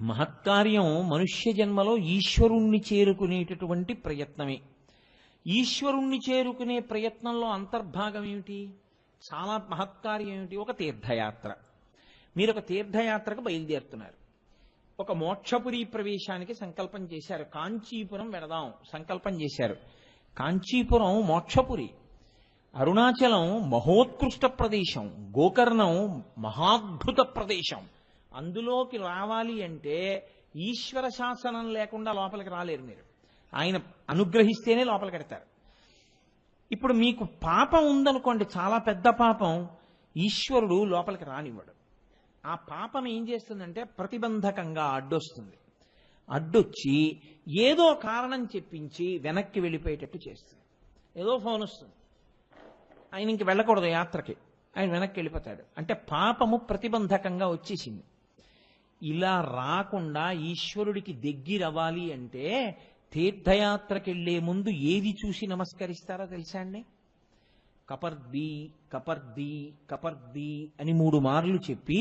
మహత్కార్యం మనుష్య జన్మలో ఈశ్వరుణ్ణి చేరుకునేటటువంటి ప్రయత్నమే. ఈశ్వరుణ్ణి చేరుకునే ప్రయత్నంలో అంతర్భాగం ఏమిటి? చాలా మహత్కార్యం ఏమిటి? ఒక తీర్థయాత్ర. మీరు ఒక తీర్థయాత్రకు బయలుదేరుతున్నారు. ఒక మోక్షపురి ప్రవేశానికి సంకల్పం చేశారు. కాంచీపురం వెడదాం సంకల్పం చేశారు. కాంచీపురం మోక్షపురి, అరుణాచలం మహోత్కృష్ట ప్రదేశం, గోకర్ణం మహాద్భుత ప్రదేశం. అందులోకి రావాలి అంటే ఈశ్వర శాసనం లేకుండా లోపలికి రాలేరు మీరు. ఆయన అనుగ్రహిస్తేనే లోపలికి వెడతారు. ఇప్పుడు మీకు పాపం ఉందనుకోండి, చాలా పెద్ద పాపం, ఈశ్వరుడు లోపలికి రానివ్వడు. ఆ పాపం ఏం చేస్తుందంటే ప్రతిబంధకంగా అడ్డొస్తుంది. అడ్డొచ్చి ఏదో కారణం చెప్పించి వెనక్కి వెళ్ళిపోయేటట్టు చేస్తుంది. ఏదో ఫోన్ వస్తుంది, ఆయన ఇంక వెళ్ళకూడదు యాత్రకి, ఆయన వెనక్కి వెళ్ళిపోతాడు. అంటే పాపము ప్రతిబంధకంగా వచ్చేసింది. ఇలా రాకుండా ఈశ్వరుడికి దగ్గరవ్వాలి అంటే తీర్థయాత్రకి వెళ్లే ముందు ఏది చూసి నమస్కరిస్తారో తెలుసా అండి? కపర్ది కపర్ది కపర్ది అని 3 మార్లు చెప్పి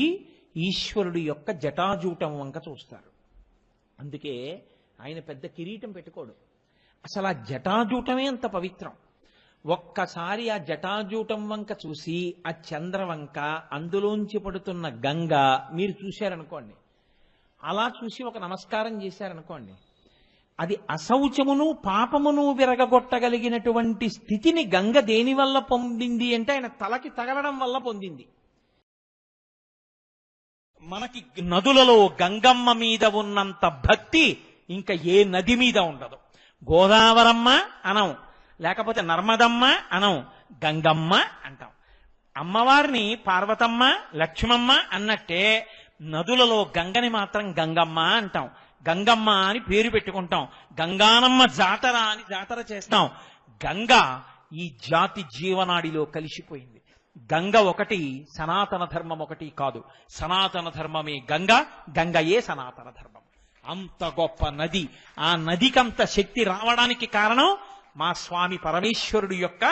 ఈశ్వరుడి యొక్క జటాజూటం వంక చూస్తారు. అందుకే ఆయన పెద్ద కిరీటం పెట్టుకోడు. అసలు ఆ జటాజూటమే అంత పవిత్రం. ఒక్కసారి ఆ జటాజూటం వంక చూసి ఆ చంద్రవంక, అందులోంచి పడుతున్న గంగ మీరు చూశారనుకోండి, అలా చూసి ఒక నమస్కారం చేశారనుకోండి, అది అశౌచమును పాపమును విరగగొట్టగలిగినటువంటి స్థితిని గంగ దేని వల్ల పొందింది అంటే ఆయన తలకి తగలడం వల్ల పొందింది. మనకి నదులలో గంగమ్మ మీద ఉన్నంత భక్తి ఇంకా ఏ నది మీద ఉండదు. గోదావరమ్మ అనం, లేకపోతే నర్మదమ్మ అనం, గంగమ్మ అంటాం. అమ్మవారిని పార్వతమ్మ, లక్ష్మమ్మ అన్నట్టే నదులలో గంగని మాత్రం గంగమ్మ అంటాం. గంగమ్మ అని పేరు పెట్టుకుంటాం. గంగానమ్మ జాతర అని జాతర చేస్తాం. గంగ ఈ జాతి జీవనాడిలో కలిసిపోయింది. గంగ ఒకటి, సనాతన ధర్మం ఒకటి కాదు. సనాతన ధర్మమే గంగ, గంగయే సనాతన ధర్మం. అంత గొప్ప నది. ఆ నదికంత శక్తి రావడానికి కారణం మా స్వామి పరమేశ్వరుడు యొక్క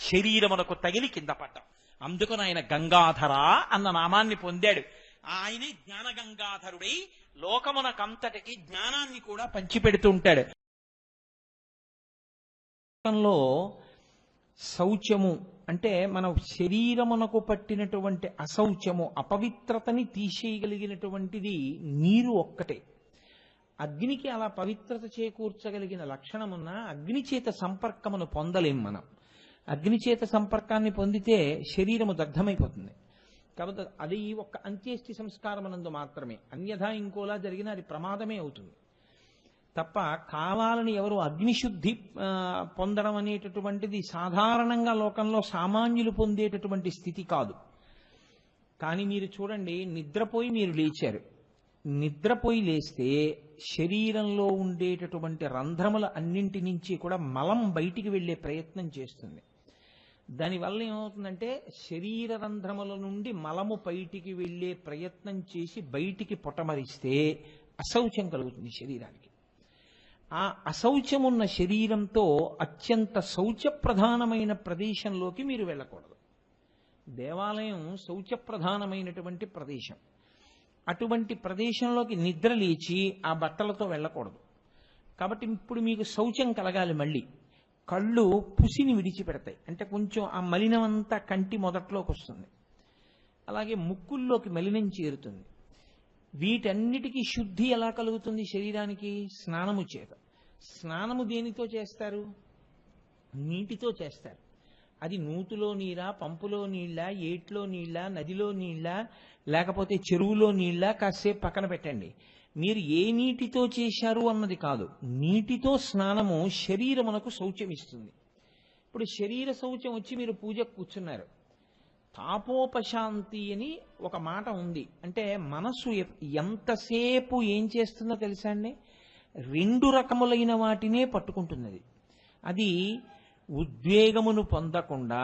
శరీరమునకు తగిలి కింద పడ్డం. అందుకని ఆయన గంగాధర అన్న నామాన్ని పొందాడు. ఆయనే జ్ఞానగంగాధరుడై లోకమునకంతటికి జ్ఞానాన్ని కూడా పంచిపెడుతూ ఉంటాడు. శౌచము అంటే మన శరీరమునకు పట్టినటువంటి అశౌచము, అపవిత్రతని తీసేయగలిగినటువంటిది నీరు ఒక్కటే. అగ్నికి అలా పవిత్రత చేకూర్చగలిగిన లక్షణమున్న అగ్ని చేత సంపర్కమును పొందలేం మనం. అగ్ని చేత సంపర్కాన్ని పొందితే శరీరము దగ్ధమైపోతుంది. కాబట్టి అది ఒక అంత్యేష్టి సంస్కారమునందు మాత్రమే. అన్యథా ఇంకోలా జరిగినా అది ప్రమాదమే అవుతుంది తప్ప కావాలని ఎవరు అగ్నిశుద్ధి పొందడం అనేటటువంటిది సాధారణంగా లోకంలో సామాన్యులు పొందేటటువంటి స్థితి కాదు. కానీ మీరు చూడండి, నిద్రపోయి మీరు లేచారు. నిద్రపోయి లేస్తే శరీరంలో ఉండేటటువంటి రంధ్రముల అన్నింటి నుంచి కూడా మలం బయటికి వెళ్ళే ప్రయత్నం చేస్తుంది. దానివల్ల ఏమవుతుందంటే శరీర రంధ్రముల నుండి మలము బయటికి వెళ్ళే ప్రయత్నం చేసి బయటికి పొటమరిస్తే అశౌచం కలుగుతుంది శరీరానికి. ఆ అశౌచమున్న శరీరంతో అత్యంత శౌచప్రధానమైన ప్రదేశంలోకి మీరు వెళ్ళకూడదు. దేవాలయం శౌచప్రధానమైనటువంటి ప్రదేశం. అటువంటి ప్రదేశంలోకి నిద్ర లేచి ఆ బట్టలతో వెళ్ళకూడదు. కాబట్టి ఇప్పుడు మీకు శౌచం కలగాలి. మళ్ళీ కళ్ళు పుసిని విడిచిపెడతాయి, అంటే కొంచెం ఆ మలినమంతా కంటి మొదట్లోకి వస్తుంది. అలాగే ముక్కుల్లోకి మలినం చేరుతుంది. వీటన్నిటికీ శుద్ధి ఎలా కలుగుతుంది శరీరానికి? స్నానము చేత. స్నానము దేనితో చేస్తారు? నీటితో చేస్తారు. అది నూతులో నీళ్ళ, పంపులో నీళ్ళ, ఏట్లో నీళ్ళ, నదిలో నీళ్ళ, లేకపోతే చెరువులో నీళ్ళ కాసేపు పక్కన పెట్టండి. మీరు ఏ నీటితో చేశారు అన్నది కాదు, నీటితో స్నానము శరీరమునకు శౌచం ఇస్తుంది. ఇప్పుడు శరీర శౌచం వచ్చి మీరు పూజకు కూర్చున్నారు. తాపోపశాంతి అని ఒక మాట ఉంది. అంటే మనసు ఎంతసేపు ఏం చేస్తుందో తెలుసా అండి? 2 రకములైన వాటినే పట్టుకుంటున్నది. అది ఉద్వేగమును పొందకుండా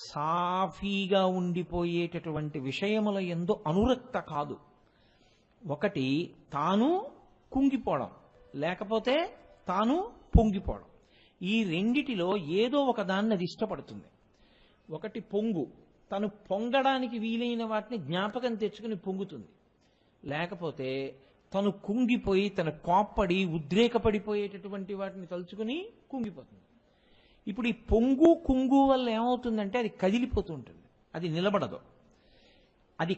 సాఫీగా ఉండిపోయేటటువంటి విషయముల యందు అనురక్త కాదు. ఒకటి తాను కుంగిపోవడం, లేకపోతే తాను పొంగిపోవడం. ఈ రెండిటిలో ఏదో ఒక దాన్ని అది ఇష్టపడుతుంది. ఒకటి పొంగు, తను పొంగడానికి వీలైన వాటిని జ్ఞాపకం తెచ్చుకుని పొంగుతుంది. లేకపోతే తను కుంగిపోయి తను కోప్పడి ఉద్రేకపడిపోయేటటువంటి వాటిని తలుచుకుని కుంగిపోతుంది. ఇప్పుడు ఈ పొంగు కుంగు వల్ల ఏమవుతుందంటే అది కదిలిపోతూ ఉంటుంది, అది నిలబడదు. అది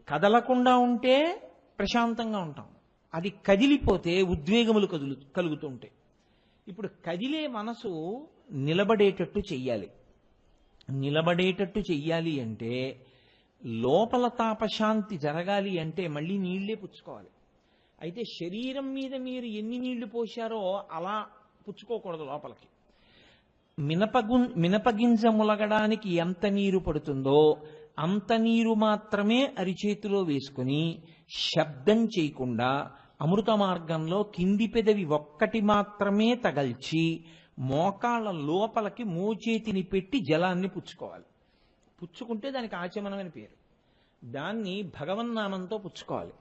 కదలకుండా ఉంటే ప్రశాంతంగా ఉంటాం, అది కదిలిపోతే ఉద్వేగములు కలుగుతూ ఉంటాయి. ఇప్పుడు కదిలే మనసు నిలబడేటట్టు చెయ్యాలి. నిలబడేటట్టు చెయ్యాలి అంటే లోపల తాపశాంతి జరగాలి అంటే మళ్ళీ నీళ్లే పుచ్చుకోవాలి. అయితే శరీరం మీద మీరు ఎన్ని నీళ్లు పోశారో అలా పుచ్చుకోకూడదు. లోపలికి మినపగింజ ములగడానికి ఎంత నీరు పడుతుందో అంత నీరు మాత్రమే అరిచేతిలో వేసుకుని శబ్దం చేయకుండా అమృత మార్గంలో కింది పెదవి ఒక్కటి మాత్రమే తగల్చి మోకాళ్ళ లోపలికి మోచేతిని పెట్టి జలాన్ని పుచ్చుకోవాలి. పుచ్చుకుంటే దానికి ఆచమనమైన పేరు. దాన్ని భగవన్నామంతో పుచ్చుకోవాలి.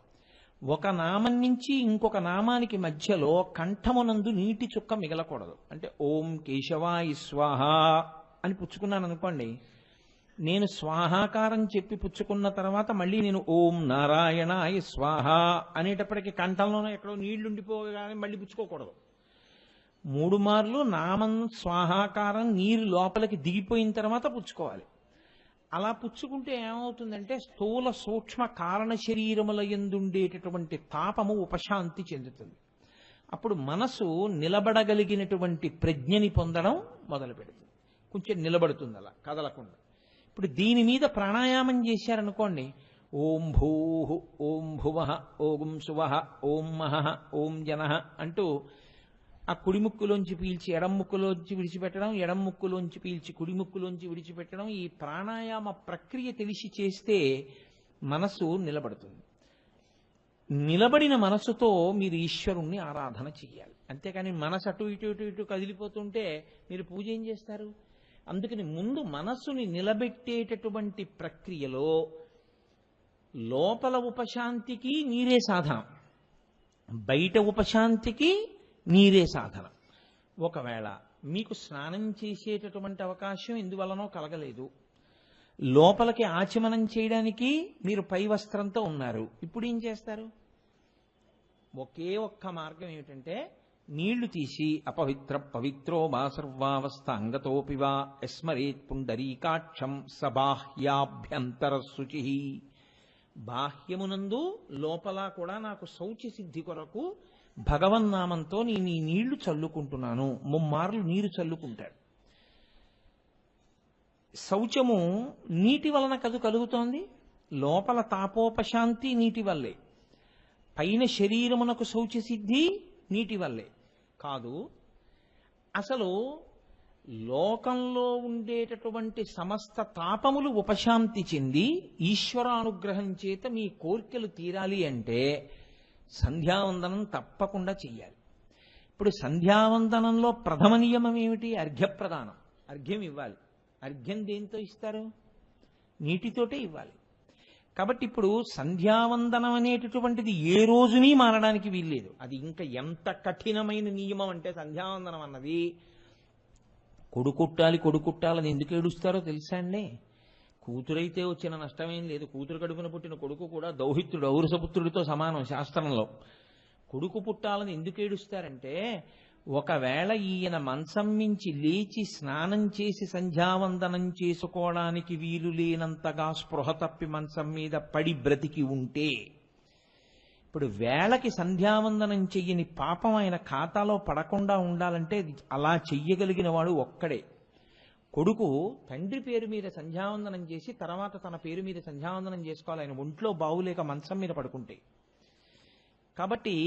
ఒక నామం నుంచి ఇంకొక నామానికి మధ్యలో కంఠమునందు నీటి చుక్క మిగలకూడదు. అంటే ఓం కేశవాయ స్వాహ అని పుచ్చుకున్నాను అనుకోండి, నేను స్వాహాకారం చెప్పి పుచ్చుకున్న తర్వాత మళ్ళీ నేను ఓం నారాయణాయ స్వాహ అనేటప్పటికీ కంఠంలోనే ఎక్కడో నీళ్లుండిపోగానే మళ్ళీ పుచ్చుకోకూడదు. 3 మార్లు నామం స్వాహాకారం నీరు లోపలికి దిగిపోయిన తర్వాత పుచ్చుకోవాలి. అలా పుచ్చుకుంటే ఏమవుతుందంటే స్థూల సూక్ష్మ కారణ శరీరముల యందుండేటటువంటి తాపము ఉపశాంతి చెందుతుంది. అప్పుడు మనసు నిలబడగలిగినటువంటి ప్రజ్ఞని పొందడం మొదలు పెడుతుంది, కొంచెం నిలబడుతుంది అలా కదలకుండా. ఇప్పుడు దీని మీద ప్రాణాయామం చేశారనుకోండి, ఓం భూః ఓం భువః ఓం సువః ఓం మహః ఓం జనః అంటూ ఆ కుడి ముక్కులోంచి పీల్చి ఎడం ముక్కులోంచి విడిచిపెట్టడం, ఎడం ముక్కులోంచి పీల్చి కుడి ముక్కులోంచి విడిచిపెట్టడం, ఈ ప్రాణాయామ ప్రక్రియ తెలిసి చేస్తే మనసు నిలబడుతుంది. నిలబడిన మనసుతో మీరు ఈశ్వరుణ్ణి ఆరాధన చెయ్యాలి. అంతేకాని మనసు అటు ఇటు ఇటు ఇటు కదిలిపోతుంటే మీరు పూజ ఏం చేస్తారు? అందుకని ముందు మనస్సుని నిలబెట్టేటటువంటి ప్రక్రియలో లోపల ఉపశాంతికి నీరే సాధన, బయట ఉపశాంతికి నీరే సాధన. ఒకవేళ మీకు స్నానం చేసేటటువంటి అవకాశం ఎందువలనో కలగలేదు, లోపలికి ఆచమనం చేయడానికి మీరు పై వస్త్రంతో ఉన్నారు, ఇప్పుడు ఏం చేస్తారు? ఒకే ఒక్క మార్గం ఏమిటంటే నీళ్లు తీసి అపవిత్ర పవిత్రో మా సర్వావస్థ అంగతోపివా యస్మరేత్ పుండరీకాక్షం సబాహ్యాభ్యంతర శుచి. బాహ్యమునందు లోపల కూడా నాకు శౌచి సిద్ధి కొరకు భగవన్నామంతో నేను ఈ నీళ్లు చల్లుకుంటున్నాను. 3 మార్లు నీరు చల్లుకుంటాడు. శౌచము నీటి వలన కలుగుతోంది, లోపల తాపోపశాంతి నీటి వల్లే, పైన శరీరమునకు శౌచ సిద్ధి నీటి వల్లే కాదు. అసలు లోకంలో ఉండేటటువంటి సమస్త తాపములు ఉపశాంతి చెంది ఈశ్వరానుగ్రహం చేత మీ కోర్కెలు తీరాలి అంటే సంధ్యావందనం తప్పకుండా చెయ్యాలి. ఇప్పుడు సంధ్యావందనంలో ప్రథమ నియమం ఏమిటి? అర్ఘ్యప్రదానం. అర్ఘ్యం ఇవ్వాలి. అర్ఘ్యం దేంతో ఇస్తారు? నీటితోటే ఇవ్వాలి. కాబట్టి ఇప్పుడు సంధ్యావందనం అనేటటువంటిది ఏ రోజుని మారడానికి వీల్లేదు. అది ఇంకా ఎంత కఠినమైన నియమం అంటే సంధ్యావందనం అన్నది కొడుకుట్టాలని ఎందుకు ఏడుస్తారో తెలుసా అండి? కూతురైతే వచ్చిన నష్టమేం లేదు. కూతురు కడుపున పుట్టిన కొడుకు కూడా దౌహిత్రుడు ఔరసపుత్రుడితో సమానం శాస్త్రంలో. కొడుకు పుట్టాలని ఎందుకు ఏడుస్తారంటే ఒకవేళ ఈయన మంచం మించి లేచి స్నానం చేసి సంధ్యావందనం చేసుకోవడానికి వీలు లేనంతగా స్పృహ తప్పి మంచం మీద పడి బ్రతికి ఉంటే, ఇప్పుడు వేళకి సంధ్యావందనం చెయ్యని పాపం ఆయన ఖాతాలో పడకుండా ఉండాలంటే అలా చెయ్యగలిగిన వాడు ఒక్కడే. కొడుకు తండ్రి పేరు మీద సంధ్యావందనం చేసి తర్వాత తన పేరు మీద సంధ్యావందనం చేసుకోవాలి, ఆయన ఒంట్లో బావులేక మంచం మీద పడుకుంటే. కాబట్టి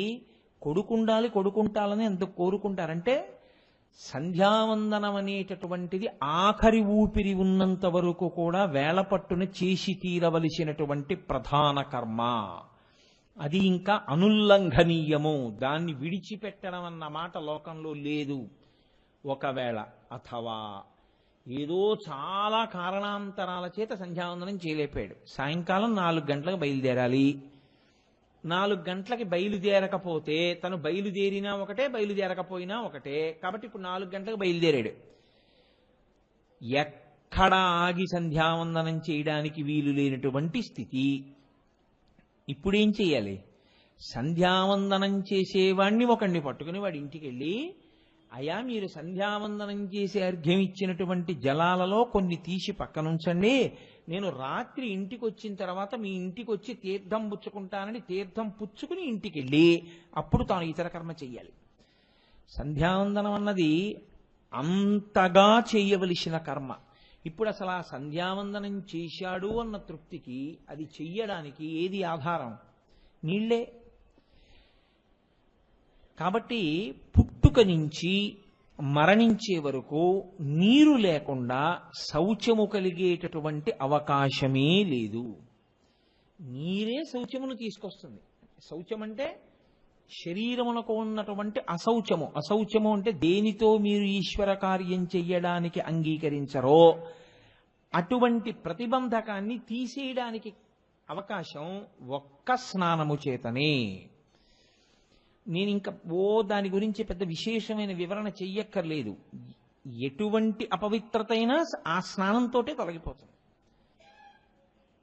కొడుకుంటాలని ఎందుకు కోరుకుంటారంటే సంధ్యావందనం అనేటటువంటిది ఆఖరి ఊపిరి ఉన్నంత వరకు కూడా వేళ పట్టున చేసి తీరవలసినటువంటి ప్రధాన కర్మ. అది ఇంకా అనుల్లంఘనీయము. దాన్ని విడిచిపెట్టడం అన్న మాట లోకంలో లేదు. ఒకవేళ అథవా ఏదో చాలా కారణాంతరాల చేత సంధ్యావందనం చేయలేపాడు, సాయంకాలం 4 గంటలకు బయలుదేరాలి. 4 గంటలకి బయలుదేరకపోతే తను బయలుదేరినా ఒకటే, బయలుదేరకపోయినా ఒకటే. కాబట్టి ఇప్పుడు 4 గంటలకు బయలుదేరాడు. ఎక్కడ ఆగి సంధ్యావందనం చేయడానికి వీలు లేనటువంటి స్థితి. ఇప్పుడేం చేయాలి? సంధ్యావందనం చేసేవాణ్ణి ఒకడిని పట్టుకుని వాడి ఇంటికి వెళ్ళి, అయా మీరు సంధ్యావందనం చేసి అర్ఘ్యం ఇచ్చినటువంటి జలాలలో కొన్ని తీసి పక్కనుంచండి, నేను రాత్రి ఇంటికి వచ్చిన తర్వాత మీ ఇంటికి వచ్చి తీర్థం పుచ్చుకుంటానని తీర్థం పుచ్చుకుని ఇంటికి వెళ్ళి అప్పుడు తాను ఇతర కర్మ చెయ్యాలి. సంధ్యావందనం అన్నది అంతగా చేయవలసిన కర్మ. ఇప్పుడు అసలు ఆ సంధ్యావందనం చేశాడు అన్న తృప్తికి అది చెయ్యడానికి ఏది ఆధారం? నీళ్లే. కాబట్టి పుట్టుక నుంచి మరణించే వరకు నీరు లేకుండా శౌచము కలిగేటటువంటి అవకాశమే లేదు. నీరే శౌచమును తీసుకొస్తుంది. శౌచం అంటే శరీరమునకు ఉన్నటువంటి అశౌచము. అశౌచము అంటే దేనితో మీరు ఈశ్వర కార్యం చెయ్యడానికి అంగీకరించరో అటువంటి ప్రతిబంధకాన్ని తీసేయడానికి అవకాశం ఒక్క స్నానము చేతనే. నేను ఇంకా దాని గురించి పెద్ద విశేషమైన వివరణ చెయ్యక్కర్లేదు. ఎటువంటి అపవిత్రత అయినా ఆ స్నానంతో తొలగిపోతుంది.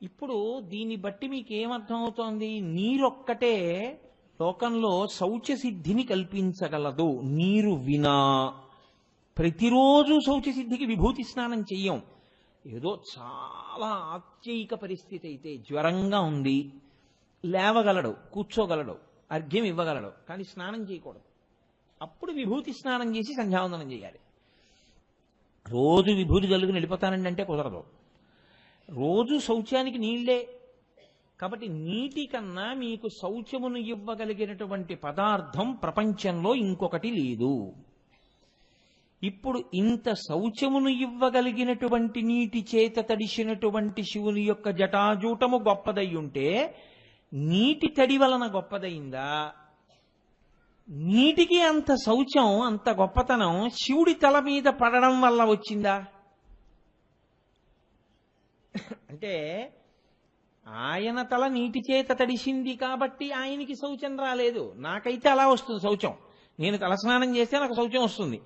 ఇప్పుడు దీన్ని బట్టి మీకు ఏమర్థం అవుతోంది? నీరొక్కటే లోకంలో శౌచ సిద్ధిని కల్పించగలదు. నీరు వినా ప్రతిరోజు శౌచ సిద్ధికి విభూతి స్నానం చెయ్యం. ఏదో చాలా ఆత్యయిక పరిస్థితి అయితే, జ్వరంగా ఉంది, లేవగలడు, కూర్చోగలడు, అర్ఘ్యం ఇవ్వగలడు, కానీ స్నానం చేయకూడదు. అప్పుడు విభూతి స్నానం చేసి సంధ్యావందనం చేయాలి. రోజు విభూతి జల్లుకుని వెళ్ళిపోతానండి అంటే కుదరదు. రోజు శౌచానికి నీళ్లే. కాబట్టి నీటి కన్నా మీకు శౌచమును ఇవ్వగలిగినటువంటి పదార్థం ప్రపంచంలో ఇంకొకటి లేదు. ఇప్పుడు ఇంత శౌచమును ఇవ్వగలిగినటువంటి నీటి చేత తడిసినటువంటి శివుని యొక్క జటాజూటము గొప్పదై ఉంటే నీటి తడి వలన గొప్పదయిందా? నీటికి అంత శౌచం, అంత గొప్పతనం శివుడి తల మీద పడడం వల్ల వచ్చిందా? అంటే ఆయన తల నీటి చేత తడిసింది కాబట్టి ఆయనకి శౌచం రాలేదు. నాకైతే అలా వస్తుంది శౌచం. నేను తలస్నానం చేస్తే నాకు శౌచం వస్తుంది.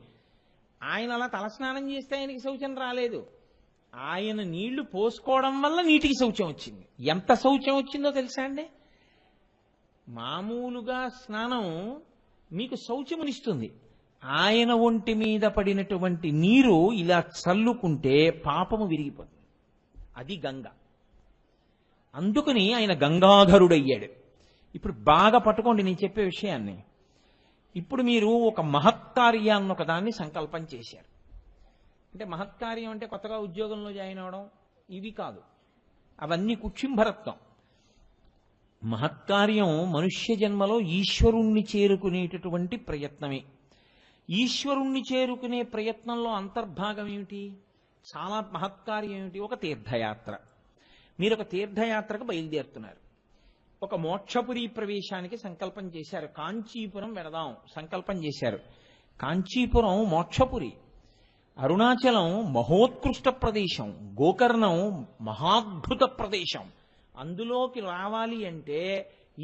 ఆయన అలా తలస్నానం చేస్తే ఆయనకి శౌచం రాలేదు. ఆయన నీళ్లు పోసుకోవడం వల్ల నీటికి శౌచం వచ్చింది. ఎంత శౌచం వచ్చిందో తెలుసా అండి? మామూలుగా స్నానం మీకు శౌచమునిస్తుంది. ఆయన ఒంటి మీద పడినటువంటి నీరు ఇలా చల్లుకుంటే పాపము విరిగిపోతుంది. అది గంగ. అందుకని ఆయన గంగాధరుడయ్యాడు. ఇప్పుడు బాగా పట్టుకోండి నేను చెప్పే విషయాన్ని. ఇప్పుడు మీరు ఒక మహత్కార్యాన్ని ఒకదాన్ని సంకల్పం చేశారు. అంటే మహత్కార్యం అంటే కొత్తగా ఉద్యోగంలో జాయిన్ అవడం ఇవి కాదు, అవన్నీ కుక్షింభరత్వం. మహత్కార్యం మనుష్య జన్మలో ఈశ్వరుణ్ణి చేరుకునేటటువంటి ప్రయత్నమే. ఈశ్వరుణ్ణి చేరుకునే ప్రయత్నంలో అంతర్భాగం ఏమిటి? చాలా మహత్కార్యం ఏమిటి? ఒక తీర్థయాత్ర. మీరు ఒక తీర్థయాత్రకు బయలుదేరుతున్నారు. ఒక మోక్షపురి ప్రవేశానికి సంకల్పం చేశారు. కాంచీపురం వెడదాం సంకల్పం చేశారు. కాంచీపురం మోక్షపురి, అరుణాచలం మహోత్కృష్ట ప్రదేశం, గోకర్ణం మహాద్భుత ప్రదేశం. అందులోకి రావాలి అంటే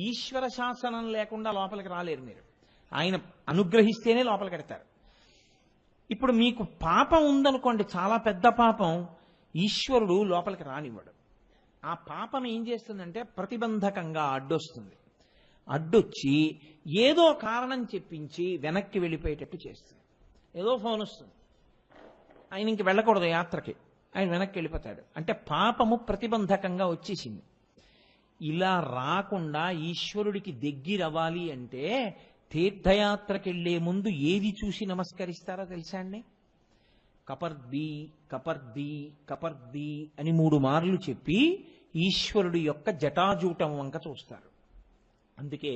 ఈశ్వర శాసనం లేకుండా లోపలికి రాలేరు మీరు. ఆయన అనుగ్రహిస్తేనే లోపలికి వెడతారు. ఇప్పుడు మీకు పాపం ఉందనుకోండి, చాలా పెద్ద పాపం, ఈశ్వరుడు లోపలికి రానివ్వడు. ఆ పాపం ఏం చేస్తుందంటే ప్రతిబంధకంగా అడ్డొస్తుంది. అడ్డొచ్చి ఏదో కారణం చెప్పించి వెనక్కి వెళ్ళిపోయేటట్టు చేస్తుంది. ఏదో ఫోన్ వస్తుంది, ఆయన ఇంక వెళ్ళకూడదు యాత్రకి, ఆయన వెనక్కి వెళ్ళిపోతాడు. అంటే పాపము ప్రతిబంధకంగా వచ్చేసింది. ఇలా రాకుండా ఈశ్వరుడికి దగ్గరవ్వాలి అంటే తీర్థయాత్రకి వెళ్లే ముందు ఏది చూసి నమస్కరిస్తారో తెలుసా అండి? కపర్ది కపర్ది కపర్ది అని 3 మార్లు చెప్పి ఈశ్వరుడి యొక్క జటాజూటం వంక చూస్తారు. అందుకే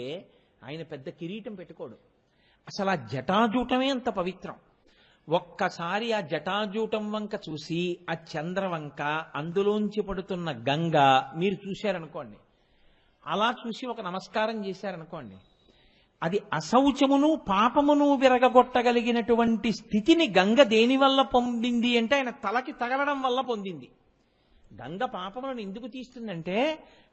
ఆయన పెద్ద కిరీటం పెట్టుకోడు. అసలు ఆ జటాజూటమే అంత పవిత్రం. ఒక్కసారి ఆ జటాజూటం వంక చూసి ఆ చంద్రవంక, అందులోంచి పడుతున్న గంగ మీరు చూశారనుకోండి, అలా చూసి ఒక నమస్కారం చేశారనుకోండి, అది అశౌచమును పాపమును విరగగొట్టగలిగినటువంటి స్థితిని గంగ దేనివల్ల పొందింది అంటే ఆయన తలకి తగలడం వల్ల పొందింది. గంగ పాపములను ఎందుకు తీస్తుందంటే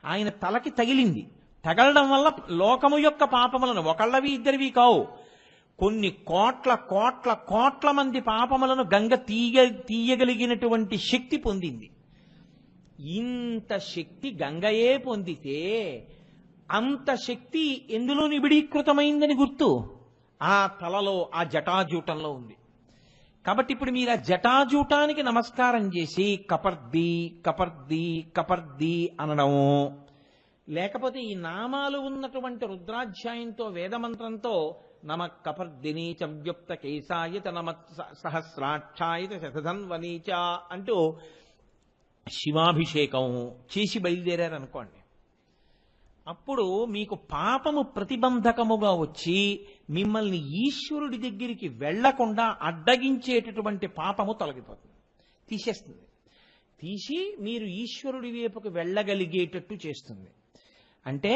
ఆయన తలకి తగిలింది. తగలడం వల్ల లోకము యొక్క పాపములను, ఒకళ్ళవి ఇద్దరివి కావు, కొన్ని కోట్ల కోట్ల కోట్ల మంది పాపములను గంగ తీయగలిగినటువంటి శక్తి పొందింది. ఇంత శక్తి గంగయే పొందితే అంత శక్తి ఎందులో నిబిడీకృతమైందని గుర్తు ఆ తలలో ఆ జటాజూటంలో ఉంది. కాబట్టి ఇప్పుడు మీరు ఆ జటాజూటానికి నమస్కారం చేసి కపర్ది కపర్ది కపర్ది అనడము, లేకపోతే ఈ నామాలు ఉన్నటువంటి రుద్రాధ్యాయంతో వేదమంత్రంతో నమ కపర్దిని చవ్యుక్త కేశాయత నమ సహస్రాక్షాయత శతధన్వనీచ అంటూ శివాభిషేకం చేసి బయలుదేరారనుకోండి, అప్పుడు మీకు పాపము ప్రతిబంధకముగా వచ్చి మిమ్మల్ని ఈశ్వరుడి దగ్గరికి వెళ్లకుండా అడ్డగించేటటువంటి పాపము తొలగిపోతుంది, తీసేస్తుంది. తీసి మీరు ఈశ్వరుడి వైపుకు వెళ్ళగలిగేటట్టు చేస్తుంది. అంటే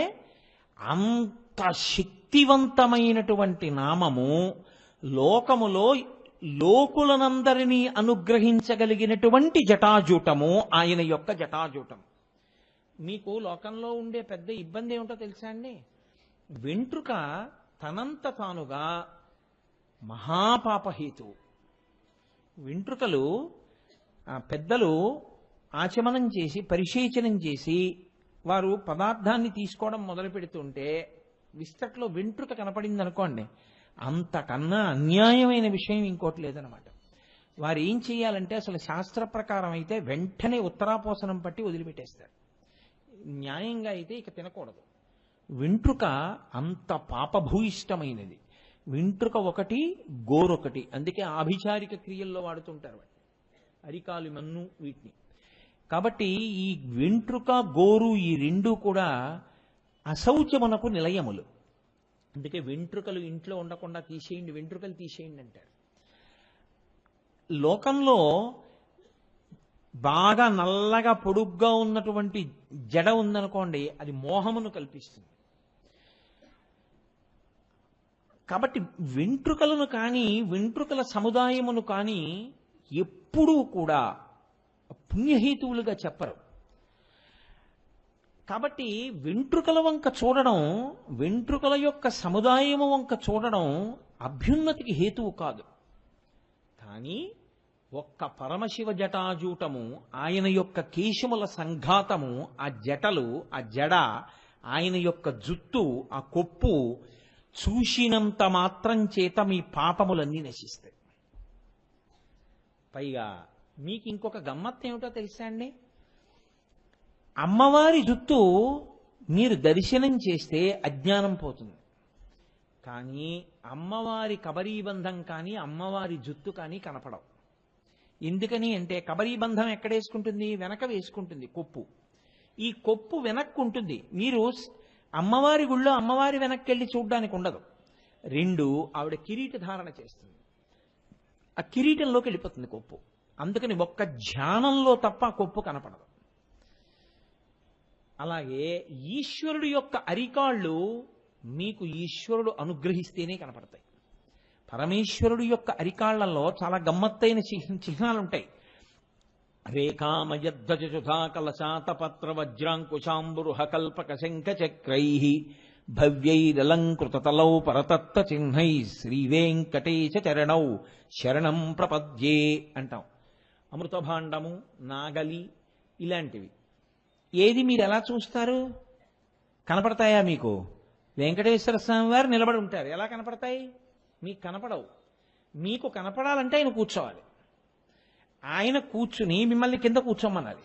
అంత శక్తివంతమైనటువంటి నామము లోకములో లోకులనందరినీ అనుగ్రహించగలిగినటువంటి జటాజూటము ఆయన యొక్క జటాజూటం. మీకు లోకంలో ఉండే పెద్ద ఇబ్బంది ఏమిటో తెలుసా అండి? వెంట్రుక తనంత తానుగా మహాపాపహేతు. వెంట్రుకలు పెద్దలు ఆచమనం చేసి పరిశేచనం చేసి వారు పదార్థాన్ని తీసుకోవడం మొదలు పెడుతుంటే విస్తట్లో వెంట్రుక కనపడింది అనుకోండి, అంతకన్నా అన్యాయమైన విషయం ఇంకోటి లేదనమాట. వారు ఏం చేయాలంటే అసలు శాస్త్ర ప్రకారం అయితే వెంటనే ఉత్తరాపోసనం పట్టి వదిలిపెట్టేస్తారు. న్యాయంగా అయితే ఇక తినకూడదు. వెంట్రుక అంత పాపభూయిష్టమైనది. వెంట్రుక ఒకటి, గోరొకటి. అందుకే ఆభిచారిక క్రియల్లో వాడుతుంటారు వాటిని, అరికాలు మన్ను వీటిని. కాబట్టి ఈ వెంట్రుక గోరు ఈ రెండూ కూడా అశౌచమునకు నిలయములు. అందుకే వెంట్రుకలు ఇంట్లో ఉండకుండా తీసేయండి, వెంట్రుకలు తీసేయండి అంటారు. లోకంలో బాగా నల్లగా పొడుగ్గా ఉన్నటువంటి జడ ఉందనుకోండి, అది మోహమును కల్పిస్తుంది. కాబట్టి వెంట్రుకలను కానీ వెంట్రుకల సముదాయమును కానీ ఎప్పుడూ కూడా పుణ్యహేతువులుగా చెప్పరు. కాబట్టి వెంట్రుకల వంక చూడడం, వెంట్రుకల యొక్క సముదాయము వంక చూడడం అభ్యున్నతికి హేతువు కాదు. కానీ ఒక్క పరమశివ జటాజూటము, ఆయన యొక్క కేశముల సంఘాతము, ఆ జటలు, ఆ జడ, ఆయన యొక్క జుత్తు, ఆ కొప్పు చూసినంత మాత్రం చేత మీ పాపములన్నీ నశిస్తాయి. పైగా మీకు ఇంకొక గమ్మత్తు ఏమిటో తెలుసా అండి? అమ్మవారి జుత్తు మీరు దర్శనం చేస్తే అజ్ఞానం పోతుంది. కానీ అమ్మవారి కబరీబంధం కానీ అమ్మవారి జుత్తు కానీ కనపడవు. ఎందుకని అంటే కబరీబంధం ఎక్కడ వేసుకుంటుంది? వెనక వేసుకుంటుంది కొప్పు. ఈ కొప్పు వెనక్కు ఉంటుంది. మీరు అమ్మవారి గుళ్ళో అమ్మవారి వెనక్కి వెళ్ళి చూడడానికి ఉండదు. రెండు, ఆవిడ కిరీట ధారణ చేస్తుంది, ఆ కిరీటంలోకి వెళ్ళిపోతుంది కొప్పు. అందుకని ఒక్క ధ్యానంలో తప్ప కొప్పు కనపడదు. అలాగే ఈశ్వరుడు యొక్క అరికాళ్ళు మీకు ఈశ్వరుడు అనుగ్రహిస్తేనే కనపడతాయి. పరమేశ్వరుడు యొక్క అరికాళ్లలో చాలా గమ్మత్తైన చిహ్నాలు ఉంటాయి. రేఖామయధ్వజుధా కలశాతపత్ర వజ్రాంకుశాంబురుహ కల్పక శంఖ చక్రై భవ్యైరలంకృతతలౌ పరతత్వ చిహ్నై శ్రీవేంకటేశ చరణౌ శరణం ప్రపద్యే అంటాం. అమృతభాండము, నాగలి ఇలాంటివి. ఏది మీరు ఎలా చూస్తారు? కనపడతాయా మీకు? వెంకటేశ్వర స్వామి వారు నిలబడి ఉంటారు, ఎలా కనపడతాయి? మీకు కనపడవు. మీకు కనపడాలంటే ఆయన కూర్చోవాలి. ఆయన కూర్చుని మిమ్మల్ని కింద కూర్చోమనాలి.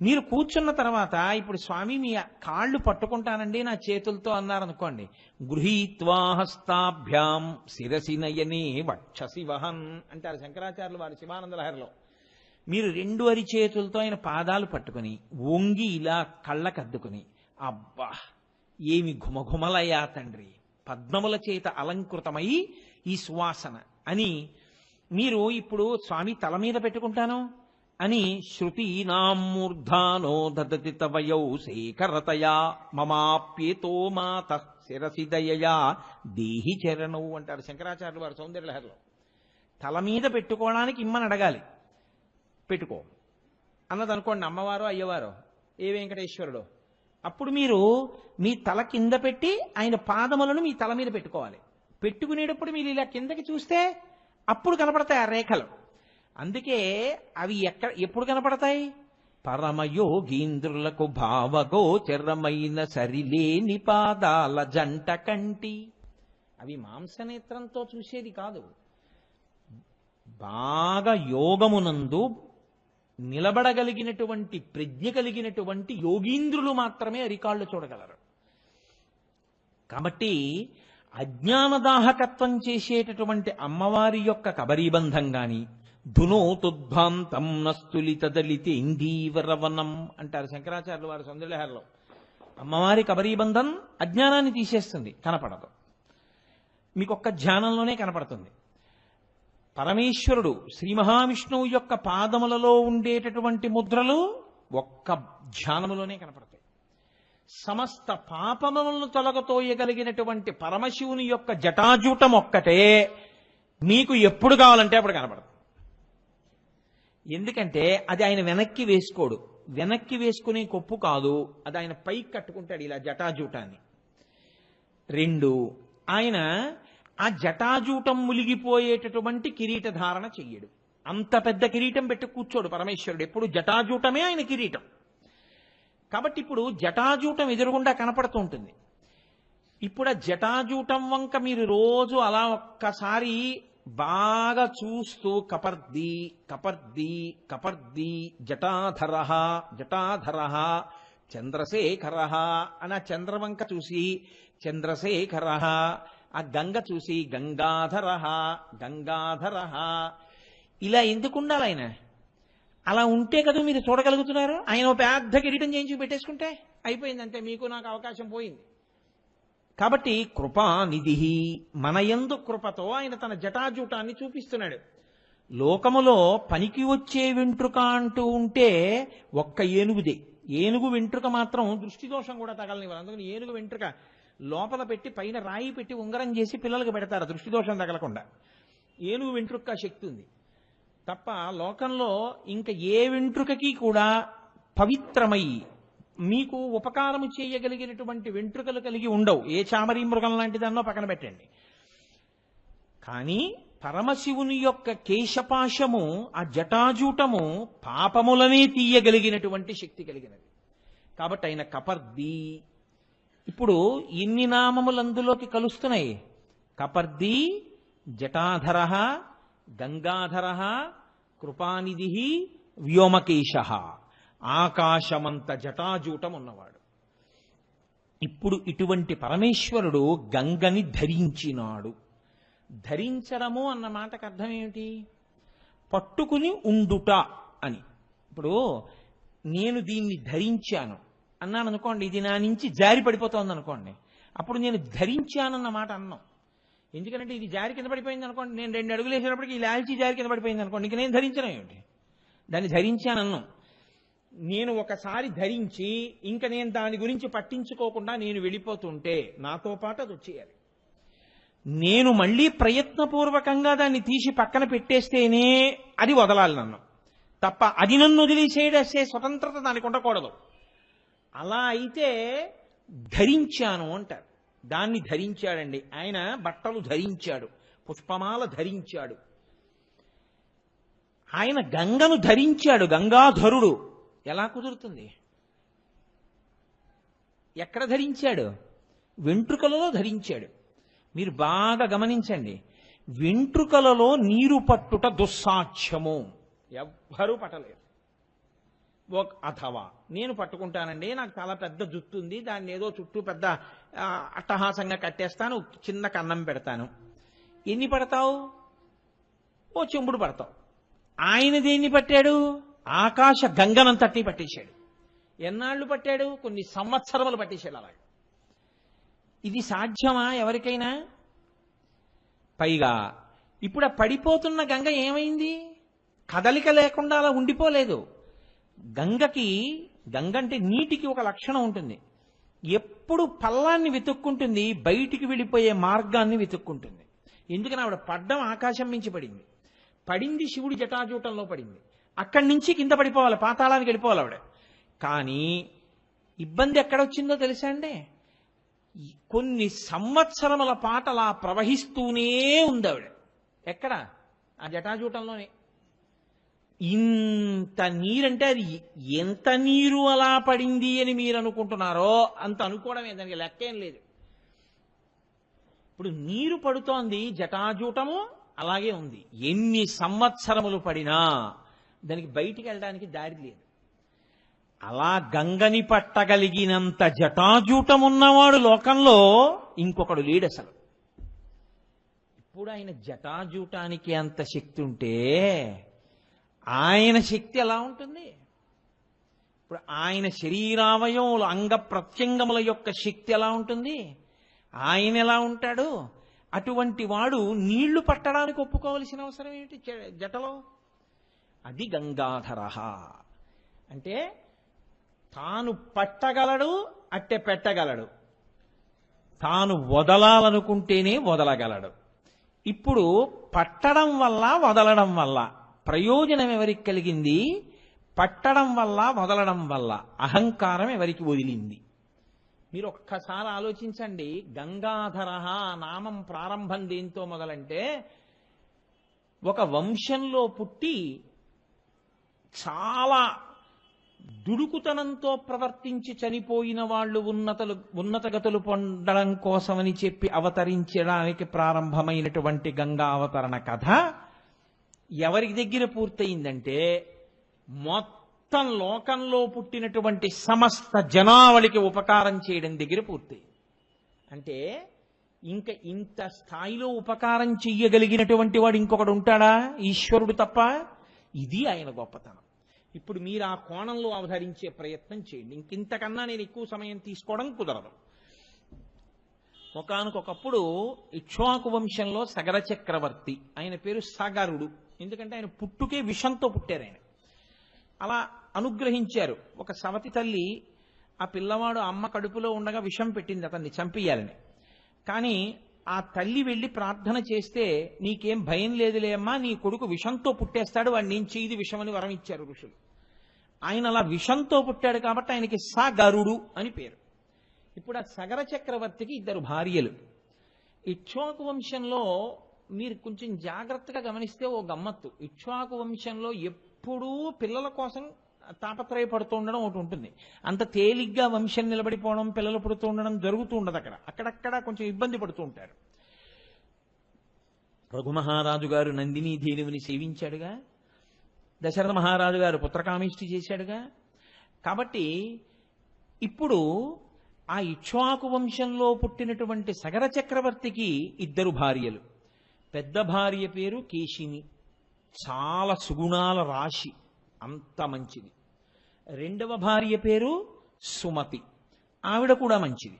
మీరు కూర్చున్న తర్వాత ఇప్పుడు స్వామి మీ కాళ్ళు పట్టుకుంటానండి నా చేతులతో అన్నారనుకోండి, గృహీత్వా హస్తాభ్యాం శిరసి నయనే వక్షసి వహన్ అంటారు శంకరాచార్యులు వారి శివానంద లహరిలో. మీరు రెండు అరిచేతులతో ఆయన పాదాలు పట్టుకుని వంగి ఇలా కళ్ళకద్దుకుని, అబ్బా ఏమి ఘుమఘుమలయ్యా తండ్రి, పద్మముల చేత అలంకృతమై ఈ సువాసన అని మీరు ఇప్పుడు స్వామి తల మీద పెట్టుకుంటాను అని శృతీనామూర్ధానో దదతి తవయౌ శేఖరతయా మమాప్యేతో మాత శిరసి దయయా దేహి చరణౌ అంటారు శంకరాచార్యులు వారు సౌందర్యలహరిలో. తల మీద పెట్టుకోవడానికి ఇమ్మని అడగాలి, పెట్టుకో అన్నదనుకోండి అమ్మవారో అయ్యవారో ఏ వెంకటేశ్వరుడో, అప్పుడు మీరు మీ తల కింద పెట్టి ఆయన పాదములను మీ తల మీద పెట్టుకోవాలి. పెట్టుకునేటప్పుడు మీరు ఇలా కిందకి చూస్తే అప్పుడు కనపడతాయి ఆ రేఖలు. అందుకే అవి ఎప్పుడు కనపడతాయి? పరమయోగీంద్రులకు భావగోచరమైన సరిలేని పాదాల జంట కంటి. అవి మాంసనేత్రంతో చూసేది కాదు. బాగా యోగమునందు నిలబడగలిగినటువంటి ప్రజ్ఞ కలిగినటువంటి యోగీంద్రులు మాత్రమే అరికాళ్ళు చూడగలరు. కాబట్టి అజ్ఞానదాహకత్వం చేసేటటువంటి అమ్మవారి యొక్క కబరీబంధం గాని, ధునోతుద్భాంతం నస్తులిత దళితి ఇందీవరవనం అంటారు శంకరాచార్యులు వారి సౌందర్యలహరిలో. అమ్మవారి కబరీబంధం అజ్ఞానాన్ని తీసేస్తుంది, కనపడదు. మీకు ఒక్క ధ్యానంలోనే కనపడుతుంది. పరమేశ్వరుడు శ్రీ మహావిష్ణువు యొక్క పాదములలో ఉండేటటువంటి ముద్రలు ఒక్క ధ్యానములోనే కనపడతాయి. సమస్త పాపములను తొలగతోయగలిగినటువంటి పరమశివుని యొక్క జటాజూటం ఒక్కటే మీకు ఎప్పుడు కావాలంటే అప్పుడు కనపడదు. ఎందుకంటే అది ఆయన వెనక్కి వేసుకోడు, వెనక్కి వేసుకునే కొప్పు కాదు, అది ఆయన పైకి కట్టుకుంటాడు ఇలా జటాజూటాన్ని. రెండు, ఆయన ఆ జటాజూటం ములిగిపోయేటటువంటి కిరీట ధారణ చెయ్యడు. అంత పెద్ద కిరీటం పెట్టి కూర్చోడు పరమేశ్వరుడు, ఎప్పుడు జటాజూటమే ఆయన కిరీటం. కాబట్టి ఇప్పుడు జటాజూటం ఎదురుగుండా కనపడుతూ ఉంటుంది. ఇప్పుడు ఆ జటాజూటం వంక మీరు రోజు అలా ఒక్కసారి బాగా చూస్తూ కపర్ది కపర్ది కపర్ది జటాధర జటాధర చంద్రశేఖర అని ఆ చంద్రవంక చూసి చంద్రశేఖర, ఆ గంగ చూసి గంగాధర గంగాధర, ఇలా ఎందుకు ఉండాలి ఆయన? అలా ఉంటే కదా మీరు చూడగలుగుతున్నారు. ఆయన ఒక పెద్ద కిరీటం చేయించి పెట్టేసుకుంటే అయిపోయింది, అంతే, మీకు నాకు అవకాశం పోయింది. కాబట్టి కృపానిధి, మనయందు కృపతో ఆయన తన జటాజూటాన్ని చూపిస్తున్నాడు. లోకములో పనికి వచ్చే వెంట్రుక అంటూ ఉంటే ఒక్క ఏనుగుదే. ఏనుగు వెంట్రుక మాత్రం దృష్టి దోషం కూడా తగలనివ్వాలి. అందుకని ఏనుగు వెంట్రుక లోపల పెట్టి పైన రాయి పెట్టి ఉంగరం చేసి పిల్లలకు పెడతారు దృష్టి దోషం తగలకుండా. ఏనుగు వెంట్రుక శక్తి ఉంది తప్ప లోకంలో ఇంకా ఏ వెంట్రుకకి కూడా పవిత్రమై మీకు ఉపకారము చేయగలిగినటువంటి వెంట్రుకలు కలిగి ఉండవు. ఏ చామరీ మృగం లాంటిదన్నో పక్కన పెట్టండి. కానీ పరమశివుని యొక్క కేశపాశము, ఆ జటాజూటము పాపములనే తీయగలిగినటువంటి శక్తి కలిగినది. కాబట్టి ఆయన కపర్ది. ఇప్పుడు ఎన్ని నామములు అందులోకి కలుస్తున్నాయి? కపర్ది, జటాధర, గంగాధర, కృపానిధి, వ్యోమకేశ, ఆకాశమంత జటాజూటం ఉన్నవాడు. ఇప్పుడు ఇటువంటి పరమేశ్వరుడు గంగని ధరించినాడు. ధరించడము అన్న మాటకు అర్థం ఏమిటి? పట్టుకుని ఉండుట అని. ఇప్పుడు నేను దీన్ని ధరించాను అన్నాను అనుకోండి, ఇది నా నుంచి జారి పడిపోతోంది అనుకోండి, అప్పుడు నేను ధరించానన్న మాట అన్నాం. ఎందుకంటే ఇది జారి కింద పడిపోయింది అనుకోండి, నేను 2 అడుగులు వేసేటప్పటికి ఈ లాల్చీ జారి కింద పడిపోయింది అనుకోండి, ఇంక నేను ధరించడం ఏమిటి? దాన్ని ధరించానన్నాం. నేను ఒకసారి ధరించి ఇంకా నేను దాని గురించి పట్టించుకోకుండా నేను వెళ్ళిపోతుంటే నాతో పాటు అది వచ్చేయాలి. నేను మళ్ళీ ప్రయత్నపూర్వకంగా దాన్ని తీసి పక్కన పెట్టేస్తేనే అది వదలాలి నన్ను, తప్ప అది నన్ను వదిలేసేసే స్వతంత్రత దానికి ఉండకూడదు. అలా అయితే ధరించాను అంటారు. దాన్ని ధరించాడండి ఆయన. బట్టలు ధరించాడు, పుష్పమాల ధరించాడు. ఆయన గంగను ధరించాడు, గంగాధరుడు. ఎలా కుదురుతుంది? ఎక్కడ ధరించాడు? వెంట్రుకలలో ధరించాడు. మీరు బాగా గమనించండి, వెంట్రుకలలో నీరు పట్టుట దుస్సాధ్యము, ఎవ్వరూ పట్టలేరు. అథవా నేను పట్టుకుంటానండి, నాకు చాలా పెద్ద జుట్టు ఉంది, దాన్ని ఏదో చుట్టూ పెద్ద అట్టహాసంగా కట్టేస్తాను, చిన్న కన్నం పెడతాను. ఎన్ని పడతావు? ఓ చెంబుడు పడతావు. ఆయన దేన్ని పట్టాడు? ఆకాశ గంగనంతటినీ పట్టేశాడు. ఎన్నాళ్ళు పట్టాడు? కొన్ని సంవత్సరములు పట్టేశాడు. అలాగే ఇది సాధ్యమా ఎవరికైనా? పైగా ఇప్పుడు ఆ పడిపోతున్న గంగ ఏమైంది? కదలిక లేకుండా అలా ఉండిపోలేదు. గంగకి, గంగ అంటే నీటికి ఒక లక్షణం ఉంటుంది, ఎప్పుడు పల్లాన్ని వెతుక్కుంటుంది, బయటికి వెళ్ళిపోయే మార్గాన్ని వెతుక్కుంటుంది. ఎందుకని ఆవిడ పడ్డం ఆకాశం మించి పడింది, పడింది శివుడి జటాజూటంలో పడింది, అక్కడి నుంచి కింద పడిపోవాలి, పాతాళానికి వెళ్ళిపోవాలి ఆవిడ. కానీ ఇబ్బంది ఎక్కడొచ్చిందో తెలుసా అండి? కొన్ని సంవత్సరముల పాటు అలా ప్రవహిస్తూనే ఉంది ఆవిడ. ఎక్కడ? ఆ జటాజూటంలోనే. ఇంత నీరంటే అది ఎంత నీరు అలా పడింది అని మీరు అనుకుంటున్నారో అంత అనుకోవడమే, దానికి లెక్కేం లేదు. ఇప్పుడు నీరు పడుతోంది, జటాజూటము అలాగే ఉంది. ఎన్ని సంవత్సరములు పడినా దానికి బయటికి వెళ్ళడానికి దారి లేదు. అలా గంగని పట్టగలిగినంత జటాజూటం ఉన్నవాడు లోకంలో ఇంకొకడు లేడు అసలు. ఇప్పుడు ఆయన జటాజూటానికి అంత శక్తి ఉంటే ఆయన శక్తి ఎలా ఉంటుంది? ఇప్పుడు ఆయన శరీరావయములు అంగ ప్రత్యంగముల యొక్క శక్తి ఎలా ఉంటుంది? ఆయన ఎలా ఉంటాడు? అటువంటి వాడు నీళ్లు పట్టడానికి ఒప్పుకోవలసిన అవసరం ఏమిటి జటలో? అది గంగాధర అంటే తాను పట్టగలడు, అట్టె పెట్టగలడు, తాను వదలాలనుకుంటేనే వదలగలడు. ఇప్పుడు పట్టడం వల్ల వదలడం వల్ల ప్రయోజనం ఎవరికి కలిగింది? పట్టడం వల్ల వదలడం వల్ల అహంకారం ఎవరికి వదిలింది? మీరు ఒక్కసారి ఆలోచించండి. గంగాధర నామం ప్రారంభం దేంతో మొదలంటే, ఒక వంశంలో పుట్టి చాలా దుడుకుతనంతో ప్రవర్తించి చనిపోయిన వాళ్ళు ఉన్నతగతులు పొందడం కోసమని చెప్పి అవతరించడానికి ప్రారంభమైనటువంటి గంగా అవతరణ కథ ఎవరి దగ్గర పూర్తయిందంటే, మొత్తం లోకంలో పుట్టినటువంటి సమస్త జనావళికి ఉపకారం చేయడం దగ్గర పూర్తయింది. అంటే ఇంకా ఇంత స్థాయిలో ఉపకారం చెయ్యగలిగినటువంటి వాడు ఇంకొకడు ఉంటాడా? ఈశ్వరుడు తప్ప. ఇది ఆయన గొప్పతనం. ఇప్పుడు మీరు ఆ కోణంలో అవతరించే ప్రయత్నం చేయండి. ఇంకింతకన్నా నేను ఎక్కువ సమయం తీసుకోవడం కుదరదు. ఒకానొకప్పుడు ఇక్ష్వాకు వంశంలో సగర చక్రవర్తి, ఆయన పేరు సగరుడు. ఎందుకంటే ఆయన పుట్టుకే విషంతో పుట్టారు. ఆయన అలా అనుగ్రహించారు. ఒక సవతి తల్లి ఆ పిల్లవాడు అమ్మ కడుపులో ఉండగా విషం పెట్టింది అతన్ని చంపేయాలని. కానీ ఆ తల్లి వెళ్ళి ప్రార్థన చేస్తే, నీకేం భయం లేదులే అమ్మా, నీ కొడుకు విషంతో పుట్టేస్తాడు, వాడిని ఏం చేయదు విషమని వరం ఇచ్చారు ఋషులు. ఆయన అలా విషంతో పుట్టాడు కాబట్టి ఆయనకి సగరుడు అని పేరు. ఇప్పుడు ఆ సగర చక్రవర్తికి 2 భార్యలు. ఇక్ష్వాకు వంశంలో మీరు కొంచెం జాగ్రత్తగా గమనిస్తే ఓ గమ్మత్తు. ఇక్ష్వాకు వంశంలో ఎప్పుడూ పిల్లల కోసం తాపత్రయపడుతూ ఉండడం ఒకటి ఉంటుంది. అంత తేలిగ్గా వంశం నిలబడిపోవడం, పిల్లలు పుడుతూ ఉండడం జరుగుతూ ఉండదు. అక్కడక్కడ కొంచెం ఇబ్బంది పడుతూ ఉంటారు. రఘుమహారాజు గారు నందినీ దేనువుని సేవించాడుగా, దశరథ మహారాజు గారు పుత్రకామిష్టి చేశాడుగా. కాబట్టి ఇప్పుడు ఆ ఇక్ష్వాకు వంశంలో పుట్టినటువంటి సగర చక్రవర్తికి 2 భార్యలు. పెద్ద భార్య పేరు కేశిని, చాలా సుగుణాల రాశి, అంత మంచిది. రెండవ భార్య పేరు సుమతి, ఆవిడ కూడా మంచిది.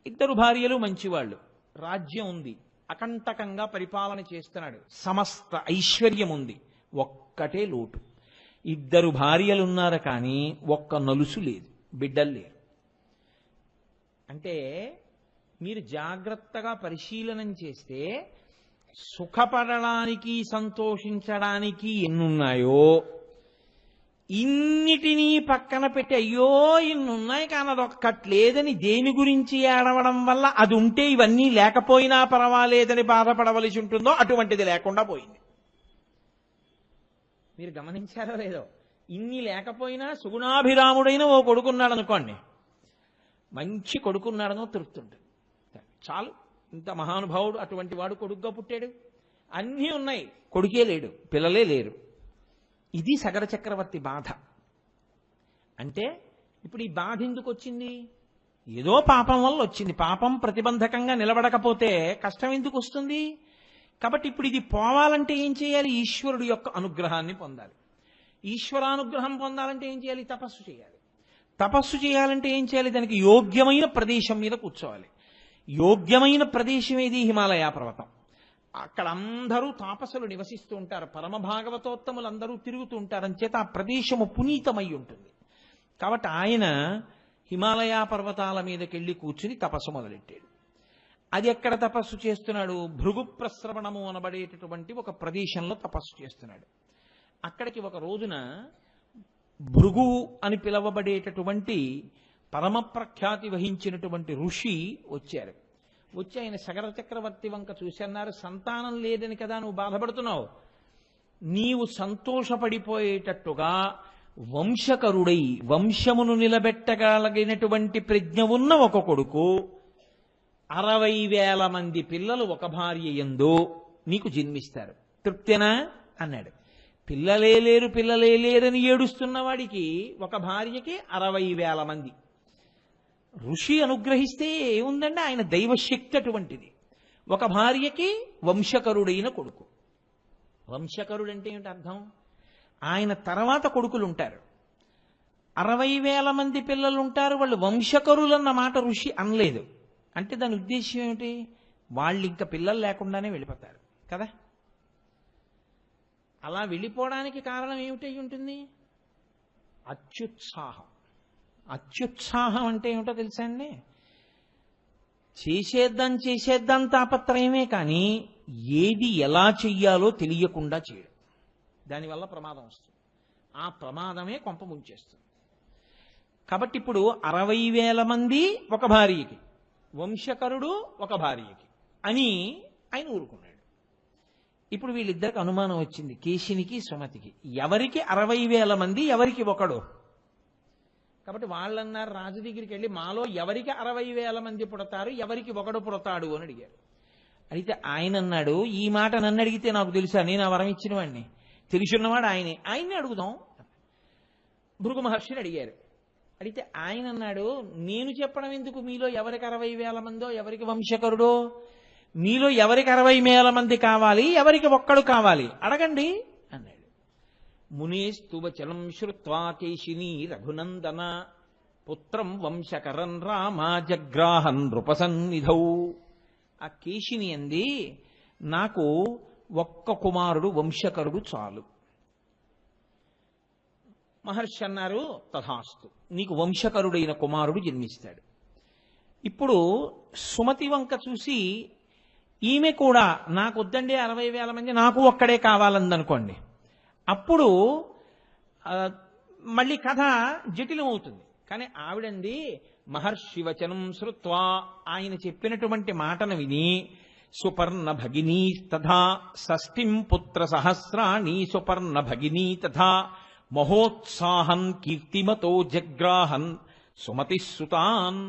2 భార్యలు మంచివాళ్ళు, రాజ్యం ఉంది, అకంటకంగా పరిపాలన చేస్తున్నాడు, సమస్త ఐశ్వర్యం ఉంది. ఒక్కటే లోటు, 2 భార్యలున్నారు కానీ ఒక్క నలుసు లేదు, బిడ్డలు లేరు. అంటే మీరు జాగ్రత్తగా పరిశీలనం చేస్తే సుఖపడడానికి సంతోషించడానికి ఎన్నున్నాయో ఇన్నిటినీ పక్కన పెట్టి, అయ్యో ఇన్నున్నాయి కానీ అదొక్కట్లేదని దేని గురించి ఏడవడం వల్ల అది ఉంటే ఇవన్నీ లేకపోయినా పర్వాలేదని బాధపడవలసి ఉంటుందో అటువంటిది లేకుండా పోయింది. మీరు గమనించారో లేదో? ఇన్ని లేకపోయినా సుగుణాభిరాముడైన ఓ కొడుకున్నాడు అనుకోండి, మంచి కొడుకున్నాడనో తృప్తుంటుంది, చాలు. ఇంత మహానుభావుడు అటువంటి వాడు కొడుకుగా పుట్టాడు. అన్నీ ఉన్నాయి, కొడుకే లేడు, పిల్లలే లేరు. ఇది సగర చక్రవర్తి బాధ. అంటే ఇప్పుడు ఈ బాధ ఎందుకు వచ్చింది? ఏదో పాపం వల్ల వచ్చింది. పాపం ప్రతిబంధకంగా నిలబడకపోతే కష్టం ఎందుకు వస్తుంది? కాబట్టి ఇప్పుడు ఇది పోవాలంటే ఏం చేయాలి? ఈశ్వరుడు యొక్క అనుగ్రహాన్ని పొందాలి. ఈశ్వరానుగ్రహం పొందాలంటే ఏం చేయాలి? తపస్సు చేయాలి. తపస్సు చేయాలంటే ఏం చేయాలి? దానికి యోగ్యమైన ప్రదేశం మీద కూర్చోవాలి. యోగ్యమైన ప్రదేశం ఏది? హిమాలయ పర్వతం. అక్కడ అందరూ తాపసులు నివసిస్తూ ఉంటారు, పరమ భాగవతోత్తములందరూ తిరుగుతూ ఉంటారు. అంచేత ఆ ప్రదేశము పునీతమై ఉంటుంది. కాబట్టి ఆయన హిమాలయ పర్వతాల మీదకెళ్ళి కూర్చుని తపస్సు మొదలెట్టాడు. అది ఎక్కడ తపస్సు చేస్తున్నాడు? భృగు ప్రస్రవణము అనబడేటటువంటి ఒక ప్రదేశంలో తపస్సు చేస్తున్నాడు. అక్కడికి ఒక రోజున భృగు అని పిలవబడేటటువంటి పరమ ప్రఖ్యాతి వహించినటువంటి ఋషి వచ్చారు. వచ్చి ఆయన సగర చక్రవర్తి వంక చూసి అన్నారు, సంతానం లేదని కదా నువ్వు బాధపడుతున్నావు, నీవు సంతోషపడిపోయేటట్టుగా వంశకరుడై వంశమును నిలబెట్టగలిగినటువంటి ప్రజ్ఞ ఉన్న ఒక కొడుకు 60,000 మంది పిల్లలు ఒక భార్య యందు నీకు జన్మిస్తారు. తృప్తేనా అన్నాడు. పిల్లలే లేరని ఏడుస్తున్న వాడికి ఒక భార్యకి 60,000 మంది. ఋషి అనుగ్రహిస్తే ఏముందండి, ఆయన దైవశక్తి అటువంటిది. ఒక భార్యకి వంశకరుడైన కొడుకు. వంశకరుడు అంటే ఏమిటి అర్థం? ఆయన తర్వాత కొడుకులు ఉంటారు. 60,000 మంది పిల్లలు ఉంటారు, వాళ్ళు వంశకరులన్న మాట ఋషి అనలేదు. అంటే దాని ఉద్దేశం ఏమిటి? వాళ్ళు ఇంకా పిల్లలు లేకుండానే వెళ్ళిపోతారు కదా. అలా వెళ్ళిపోవడానికి కారణం ఏమిటై ఉంటుంది? అత్యుత్సాహం. అత్యుత్సాహం అంటే ఏమిటో తెలుసా అండి? చేసేద్దాం తాపత్రయమే కానీ ఏది ఎలా చెయ్యాలో తెలియకుండా చేయడం. దానివల్ల ప్రమాదం వస్తుంది. ఆ ప్రమాదమే కొంప ముంచేస్తుంది. కాబట్టి ఇప్పుడు 60,000 మంది ఒక భార్యకి, వంశకరుడు ఒక భార్యకి అని ఆయన ఊరుకున్నాడు. ఇప్పుడు వీళ్ళిద్దరికి అనుమానం వచ్చింది, కేశినికి సుమతికి. ఎవరికి 60,000 మంది, ఎవరికి ఒకడు? కాబట్టి వాళ్ళన్నారు రాజు దగ్గరికి వెళ్ళి, మాలో ఎవరికి 60,000 మంది పుడతారు, ఎవరికి ఒకడు పుడతాడు అని అడిగారు. అయితే ఆయన అన్నాడు, ఈ మాట నన్ను అడిగితే నాకు తెలుసా, నేను ఆ వరం ఇచ్చిన వాడిని, తెలుసున్నవాడు ఆయన్ని అడుగుదాం. భృగు మహర్షిని అడిగారు. అడిగితే ఆయన అన్నాడు, నేను చెప్పడం ఎందుకు, మీలో ఎవరికి 60,000 మందో, ఎవరికి వంశకరుడో, మీలో ఎవరికి 60,000 మంది కావాలి, ఎవరికి ఒక్కడు కావాలి అడగండి అన్నాడు. మునేస్తువచనం శ్రుత్వా కేశినీ రఘునందన పుత్రం వంశకరం రామ జగ్రాహన్ నృపసన్నిధౌ. ఆ కేశిని అంది, నాకు ఒక్క కుమారుడు వంశకరుడు చాలు. మహర్షి అన్నారు, తథాస్తు, నీకు వంశకరుడైన కుమారుడు జన్మిస్తాడు. ఇప్పుడు సుమతి వంక చూసి ఈమె కూడా నాకు వద్దండి 60,000 మంది, నాకు ఒక్కడే కావాలందనుకోండి, అప్పుడు మళ్ళీ కథ జటిలమవుతుంది. కానీ ఆవిడంది, మహర్షి వచనం శ్రుత్వా, ఆయన చెప్పినటువంటి మాటను విని, సుపర్ణ భగినీ తథా షష్ఠిం పుత్ర సహస్రాణి సుపర్ణ భగినీ తథా మహోత్సాహన్ కీర్తిమతో జగ్రాహన్ సుమతి సుతాన్.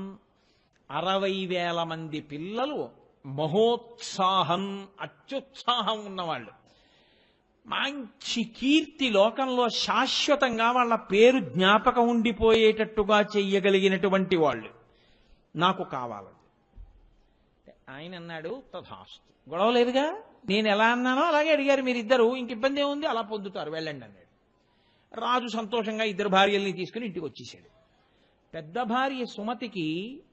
60,000 మంది పిల్లలు మహోత్సాహం, అత్యుత్సాహం ఉన్నవాళ్ళు, మంచి కీర్తి, లోకంలో శాశ్వతంగా వాళ్ళ పేరు జ్ఞాపకం ఉండిపోయేటట్టుగా చెయ్యగలిగినటువంటి వాళ్ళు నాకు కావాలి. ఆయన అన్నాడు, తథాస్తు, గొడవ లేదుగా, నేను ఎలా అన్నానో అలాగే అడిగారు మీరిద్దరు, ఇంక ఇబ్బంది ఏముంది, అలా పొందుతారు, వెళ్ళండి అన్నాడు. రాజు సంతోషంగా 2 భార్యల్ని తీసుకుని ఇంటికి వచ్చేసాడు. పెద్ద భార్య సుమతికి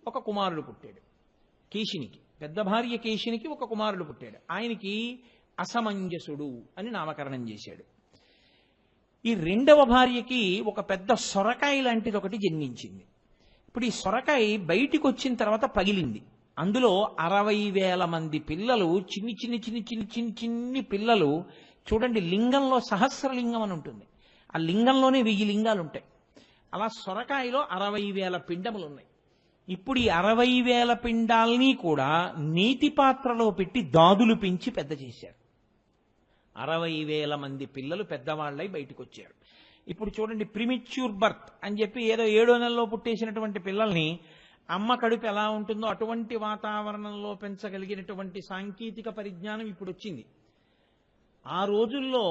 ఒక కుమారుడు పుట్టాడు, కేశినికి. పెద్ద భార్య కేశినికి ఒక కుమారుడు పుట్టాడు. ఆయనకి అసమంజసుడు అని నామకరణం చేశాడు. ఈ రెండవ భార్యకి ఒక పెద్ద సొరకాయ లాంటిది ఒకటి జన్మించింది. ఇప్పుడు ఈ సొరకాయ బయటికి వచ్చిన తర్వాత పగిలింది. అందులో 60,000 మంది పిల్లలు, చిన్ని పిల్లలు. చూడండి, లింగంలో సహస్రలింగం అని ఉంటుంది, ఆ లింగంలోనే 1000 లింగాలు ఉంటాయి. అలా సొరకాయలో 60,000 పిండములు ఉన్నాయి. ఇప్పుడు ఈ 60,000 పిండాల్ని కూడా నీతి పాత్రలో పెట్టి దాదులు పెంచి పెద్ద చేశారు. 60,000 మంది పిల్లలు పెద్దవాళ్ళై బయటకు వచ్చారు. ఇప్పుడు చూడండి, ప్రిమిచ్యూర్ బర్త్ అని చెప్పి ఏదో 7వ నెలలో పుట్టేసినటువంటి పిల్లల్ని అమ్మ కడుపు ఎలా ఉంటుందో అటువంటి వాతావరణంలో పెంచగలిగినటువంటి సాంకేతిక పరిజ్ఞానం ఇప్పుడు వచ్చింది. ఆ రోజుల్లో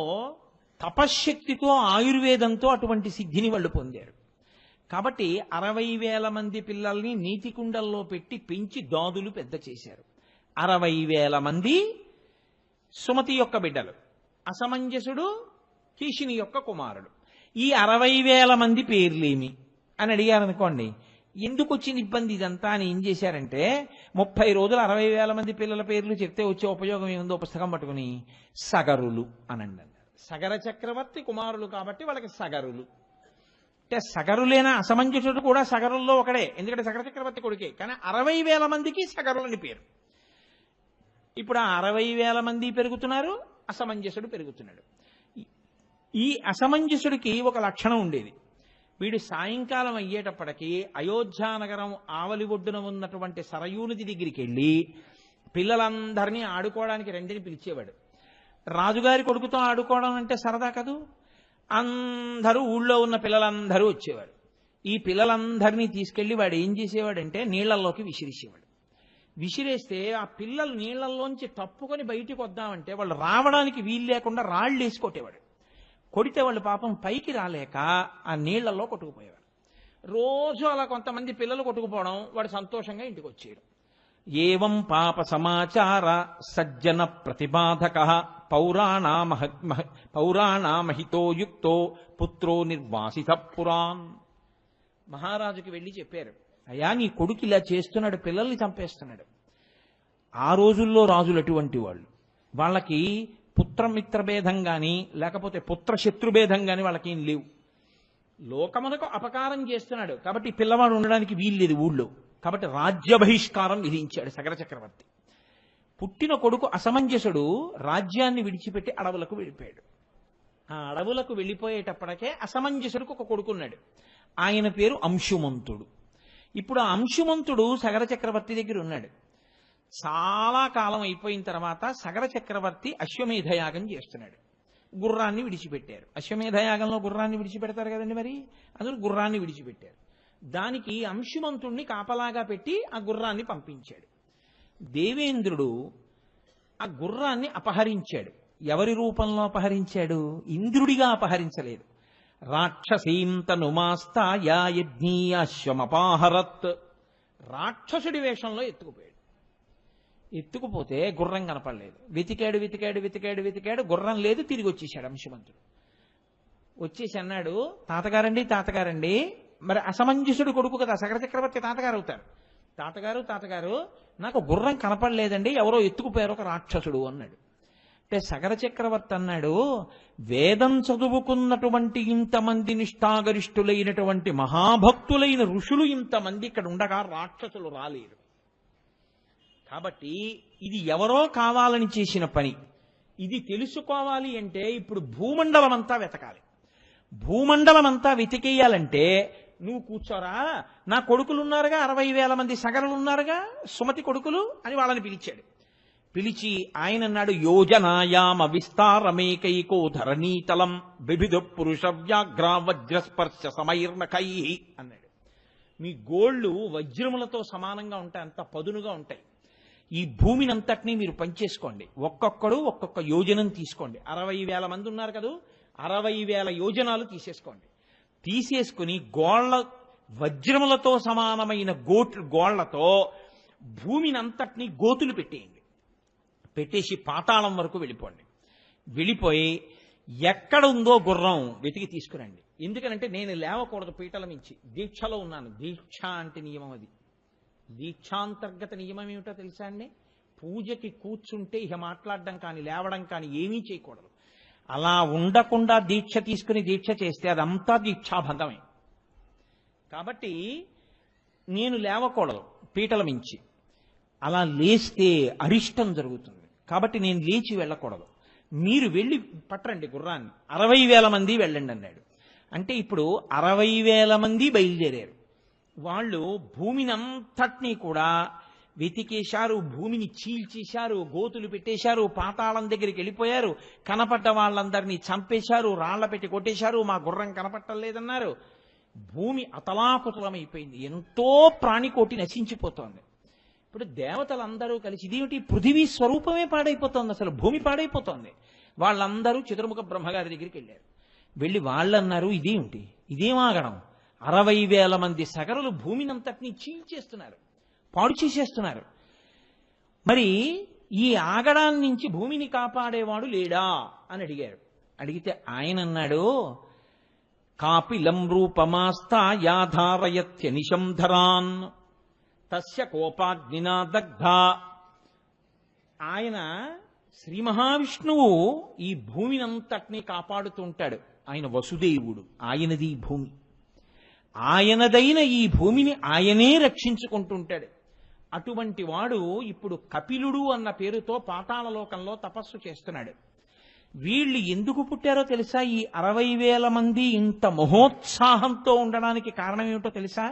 తపశ్శక్తితో, ఆయుర్వేదంతో అటువంటి సిద్ధిని వాళ్ళు పొందారు. కాబట్టి 60,000 మంది పిల్లల్ని నీతి కుండల్లో పెట్టి పెంచి దాదులు పెద్ద చేశారు. 60,000 మంది సుమతి యొక్క బిడ్డలు, అసమంజసుడు కేశిని యొక్క కుమారుడు. ఈ 60,000 మంది పేర్లేమి అని అడిగారనుకోండి, ఎందుకు వచ్చిన ఇబ్బంది ఇదంతా అని ఏం చేశారంటే, 30 రోజులు 60,000 మంది పిల్లల పేర్లు చెప్తే వచ్చే ఉపయోగం ఏముందో పుస్తకం పట్టుకుని సగరులు అనండి అన్నారు. సగర చక్రవర్తి కుమారులు కాబట్టి వాళ్ళకి సగరులు. అంటే సగరులేనా, అసమంజసుడు కూడా సగరుల్లో ఒకడే, ఎందుకంటే సగర చక్రవర్తి కొడుకే. కానీ 60,000 మందికి సగరులని పేరు. ఇప్పుడు ఆ 60,000 మంది పెరుగుతున్నారు, అసమంజసుడు పెరుగుతున్నాడు. ఈ అసమంజసుడికి ఒక లక్షణం ఉండేది. వీడు సాయంకాలం అయ్యేటప్పటికీ అయోధ్యానగరం ఆవలి ఒడ్డున ఉన్నటువంటి సరయూ నది దగ్గరికి వెళ్ళి పిల్లలందరినీ ఆడుకోవడానికి రండిని పిలిచేవాడు. రాజుగారి కొడుకుతో ఆడుకోవడం అంటే సరదా కదూ. అందరూ ఊళ్ళో ఉన్న పిల్లలందరూ వచ్చేవారు. ఈ పిల్లలందరినీ తీసుకెళ్లి వాడు ఏం చేసేవాడంటే నీళ్లలోకి విసిరేసేవాడు. విసిరేస్తే ఆ పిల్లలు నీళ్లలోంచి తప్పుకొని బయటికి వద్దామంటే వాళ్ళు రావడానికి వీలు లేకుండా రాళ్ళు వేసి కొట్టేవాడు. కొడితే వాళ్ళు పాపం పైకి రాలేక ఆ నీళ్లలో కొట్టుకుపోయేవారు. రోజు అలా కొంతమంది పిల్లలు కొట్టుకుపోవడం, వాడు సంతోషంగా ఇంటికి వచ్చేయడం. ఏవం పాప సమాచార సజ్జన ప్రతిబాధక పౌరాణామహితో యుక్తో పుత్రో నిర్వాసిత పురాన్. మహారాజుకి వెళ్ళి చెప్పారు, అయ్యా నీ కొడుకు ఇలా చేస్తున్నాడు, పిల్లల్ని చంపేస్తున్నాడు. ఆ రోజుల్లో రాజులు అటువంటి వాళ్ళు. వాళ్ళకి పుత్రమిత్ర భేదం కానీ లేకపోతే పుత్రశత్రుభేదం కానీ వాళ్ళకి ఏం లేవు. లోకమునకు అపకారం చేస్తున్నాడు కాబట్టి పిల్లవాడు ఉండడానికి వీల్లేదు ఊళ్ళో. కాబట్టి రాజ్య బహిష్కారం విధించాడు సగర చక్రవర్తి. పుట్టిన కొడుకు అసమంజసుడు రాజ్యాన్ని విడిచిపెట్టి అడవులకు వెళ్ళిపోయాడు. ఆ అడవులకు వెళ్ళిపోయేటప్పటికే అసమంజసుడికి ఒక కొడుకున్నాడు. ఆయన పేరు అంశుమంతుడు. ఇప్పుడు ఆ అంశుమంతుడు సగర చక్రవర్తి దగ్గర ఉన్నాడు. చాలా కాలం అయిపోయిన తర్వాత సగర చక్రవర్తి అశ్వమేధయాగం చేస్తున్నాడు. గుర్రాన్ని విడిచిపెట్టారు. అశ్వమేధయాగంలో గుర్రాన్ని విడిచిపెడతారు కదండి, మరి అందులో గుర్రాన్ని విడిచిపెట్టారు. దానికి అంశుమంతుణ్ణి కాపలాగా పెట్టి ఆ గుర్రాన్ని పంపించాడు. దేవేంద్రుడు ఆ గుర్రాన్ని అపహరించాడు. ఎవరి రూపంలో అపహరించాడు? ఇంద్రుడిగా అపహరించలేదు. రాక్షసీం తనుమాస్తాయా యజ్ఞీయాశ్వమపాహరత్. రాక్షసుడి వేషంలో ఎత్తుకుపోయాడు. ఎత్తుకుపోతే గుర్రం కనపడలేదు. వెతికాడు వెతికాడు వెతికాడు వెతికాడు, గుర్రం లేదు. తిరిగి వచ్చేసాడు అంశుమంతుడు. వచ్చేసి అన్నాడు, తాతగారండి తాతగారండి, మరి అసమంజసుడు కొడుకు కదా సగర చక్రవర్తి తాతగారు అవుతారు. తాతగారు తాతగారు నాకు గుర్రం కనపడలేదండి, ఎవరో ఎత్తుకుపోయారు ఒక రాక్షసుడు అన్నాడు. అంటే సగర చక్రవర్తి అన్నాడు, వేదం చదువుకున్నటువంటి ఇంతమంది నిష్ఠాగరిష్ఠులైనటువంటి మహాభక్తులైన ఋషులు ఇంతమంది ఇక్కడ ఉండగా రాక్షసులు రాలేరు. కాబట్టి ఇది ఎవరో కావాలని చేసిన పని. ఇది తెలుసుకోవాలి అంటే ఇప్పుడు భూమండలం అంతా వెతకాలి. భూమండలం అంతా వెతికేయాలంటే నువ్వు కూర్చోరా, నా కొడుకులు ఉన్నారుగా 60,000 మంది సగరులు ఉన్నారుగా, సుమతి కొడుకులు అని వాళ్ళని పిలిచాడు. పిలిచి ఆయన అన్నాడు, యోజనాయామ విస్తారమేకైకో ధరణీతలం బిభిధ పురుష వ్యాఘ్ర వజ్రస్పర్శ సమైర్నకై అన్నాడు. మీ గోళ్లు వజ్రములతో సమానంగా ఉంటాయి, అంత పదునుగా ఉంటాయి. ఈ భూమిని అంతటినీ మీరు పనిచేసుకోండి. ఒక్కొక్కడు ఒక్కొక్క యోజనం తీసుకోండి. 60,000 మంది ఉన్నారు కదా, 60,000 యోజనాలు తీసేసుకోండి. తీసేసుకుని గోళ్ల వజ్రములతో సమానమైన గోళ్లతో భూమిని అంతటినీ గోతులు పెట్టేయండి. పెట్టేసి పాతాళం వరకు వెళ్ళిపోండి. వెళ్ళిపోయి ఎక్కడ ఉందో గుర్రం వెతికి తీసుకురండి. ఎందుకనంటే నేను లేవకూడదు పీటల మించి, దీక్షలో ఉన్నాను. దీక్ష అంటే నియమం. అది దీక్షాంతర్గత నియమం ఏమిటో తెలుసా అండి? పూజకి కూర్చుంటే ఇక మాట్లాడడం కానీ లేవడం కానీ ఏమీ చేయకూడదు. అలా ఉండకుండా దీక్ష తీసుకుని దీక్ష చేస్తే అదంతా దీక్షాభంగమే. కాబట్టి నేను లేవకూడదు పీటల మించి. అలా లేస్తే అరిష్టం జరుగుతుంది. కాబట్టి నేను లేచి వెళ్ళకూడదు. మీరు వెళ్ళి పట్టరండి గుర్రాన్ని, 60,000 మంది వెళ్ళండి అన్నాడు. అంటే ఇప్పుడు 60,000 మంది బయలుదేరారు. వాళ్ళు భూమిని అంతటినీ కూడా వెతికేశారు, భూమిని చీల్చేశారు, గోతులు పెట్టేశారు, పాతాళం దగ్గరికి వెళ్ళిపోయారు. కనపడ్డ వాళ్ళందరినీ చంపేశారు, రాళ్ల పెట్టి కొట్టేశారు, మా గుర్రం కనపట్టలేదన్నారు. భూమి అతలాకుతలమైపోయింది. ఎంతో ప్రాణికోటి నశించిపోతోంది. ఇప్పుడు దేవతలందరూ కలిసి ఇదేమిటి, పృథివీ స్వరూపమే పాడైపోతోంది, అసలు భూమి పాడైపోతోంది. వాళ్ళందరూ చతుర్ముఖ బ్రహ్మగారి దగ్గరికి వెళ్ళారు. వెళ్ళి వాళ్ళన్నారు, ఇదేమిటి, ఇదేమాగడం, 60,000 మంది సగరులు భూమిని అంతటినీ చీల్చేస్తున్నారు, పాడు చేసేస్తున్నారు. మరి ఈ ఆగడాన్ని నుంచి భూమిని కాపాడేవాడు లేడా అని అడిగారు. అడిగితే ఆయన అన్నాడు, కాపిలం రూపమాస్తా యాధారయత్యనిశం ధరాన్ తస్య కోపాగ్నినా దగ్ధ. ఆయన శ్రీ మహావిష్ణువు ఈ భూమిని అంతటినీ కాపాడుతూ ఉంటాడు. ఆయన వసుదేవుడు, ఆయనది ఈ భూమి, ఆయనదైన ఈ భూమిని ఆయనే రక్షించుకుంటుంటాడు. అటువంటి వాడు ఇప్పుడు కపిలుడు అన్న పేరుతో పాతాళలోకంలో తపస్సు చేస్తున్నాడు. వీళ్ళు ఎందుకు పుట్టారో తెలుసా? ఈ 60,000 మంది ఇంత మహోత్సాహంతో ఉండడానికి కారణం ఏమిటో తెలుసా?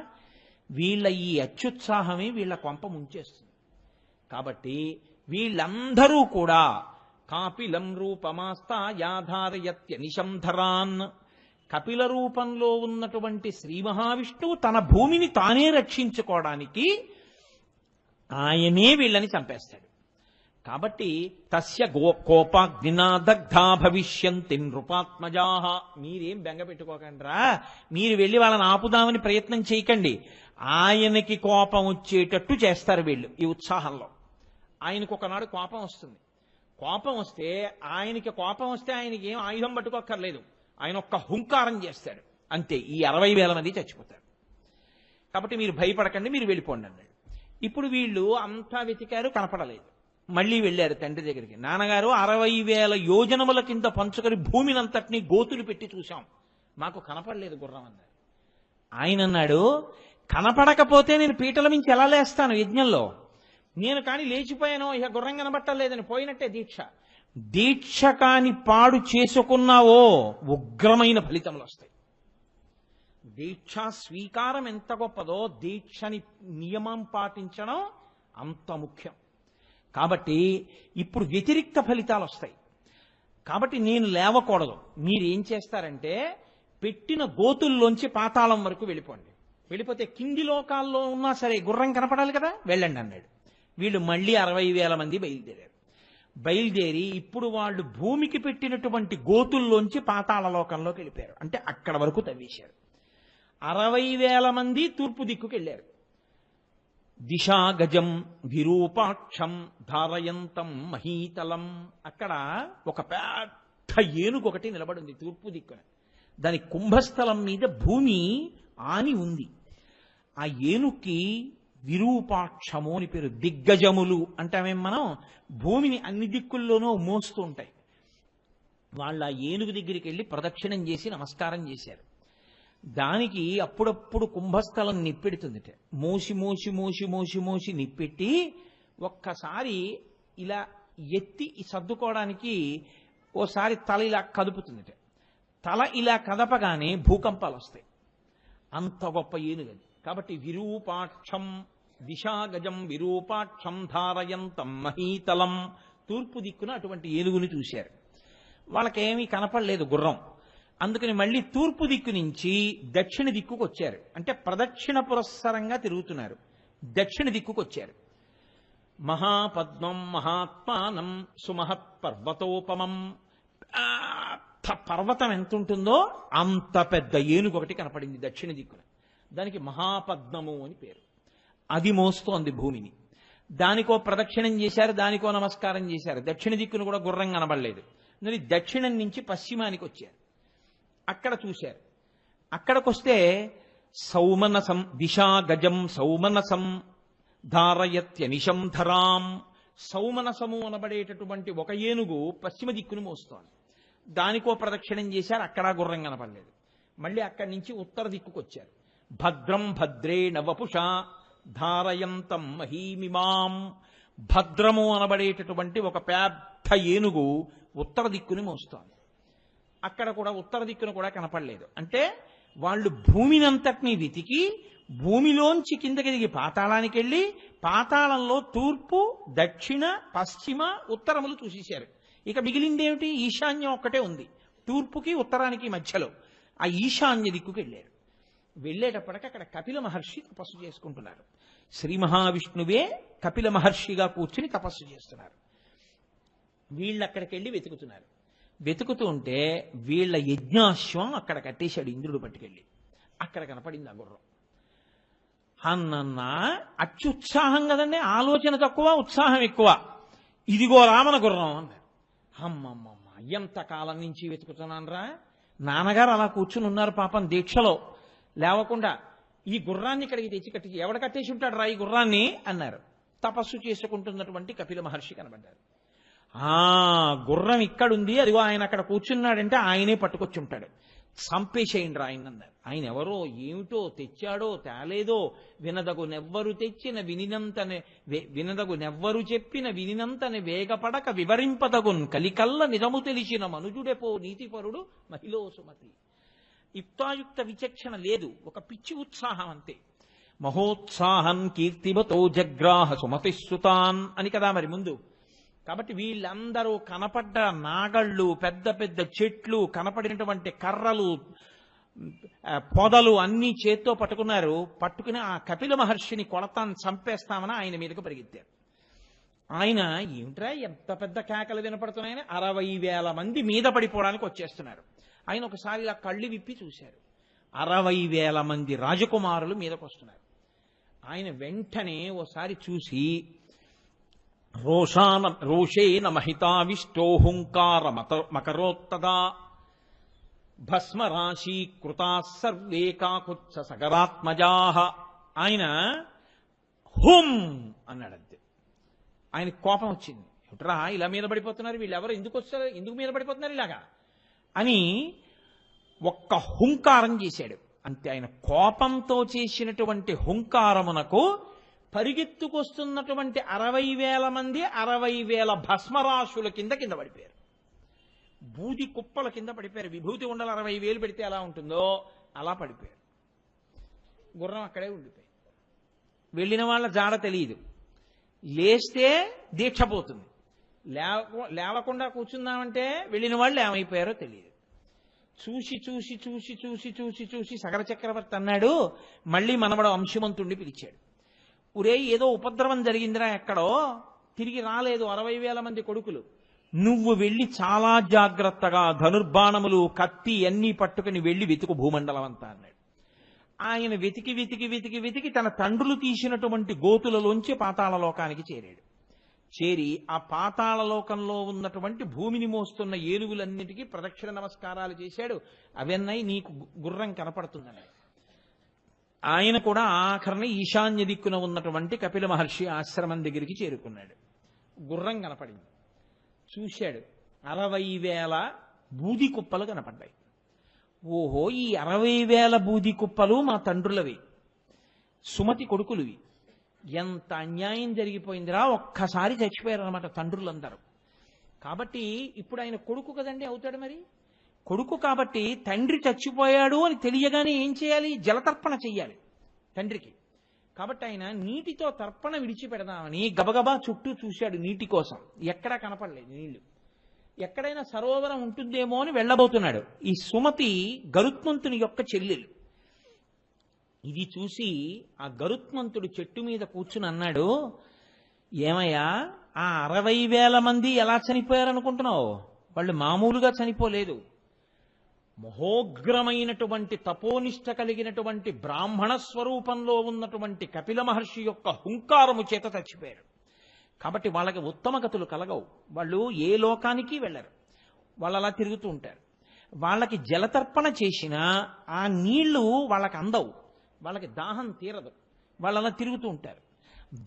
వీళ్ళ ఈ అత్యుత్సాహమే వీళ్ళ కొంప ముంచేస్తుంది. కాబట్టి వీళ్ళందరూ కూడా కాపిలం రూపమాస్తా యాధారయత్య నిశంధరాన్. కపిల రూపంలో ఉన్నటువంటి శ్రీ మహావిష్ణువు తన భూమిని తానే రక్షించుకోవడానికి ఆయనే వీళ్ళని చంపేస్తాడు. కాబట్టి తస్య కోపాగ్నినా దగ్ధా భవిష్యంతి నృపాత్మజాహ. మీరేం బెంగ పెట్టుకోకండిరా, మీరు వెళ్ళి వాళ్ళని ఆపుదామని ప్రయత్నం చేయకండి. ఆయనకి కోపం వచ్చేటట్టు చేస్తారు వీళ్ళు ఈ ఉత్సాహంలో. ఆయనకు ఒకనాడు కోపం వస్తుంది. కోపం వస్తే ఆయనకి ఏం ఆయుధం పట్టుకోక్కర్లేదు, ఆయన ఒక్క హుంకారం చేస్తాడు అంతే, ఈ 60,000 మంది చచ్చిపోతారు. కాబట్టి మీరు భయపడకండి, మీరు వెళ్ళిపోండి అన్నాడు. ఇప్పుడు వీళ్ళు అంతా వెతికారు, కనపడలేదు. మళ్ళీ వెళ్ళారు తండ్రి దగ్గరికి. నాన్నగారు 60,000 యోజనముల కింద పంచుకొని భూమినంతటినీ గోతులు పెట్టి చూశాం, మాకు కనపడలేదు గుర్రం అన్నారు. ఆయన అన్నాడు, కనపడకపోతే నేను పీటల మించి ఎలా లేస్తాను యజ్ఞంలో? నేను కానీ లేచిపోయానో ఇక గుర్రం కనబట్టలేదని పోయినట్టే దీక్ష. దీక్ష కాని పాడు చేసుకున్నావో ఉగ్రమైన ఫలితములు వస్తాయి. దీక్షా స్వీకారం ఎంత గొప్పదో దీక్షని నియమం పాటించడం అంత ముఖ్యం. కాబట్టి ఇప్పుడు వ్యతిరిక్త ఫలితాలు వస్తాయి. కాబట్టి నేను లేవకూడదు. మీరేం చేస్తారంటే పెట్టిన గోతుల్లోంచి పాతాళం వరకు వెళ్ళిపోండి. వెళ్ళిపోతే కింది లోకాల్లో ఉన్నా సరే గుర్రం కనపడాలి కదా, వెళ్ళండి అన్నాడు. వీళ్ళు మళ్ళీ 60,000 మంది బయలుదేరారు. బయలుదేరి ఇప్పుడు వాళ్ళు భూమికి పెట్టినటువంటి గోతుల్లోంచి పాతాళ లోకంలోకి వెళ్ళిపోయారు. అంటే అక్కడ వరకు తవ్వేశారు. 60,000 మంది తూర్పు దిక్కుకి వెళ్ళారు. దిశా గజం విరూపాక్షం ధారయంతం మహీతలం. అక్కడ ఒక పెద్ద ఏనుగు ఒకటి నిలబడింది తూర్పు దిక్కున. దాని కుంభస్థలం మీద భూమి ఆని ఉంది. ఆ ఏనుగుకి విరూపాక్షము అని పేరు. దిగ్గజములు అంటామేం మనం, భూమిని అన్ని దిక్కుల్లోనూ మోస్తూ ఉంటాయి. వాళ్ళ ఏనుగు దగ్గరికి వెళ్ళి ప్రదక్షిణం చేసి నమస్కారం చేశారు. దానికి అప్పుడప్పుడు కుంభస్థలం నిప్పెడుతుందిట. మోసి మోసి మోసి మోసి మోసి నిప్పెట్టి ఒక్కసారి ఇలా ఎత్తి సర్దుకోవడానికి ఓసారి తల ఇలా కదుపుతుందిట. తల ఇలా కదపగానే భూకంపాలు వస్తాయి. అంత గొప్ప ఏనుగది. కాబట్టి విరూపాక్షం దిశాగజం విరూపాక్షం ధారయంతం మహీతలం. తూర్పు దిక్కున అటువంటి ఏనుగుని చూశారు. వాళ్ళకేమీ కనపడలేదు గుర్రం. అందుకని మళ్ళీ తూర్పు దిక్కు నుంచి దక్షిణ దిక్కుకు వచ్చారు. అంటే ప్రదక్షిణ పురస్సరంగా తిరుగుతున్నారు. దక్షిణ దిక్కుకు వచ్చారు. మహాపద్మం మహాత్మానం సుమహత్ పర్వతోపమం. పర్వతం ఎంత ఉంటుందో అంత పెద్ద ఏనుగు ఒకటి కనపడింది దక్షిణ దిక్కున. దానికి మహాపద్మము అని పేరు. అది మోస్తోంది భూమిని. దానికో ప్రదక్షిణం చేశారు, దానికో నమస్కారం చేశారు. దక్షిణ దిక్కును కూడా గుర్రం కనబడలేదు. మరి దక్షిణం నుంచి పశ్చిమానికి వచ్చారు. అక్కడ చూశారు. అక్కడికొస్తే సౌమనసం దిశా గజం సౌమనసం ధారయత్య నిశంధరాం. సౌమనసము అనబడేటటువంటి ఒక ఏనుగు పశ్చిమ దిక్కును మోస్తోంది. దానికో ప్రదక్షిణం చేశారు, అక్కడ గుర్రం కనపడలేదు. మళ్ళీ అక్కడి నుంచి ఉత్తర దిక్కుకు వచ్చారు. భద్రం భద్రేణ వపుషా ధారయంతం మహీమిమాం. భద్రము అనబడేటటువంటి ఒక పెద్ద ఏనుగు ఉత్తర దిక్కుని మోస్తోంది. అక్కడ కూడా ఉత్తర దిక్కును కూడా కనపడలేదు. అంటే వాళ్ళు భూమినంతటినీ వెతికి భూమిలోంచి కిందకి దిగి పాతాళానికి వెళ్ళి పాతాళంలో తూర్పు దక్షిణ పశ్చిమ ఉత్తరములు చూసేశారు. ఇక మిగిలిందేమిటి? ఈశాన్యం ఒక్కటే ఉంది తూర్పుకి ఉత్తరానికి మధ్యలో. ఆ ఈశాన్య దిక్కుకి వెళ్ళారు. వెళ్ళేటప్పటికి అక్కడ కపిల మహర్షి తపస్సు చేసుకుంటున్నారు. శ్రీ మహావిష్ణువే కపిల మహర్షిగా కూర్చుని తపస్సు చేస్తున్నారు. వీళ్ళు అక్కడికి వెళ్ళి వెతుకుతున్నారు. వెతుకుతూ ఉంటే వీళ్ళ యజ్ఞాశ్వం అక్కడ కట్టేశాడు ఇంద్రుడు పట్టుకెళ్ళి. అక్కడ కనపడింది ఆ గుర్రం. అన్నన్నా అత్యుత్సాహం కదండి, ఆలోచన తక్కువ ఉత్సాహం ఎక్కువ. ఇదిగో రామన గుర్రం అన్నారు. అమ్మమ్మమ్మ, ఎంతకాలం నుంచి వెతుకుతున్నానరా. నాన్నగారు అలా కూర్చుని ఉన్నారు పాపం దీక్షలో లేవకుండా. ఈ గుర్రాన్ని ఇక్కడికి తెచ్చి కట్టి ఎవడ కట్టేసి ఉంటాడు రా ఈ గుర్రాన్ని అన్నారు. తపస్సు చేసుకుంటున్నటువంటి కపిల మహర్షి కనబడ్డారు. గుర్రం ఇక్కడుంది, అదిగో ఆయన అక్కడ కూర్చున్నాడంటే ఆయనే పట్టుకొచ్చి ఉంటాడు, చంపేసేయండి రా ఆయన అన్నారు. ఆయన ఎవరో ఏమిటో తెచ్చాడో తేలేదో వినదగునెవ్వరు తెచ్చిన వినదగునెవ్వరు చెప్పిన వినినంతనే వేగపడక వివరింపదగున్ కలికల్ల నిజము తెలిసిన మనుజుడెపో నీతిపరుడు మహిళో సుమతి. యుక్తాయుక్త విచక్షణ లేదు, ఒక పిచ్చి ఉత్సాహం అంతే. మహోత్సాహం కీర్తివతో జగ్రాహ సుమతిశ్రుతాన్ అని కదా మరి ముందు. కాబట్టి వీళ్ళందరూ కనపడ్డ నాగళ్ళు, పెద్ద పెద్ద చెట్లు, కనపడినటువంటి కర్రలు, పొదలు అన్నీ చేత్తో పట్టుకున్నారు. పట్టుకుని ఆ కపిల మహర్షిని కొడతాను, చంపేస్తామని ఆయన మీదకు పరిగెత్తారు. ఆయన ఏమిట్రా ఎంత పెద్ద కేకలు వినపడుతున్నాయని 60,000 మంది మీద పడిపోవడానికి వచ్చేస్తున్నారు. ఆయన ఒకసారి ఇలా కళ్ళు విప్పి చూశారు. 60,000 మంది రాజకుమారులు మీదకు వస్తున్నారు. ఆయన వెంటనే ఓసారి చూసి రోషేన మహితావిష్టోహుంకార మకరోత్తదా భస్మరాశి కృతా సర్వే కాకుత్స సగరాత్మజాః. ఆయన హుం అన్నాడంతే. ఆయన కోపం వచ్చింది. ఏమిట్రా ఇలా మీద పడిపోతున్నారు, వీళ్ళెవరు, ఎందుకు వస్తారు, ఎందుకు మీద పడిపోతున్నారు ఇలాగా అని ఒక్క హుంకారం చేశాడు అంతే. ఆయన కోపంతో చేసినటువంటి హుంకారమునకు పరిగెత్తుకొస్తున్నటువంటి 60,000 మంది 60,000 భస్మరాశుల కింద పడిపోయారు. బూది కుప్పల కింద పడిపోయారు. విభూతి ఉండలు 60,000 పెడితే ఎలా ఉంటుందో అలా పడిపోయారు. గుర్రం అక్కడే ఉండిపోయి, వెళ్ళిన వాళ్ళ జాడ తెలియదు. లేస్తే దీక్ష పోతుంది, లేవకుండా కూర్చుందామంటే వెళ్ళిన వాళ్ళు ఏమైపోయారో తెలియదు. చూసి చూసి చూసి చూసి చూసి చూసి సగర చక్రవర్తి అన్నాడు, మళ్ళీ మనవడు అంశుమంతుణ్ణి పిలిచాడు. ఒరే ఏదో ఉపద్రవం జరిగిందిరా ఎక్కడో, తిరిగి రాలేదు 60,000 మంది కొడుకులు. నువ్వు వెళ్ళి చాలా జాగ్రత్తగా ధనుర్బాణములు, కత్తి అన్నీ పట్టుకుని వెళ్ళి వెతుకు భూమండలం అంతా అన్నాడు. ఆయన వెతికి వెతికి వెతికి వెతికి తన తండ్రులు తీసినటువంటి గోతులలోంచి పాతాళలోకానికి చేరాడు. చేరి ఆ పాతాళలోకంలో ఉన్నటువంటి భూమిని మోస్తున్న ఏనుగులన్నిటికీ ప్రదక్షిణ నమస్కారాలు చేశాడు. అవన్నీ నీకు గుర్రం కనపడుతుందన్నాడు. ఆయన కూడా ఆఖరణ ఈశాన్య దిక్కున ఉన్నటువంటి కపిల మహర్షి ఆశ్రమం దగ్గరికి చేరుకున్నాడు. గుర్రం కనపడింది. చూశాడు, 60,000 బూది కుప్పలు కనపడ్డాయి. ఓహో, ఈ 60,000 బూది కుప్పలు మా తండ్రులవి, సుమతి కొడుకులువి. ఎంత అన్యాయం జరిగిపోయిందిరా, ఒక్కసారి చచ్చిపోయారనమాట తండ్రులందరూ. కాబట్టి ఇప్పుడు ఆయన కొడుకు కదండి అవుతాడు. మరి కొడుకు కాబట్టి తండ్రి చచ్చిపోయాడు అని తెలియగానే ఏం చేయాలి, జలతర్పణ చెయ్యాలి తండ్రికి. కాబట్టి ఆయన నీటితో తర్పణ విడిచిపెడదామని గబగబా చుట్టూ చూశాడు నీటి కోసం. ఎక్కడా కనపడలేదు నీళ్లు. ఎక్కడైనా సరోవరం ఉంటుందేమో అని వెళ్ళబోతున్నాడు. ఈ సుమతి గరుత్మంతుని యొక్క చెల్లెలు. ఇది చూసి ఆ గరుత్మంతుడు చెట్టు మీద కూర్చుని అన్నాడు, ఏమయ్యా ఆ 60,000 మంది ఎలా చనిపోయారనుకుంటున్నావు? వాళ్ళు మామూలుగా చనిపోలేదు. మహోగ్రమైనటువంటి తపోనిష్ట కలిగినటువంటి బ్రాహ్మణ స్వరూపంలో ఉన్నటువంటి కపిల మహర్షి యొక్క హుంకారము చేత చచ్చిపోయారు. కాబట్టి వాళ్ళకి ఉత్తమ గతులు కలగవు. వాళ్ళు ఏ లోకానికి వెళ్ళరు, వాళ్ళు అలా తిరుగుతూ ఉంటారు. వాళ్ళకి జలతర్పణ చేసినా ఆ నీళ్లు వాళ్ళకి అందవు, వాళ్ళకి దాహం తీరదు, వాళ్ళు అలా తిరుగుతూ ఉంటారు,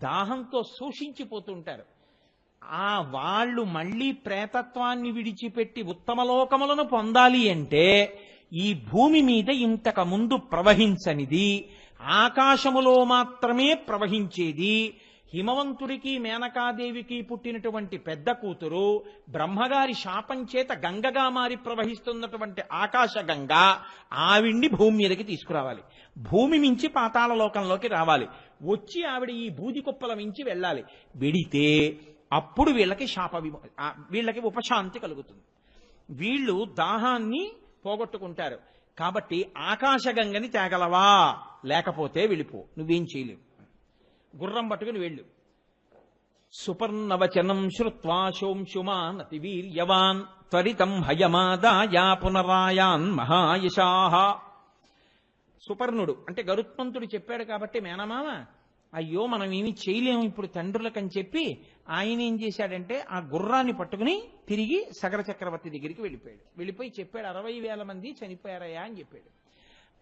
దాహంతో శోషించిపోతూ ఉంటారు. వాళ్ళు మళ్ళీ ప్రేతత్వాన్ని విడిచిపెట్టి ఉత్తమ లోకములను పొందాలి అంటే ఈ భూమి మీద ఇంతకు ముందు ప్రవహించనిది, ఆకాశములో మాత్రమే ప్రవహించేది, హిమవంతుడికి మేనకాదేవికి పుట్టినటువంటి పెద్ద కూతురు బ్రహ్మగారి శాపం చేత గంగగా మారి ప్రవహిస్తున్నటువంటి ఆకాశ గంగ, ఆవిడ్ని భూమి మీదకి తీసుకురావాలి. భూమి మించి పాతాళ లోకంలోకి రావాలి. వచ్చి ఆవిడ ఈ బూది కుప్పల మించి వెళ్ళాలి. వెడితే అప్పుడు వీళ్ళకి వీళ్ళకి ఉపశాంతి కలుగుతుంది. వీళ్ళు దాహాన్ని పోగొట్టుకుంటారు. కాబట్టి ఆకాశగంగని తేగలవా, లేకపోతే వెళ్ళిపో, నువ్వేం చేయలేవు. గుర్రం పట్టుకుని వెళ్ళు. సుపర్ణవచనం శ్రుత్వా శోంశుమాన్ అతి వీర్యవాన్ త్వరితం హయమాదాయ పునరాయాన్ మహాయశాః. సుపర్ణుడు అంటే గరుత్మంతుడు చెప్పాడు కాబట్టి మేనమామ అయ్యో మనం ఏమీ చేయలేము ఇప్పుడు తండ్రులకని చెప్పి ఆయన ఏం చేశాడంటే ఆ గుర్రాన్ని పట్టుకుని తిరిగి సగర చక్రవర్తి దగ్గరికి వెళ్ళిపోయాడు. వెళ్ళిపోయి చెప్పాడు, 60,000 మంది చనిపోయారయ్యా అని చెప్పాడు.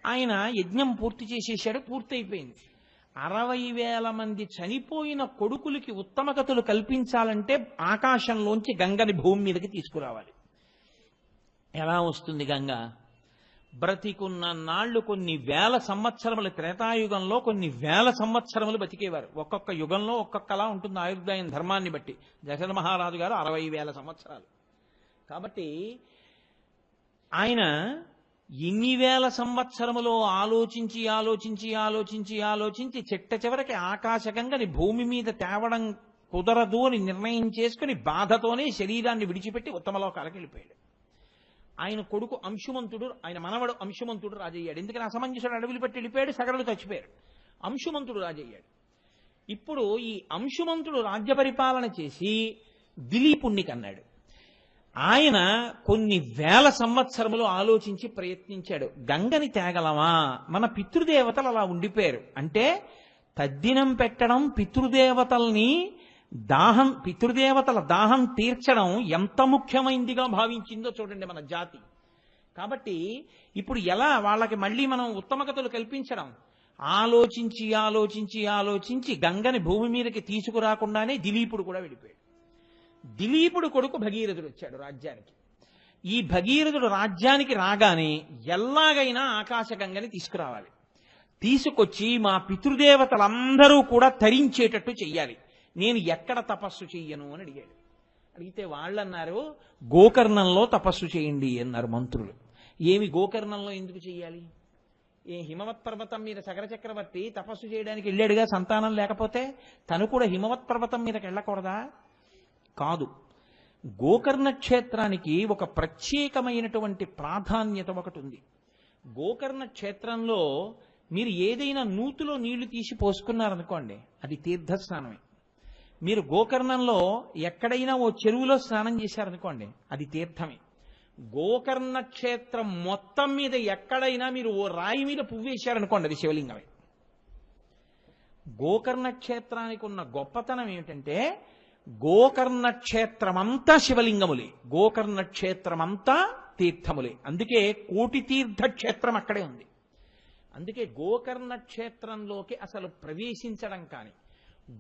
ఆయన యజ్ఞం పూర్తి చేసేసాడు, పూర్తయిపోయింది. 60,000 మంది చనిపోయిన కొడుకులకి ఉత్తమ గతులు కల్పించాలంటే ఆకాశంలోంచి గంగని భూమి మీదకి తీసుకురావాలి. ఎలా వస్తుంది గంగ? బ్రతికున్న నాళ్లు కొన్ని వేల సంవత్సరములు, త్రేతాయుగంలో కొన్ని వేల సంవత్సరములు బతికేవారు. ఒక్కొక్క యుగంలో ఒక్కొక్కలా ఉంటుంది ఆయుర్దాయం ధర్మాన్ని బట్టి. దశరథ మహారాజు గారు 60,000 సంవత్సరాలు. కాబట్టి ఆయన ఎన్ని వేల సంవత్సరములో ఆలోచించి ఆలోచించి ఆలోచించి ఆలోచించి చిట్ట చివరికి ఆకాశగంగని భూమి మీద తేవడం కుదరదు అని నిర్ణయం చేసుకుని బాధతోనే శరీరాన్ని విడిచిపెట్టి ఉత్తమలోకాలకు వెళ్ళిపోయాడు. ఆయన కొడుకు అంశుమంతుడు, ఆయన మనవడు అంశుమంతుడు రాజయ్యాడు. ఎందుకని అసమంజసుడు అడవిలు పెట్టి వెళ్ళిపోయాడు, సగరులు చచ్చిపోయారు. అంశుమంతుడు రాజయ్యాడు. ఇప్పుడు ఈ అంశుమంతుడు రాజ్య పరిపాలన చేసి దిలీపుణ్ణి కన్నాడు. ఆయన కొన్ని వేల సంవత్సరములు ఆలోచించి ప్రయత్నించాడు. గంగని తేగలమా? మన పితృదేవతలు అలా ఉండిపోయారు. అంటే తద్దినం పెట్టడం, పితృదేవతల దాహం తీర్చడం ఎంత ముఖ్యమైనదిగా భావించిందో చూడండి మన జాతి. కాబట్టి ఇప్పుడు ఎలా వాళ్ళకి మళ్ళీ మనం ఉత్తమగతులు కల్పించడం? ఆలోచించి ఆలోచించి ఆలోచించి గంగని భూమి మీదకి తీసుకురాకుండానే దిలీపుడు కూడా వెళ్ళిపోయాడు. దిలీపుడు కొడుకు భగీరథుడు వచ్చాడు రాజ్యానికి. ఈ భగీరథుడు రాజ్యానికి రాగానే ఎలాగైనా ఆకాశగంగని తీసుకురావాలి, తీసుకొచ్చి మా పితృదేవతలందరూ కూడా తరించేటట్టు చెయ్యాలి, నేను ఎక్కడ తపస్సు చెయ్యను అని అడిగాడు. అడిగితే వాళ్ళన్నారు గోకర్ణంలో తపస్సు చేయండి అన్నారు మంత్రులు. ఏమి గోకర్ణంలో ఎందుకు చెయ్యాలి? ఏ హిమవత్ పర్వతం మీద సగర చక్రవర్తి తపస్సు చేయడానికి వెళ్ళాడుగా, సంతానం లేకపోతే తను కూడా హిమవత్ పర్వతం మీదకి వెళ్ళకూడదా? కాదు, గోకర్ణ క్షేత్రానికి ఒక ప్రత్యేకమైనటువంటి ప్రాధాన్యత ఒకటి ఉంది. గోకర్ణ క్షేత్రంలో మీరు ఏదైనా నూతిలో నీళ్లు తీసి పోసుకున్నారనుకోండి, అది తీర్థస్నానమే. మీరు గోకర్ణంలో ఎక్కడైనా ఓ చెరువులో స్నానం చేశారనుకోండి, అది తీర్థమే. గోకర్ణ క్షేత్రం మొత్తం మీద ఎక్కడైనా మీరు ఓ రాయి మీద పువ్వేశారనుకోండి, అది శివలింగమే. గోకర్ణ క్షేత్రానికి ఉన్న గొప్పతనం ఏమిటంటే గోకర్ణ క్షేత్రమంతా శివలింగములే, గోకర్ణ క్షేత్రమంతా తీర్థములే. అందుకే కోటి తీర్థ క్షేత్రం అక్కడే ఉంది. అందుకే గోకర్ణ క్షేత్రంలోకి అసలు ప్రవేశించడం కానీ,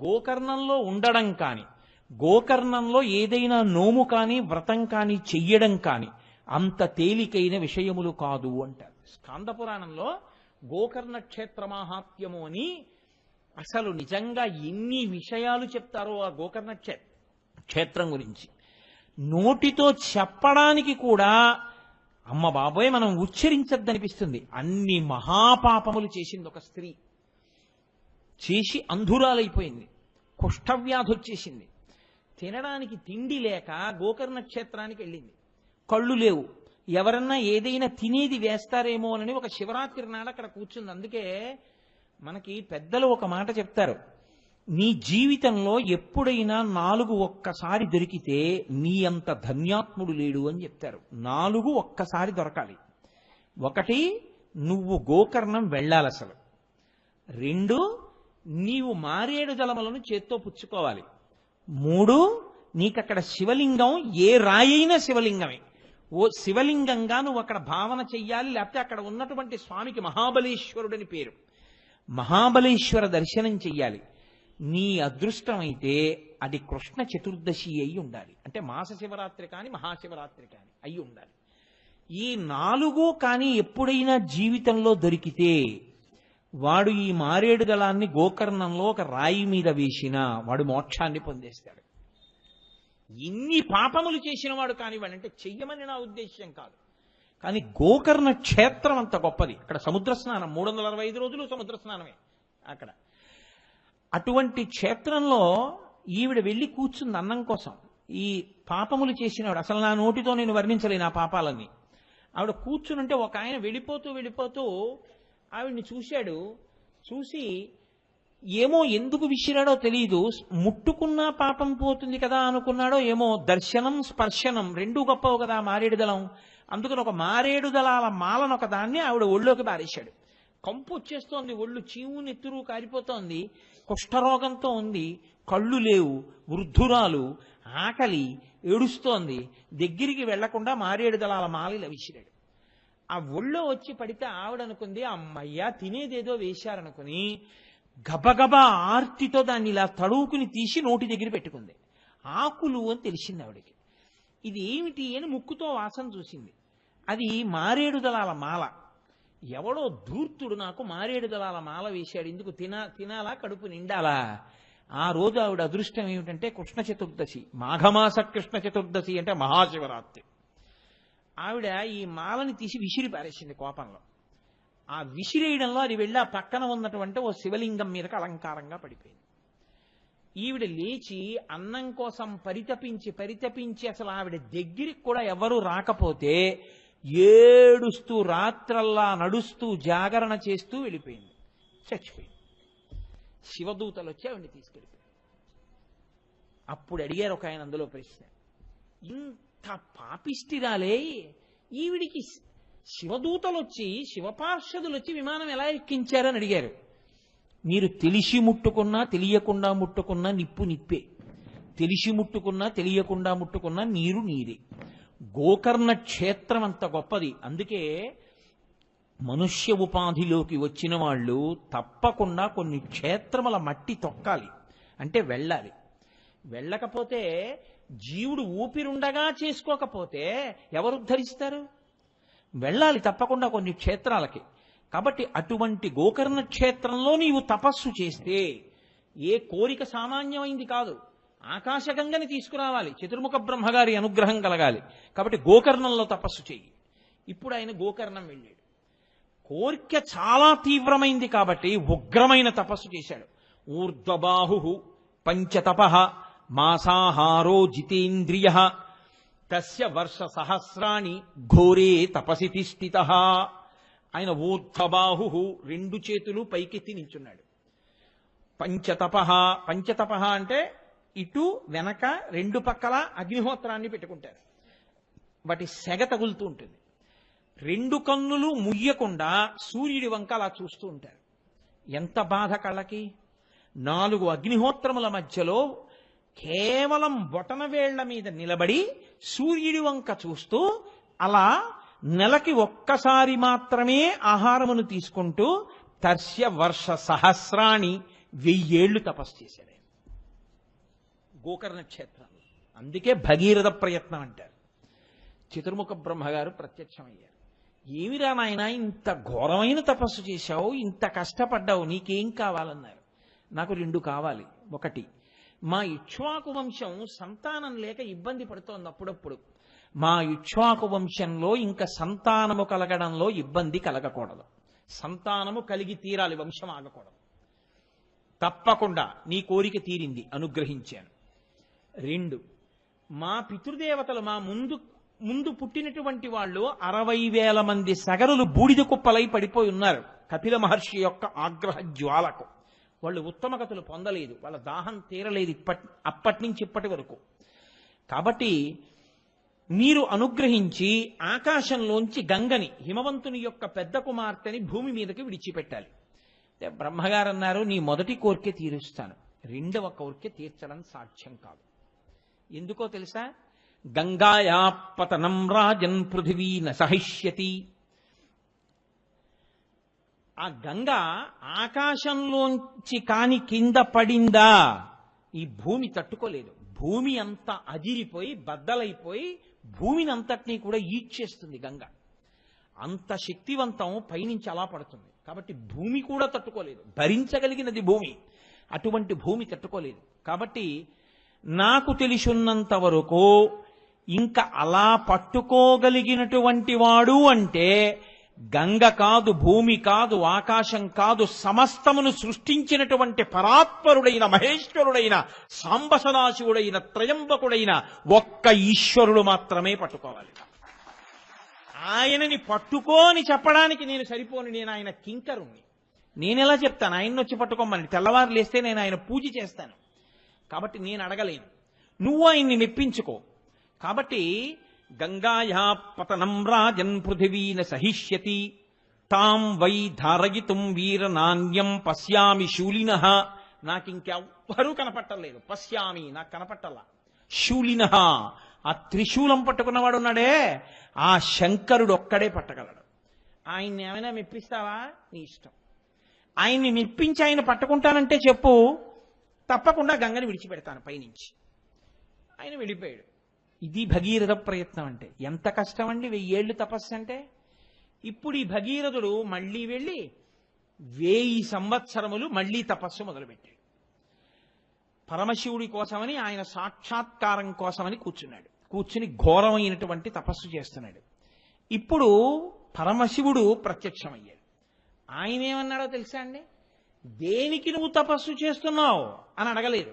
గోకర్ణంలో ఉండడం కానీ, గోకర్ణంలో ఏదైనా నోము కానీ వ్రతం కానీ చెయ్యడం కానీ అంత తేలికైన విషయములు కాదు అంటారు. స్కాంద పురాణంలో గోకర్ణ క్షేత్ర మాహాత్మ్యము అని అసలు నిజంగా ఎన్ని విషయాలు చెప్తారో ఆ గోకర్ణ క్షేత్రం గురించి. నోటితో చెప్పడానికి కూడా అమ్మ బాబోయ్ మనం ఉచ్చరించద్దనిపిస్తుంది. అన్ని మహాపాపములు చేసింది ఒక స్త్రీ. చేసి అంధురాలైపోయింది, కుష్ఠవ్యాధి వచ్చేసింది, తినడానికి తిండి లేక గోకర్ణ క్షేత్రానికి వెళ్ళింది. కళ్ళు లేవు, ఎవరన్నా ఏదైనా తినేది వేస్తారేమో అని ఒక శివరాత్రి నాడు అక్కడ కూర్చుంది. అందుకే మనకి పెద్దలు ఒక మాట చెప్తారు, నీ జీవితంలో ఎప్పుడైనా 4 ఒక్కసారి దొరికితే నీ అంత ధన్యాత్ముడు లేడు అని చెప్తారు. 4 ఒక్కసారి దొరకాలి. 1 నువ్వు గోకర్ణం వెళ్ళాలి అసలు. 2 నీవు మారేడు జలములను చేత్తో పుచ్చుకోవాలి. 3 నీకక్కడ శివలింగం ఏ రాయైనా శివలింగమే, ఓ శివలింగంగా నువ్వు అక్కడ భావన చెయ్యాలి. లేకపోతే అక్కడ ఉన్నటువంటి స్వామికి మహాబలేశ్వరుడని పేరు, మహాబలేశ్వర దర్శనం చెయ్యాలి. నీ అదృష్టమైతే అది కృష్ణ చతుర్దశి అయి ఉండాలి. అంటే మాస శివరాత్రి కానీ మహాశివరాత్రి కానీ అయి ఉండాలి. ఈ 4 కానీ ఎప్పుడైనా జీవితంలో దొరికితే వాడు ఈ మారేడు దళాన్ని గోకర్ణంలో ఒక రాయి మీద వేసినా వాడు మోక్షాన్ని పొందేస్తాడు. ఇన్ని పాపములు చేసిన వాడు కానివాడు, అంటే చెయ్యమని నా ఉద్దేశ్యం కాదు, కానీ గోకర్ణ క్షేత్రం అంత గొప్పది. అక్కడ సముద్ర స్నానం 365 రోజులు సముద్ర స్నానమే అక్కడ. అటువంటి క్షేత్రంలో ఈవిడ వెళ్ళి కూర్చుంది అన్నం కోసం. ఈ పాపములు చేసినవాడు, అసలు నా నోటితో నేను వర్ణించలేను ఆ పాపాలన్నీ. ఆవిడ కూర్చునుంటే ఒక ఆయన వెళ్ళిపోతూ ఆవిడ్ని చూశాడు. చూసి ఏమో ఎందుకు విసిరాడో తెలియదు, ముట్టుకున్నా పాపం పోతుంది కదా అనుకున్నాడో ఏమో, దర్శనం స్పర్శనం 2 గొప్పవు కదా మారేడు దళం. అందుకని ఒక మారేడు దళాల మాలను ఒక దాన్ని ఆవిడ ఒళ్ళోకి బారేశాడు. కంపు వచ్చేస్తోంది, ఒళ్ళు చీము నెత్తురు కారిపోతోంది, కుష్ఠరోగంతో ఉంది, కళ్ళు లేవు, వృద్ధురాలు, ఆకలి, ఏడుస్తోంది. దగ్గరికి వెళ్లకుండా మారేడు దళాల మాలిలా విసిరాడు. ఆ ఒళ్ళో వచ్చి పడితే ఆవిడనుకుంది అమ్మయ్యా తినేదేదో వేశారనుకుని గబగబా ఆర్తితో దాన్ని ఇలా తడువుకుని తీసి నోటి దగ్గర పెట్టుకుంది. ఆకులు అని తెలిసింది ఆవిడకి. ఇది ఏమిటి అని ముక్కుతో వాసన చూసింది. అది మారేడు దళాల మాల. ఎవడో ధూర్తుడు నాకు మారేడు దళాల మాల వేశాడు, ఇందుకు తినాలా కడుపు నిండాలా? ఆ రోజు ఆవిడ అదృష్టం ఏమిటంటే కృష్ణ చతుర్దశి, మాఘమాస కృష్ణ చతుర్దశి అంటే మహాశివరాత్రి. ఆవిడ ఈ మాలని తీసి విసిరి పారేసింది కోపంలో. ఆ విసిరేయడంలో అది వెళ్ళి ఆ పక్కన ఉన్నటువంటి ఓ శివలింగం మీదకి అలంకారంగా పడిపోయింది. ఈవిడ లేచి అన్నం కోసం పరితపించి పరితపించి అసలు ఆవిడ దగ్గరికి కూడా ఎవరు రాకపోతే ఏడుస్తూ రాత్రల్లా నడుస్తూ జాగరణ చేస్తూ వెళ్ళిపోయింది, చచ్చిపోయింది. శివదూతలు వచ్చి ఆవిడని తీసుకెళ్ళిపోయింది. అప్పుడు అడిగారు ఒక ఆయన అందులో ప్రశ్న, ఇంత పాపిష్టిరాలే ఈవిడికి శివదూతలు వచ్చి శివపార్షదులు వచ్చి విమానం ఎలా ఎక్కించారని అడిగారు. మీరు తెలిసి ముట్టుకున్నా తెలియకుండా ముట్టుకున్నా నిప్పు నిప్పే, తెలిసి ముట్టుకున్నా తెలియకుండా ముట్టుకున్నా నీరు నీరే. గోకర్ణ క్షేత్రం అంత గొప్పది. అందుకే మనుష్య ఉపాధిలోకి వచ్చిన వాళ్ళు తప్పకుండా కొన్ని క్షేత్రముల మట్టి తొక్కాలి, అంటే వెళ్ళాలి. వెళ్ళకపోతే జీవుడు ఊపిరుండగా చేసుకోకపోతే ఎవరు ఉద్ధరిస్తారు? వెళ్ళాలి తప్పకుండా కొన్ని క్షేత్రాలకి. కాబట్టి అటువంటి గోకర్ణ క్షేత్రంలో నీవు తపస్సు చేస్తే ఏ కోరిక సామాన్యమైంది కాదు. ఆకాశగంగని తీసుకురావాలి, చతుర్ముఖ బ్రహ్మగారి అనుగ్రహం కలగాలి. కాబట్టి గోకర్ణంలో తపస్సు చెయ్యి. ఇప్పుడు ఆయన గోకర్ణం వెళ్ళాడు. కోరిక చాలా తీవ్రమైంది కాబట్టి ఉగ్రమైన తపస్సు చేశాడు. ఊర్ధ్వబాహు పంచతప మాసాహారో జితేంద్రియ తస్య వర్ష సహస్రాణి ఘోరే తపసి తిష్ఠిత. ఆయన ఊర్ధ్వబాహు, రెండు చేతులు పైకెత్తి నించున్నాడు. పంచతప, పంచతప అంటే ఇటు వెనక రెండు పక్కల అగ్నిహోత్రాన్ని పెట్టుకుంటారు, వాటి సెగ తగులుతూ ఉంటుంది. రెండు కన్నులు ముయ్యకుండా సూర్యుడి వంక అలా చూస్తూ ఉంటారు. ఎంత బాధ కళ్ళకి. 4 అగ్నిహోత్రముల మధ్యలో కేవలం బొటనవేళ్ల మీద నిలబడి సూర్యుడి వంక చూస్తూ అలా నెలకి ఒక్కసారి మాత్రమే ఆహారమును తీసుకుంటూ తర్శ్య వర్ష సహస్రాణి 1000 ఏళ్లు తపస్సు చేశాడు గోకర్ణ క్షేత్రంలో. అందుకే భగీరథ ప్రయత్నం అంటారు. చతుర్ముఖ బ్రహ్మగారు ప్రత్యక్షమయ్యారు. ఏమిరా నాయన ఇంత ఘోరమైన తపస్సు చేశావు, ఇంత కష్టపడ్డావు, నీకేం కావాలన్నారు. నాకు 2 కావాలి. ఒకటి, మా ఇక్ష్వాకు వంశం సంతానం లేక ఇబ్బంది పడుతోంది అప్పుడప్పుడు. మా ఇక్ష్వాకు వంశంలో ఇంకా సంతానము కలగడంలో ఇబ్బంది కలగకూడదు. సంతానము కలిగి తీరాలి, వంశం ఆగకూడదు. తప్పకుండా నీ కోరిక తీరింది, అనుగ్రహించాను. 2, మా పితృదేవతలు మా ముందు పుట్టినటువంటి వాళ్ళు 60,000 మంది సగరులు బూడిద కుప్పలై పడిపోయి ఉన్నారు కపిల మహర్షి యొక్క ఆగ్రహ జ్వాలకు. వాళ్ళు ఉత్తమగతులు పొందలేదు, వాళ్ళ దాహం తీరలేదు అప్పటి నుంచి ఇప్పటి వరకు. కాబట్టి మీరు అనుగ్రహించి ఆకాశంలోంచి గంగని, హిమవంతుని యొక్క పెద్ద కుమార్తెని భూమి మీదకి విడిచిపెట్టాలి. బ్రహ్మగారు అన్నారు, నీ మొదటి కోరిక తీరుస్తాను, 2వ కోరిక తీర్చడం సాధ్యం కాదు. ఎందుకో తెలుసా? గంగాయా పతనం రాజన్ పృథివీ న సహిష్యతి. ఆ గంగ ఆకాశంలోంచి కాని కింద పడిందా ఈ భూమి తట్టుకోలేదు. భూమి అంతా అదిరిపోయి బద్దలైపోయి భూమిని అంతటినీ కూడా ఈడ్చేస్తుంది గంగ. అంత శక్తివంతం పైనుంచి అలా పడుతుంది. కాబట్టి భూమి కూడా తట్టుకోలేదు, భరించగలిగినది భూమి. అటువంటి భూమి తట్టుకోలేదు. కాబట్టి నాకు తెలిసినంత వరకు ఇంకా అలా పట్టుకోగలిగినటువంటి వాడు అంటే గంగ కాదు, భూమి కాదు, ఆకాశం కాదు, సమస్తమును సృష్టించినటువంటి పరాత్పరుడైన మహేశ్వరుడైన సాంబసదాశివుడైన త్రయంబకుడైన ఒక్క ఈశ్వరుడు మాత్రమే పట్టుకోవాలి. ఆయనని పట్టుకోని చెప్పడానికి నేను సరిపోను, నేను ఆయన కింకరుణ్ణి. నేనెలా చెప్తాను ఆయన్ని వచ్చి పట్టుకోమని? తెల్లవారు లేస్తే నేను ఆయన పూజ చేస్తాను. కాబట్టి నేను అడగలేను, నువ్వు ఆయన్ని మెప్పించుకో. కాబట్టి గంగాయా పతనం రాజన్ పృథివీన సహిష్యతి తాం వై ధారయితుం వీర నాణ్యం పశ్యామి శూలినః. నాకింకెవ్వరూ కనపట్టలేదు. పశ్యామి, నాకు కనపట్టల్లా. శూలినః, ఆ త్రిశూలం పట్టుకున్నవాడు ఉన్నాడే, ఆ శంకరుడు ఒక్కడే పట్టగలడు. ఆయన్ని ఏమైనా మెప్పిస్తావా? నీ ఇష్టం. ఆయన్ని మెప్పించి ఆయన పట్టుకుంటానంటే చెప్పు, తప్పకుండా గంగని విడిచిపెడతాను పైనుంచి. ఆయన వెళ్ళిపోయాడు. ఇది భగీరథ ప్రయత్నం అంటే. ఎంత కష్టం అండి 1000 ఏళ్లు తపస్సు అంటే. ఇప్పుడు ఈ భగీరథుడు మళ్ళీ వెళ్ళి 1000 సంవత్సరములు మళ్ళీ తపస్సు మొదలుపెట్టాడు. పరమశివుడి కోసమని, ఆయన సాక్షాత్కారం కోసమని కూర్చున్నాడు. కూర్చుని ఘోరమైనటువంటి తపస్సు చేస్తున్నాడు. ఇప్పుడు పరమశివుడు ప్రత్యక్షమయ్యాడు. ఆయన ఏమన్నాడో తెలుసా అండి? దేనికి నువ్వు తపస్సు చేస్తున్నావు అని అడగలేదు.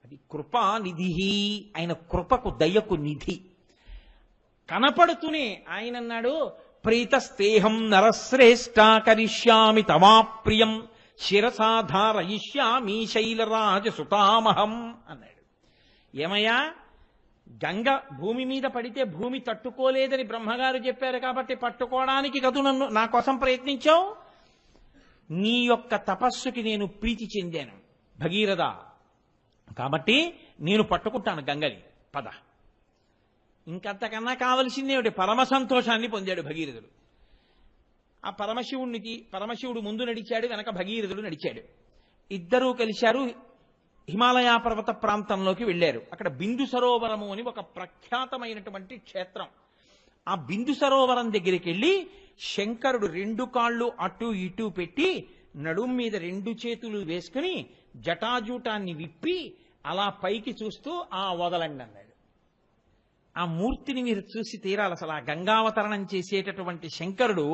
అది కృపానిధి, ఆయన కృపకు దయకు నిధి. కనపడుతూనే ఆయన అన్నాడు, ప్రీతస్తేహం నరశ్రేష్ఠ కరిష్యామి తమాప్రియం శిరసాధారయిష్యామి శైలరాజ సుతామహం అన్నాడు. ఏమయ్యా, గంగ భూమి మీద పడితే భూమి తట్టుకోలేదని బ్రహ్మగారు చెప్పారు కాబట్టి పట్టుకోవడానికి కదూ నన్ను నా కోసం ప్రయత్నించావు. నీ యొక్క తపస్సుకి నేను ప్రీతి చెందాను భగీరథ, కాబట్టి నేను పట్టుకుంటాను గంగని, పద. ఇంకంతకన్నా కావలసిందేమిటి? పరమ సంతోషాన్ని పొందాడు భగీరథుడు. ఆ పరమశివుడు ముందు నడిచాడు, వెనక భగీరథుడు నడిచాడు. ఇద్దరూ కలిశారు, హిమాలయ పర్వత ప్రాంతంలోకి వెళ్ళారు. అక్కడ బిందు సరోవరము అని ఒక ప్రఖ్యాతమైనటువంటి క్షేత్రం. ఆ బిందు సరోవరం దగ్గరికి వెళ్ళి శంకరుడు 2 కాళ్ళు అటు ఇటు పెట్టి నడుం మీద 2 చేతులు వేసుకుని జటాజూటాన్ని విప్పి అలా పైకి చూస్తూ వదలండి అన్నాడు. ఆ మూర్తిని మీరు చూసి తీరాలి. అసలు ఆ గంగావతరణం చేసేటటువంటి శంకరుడు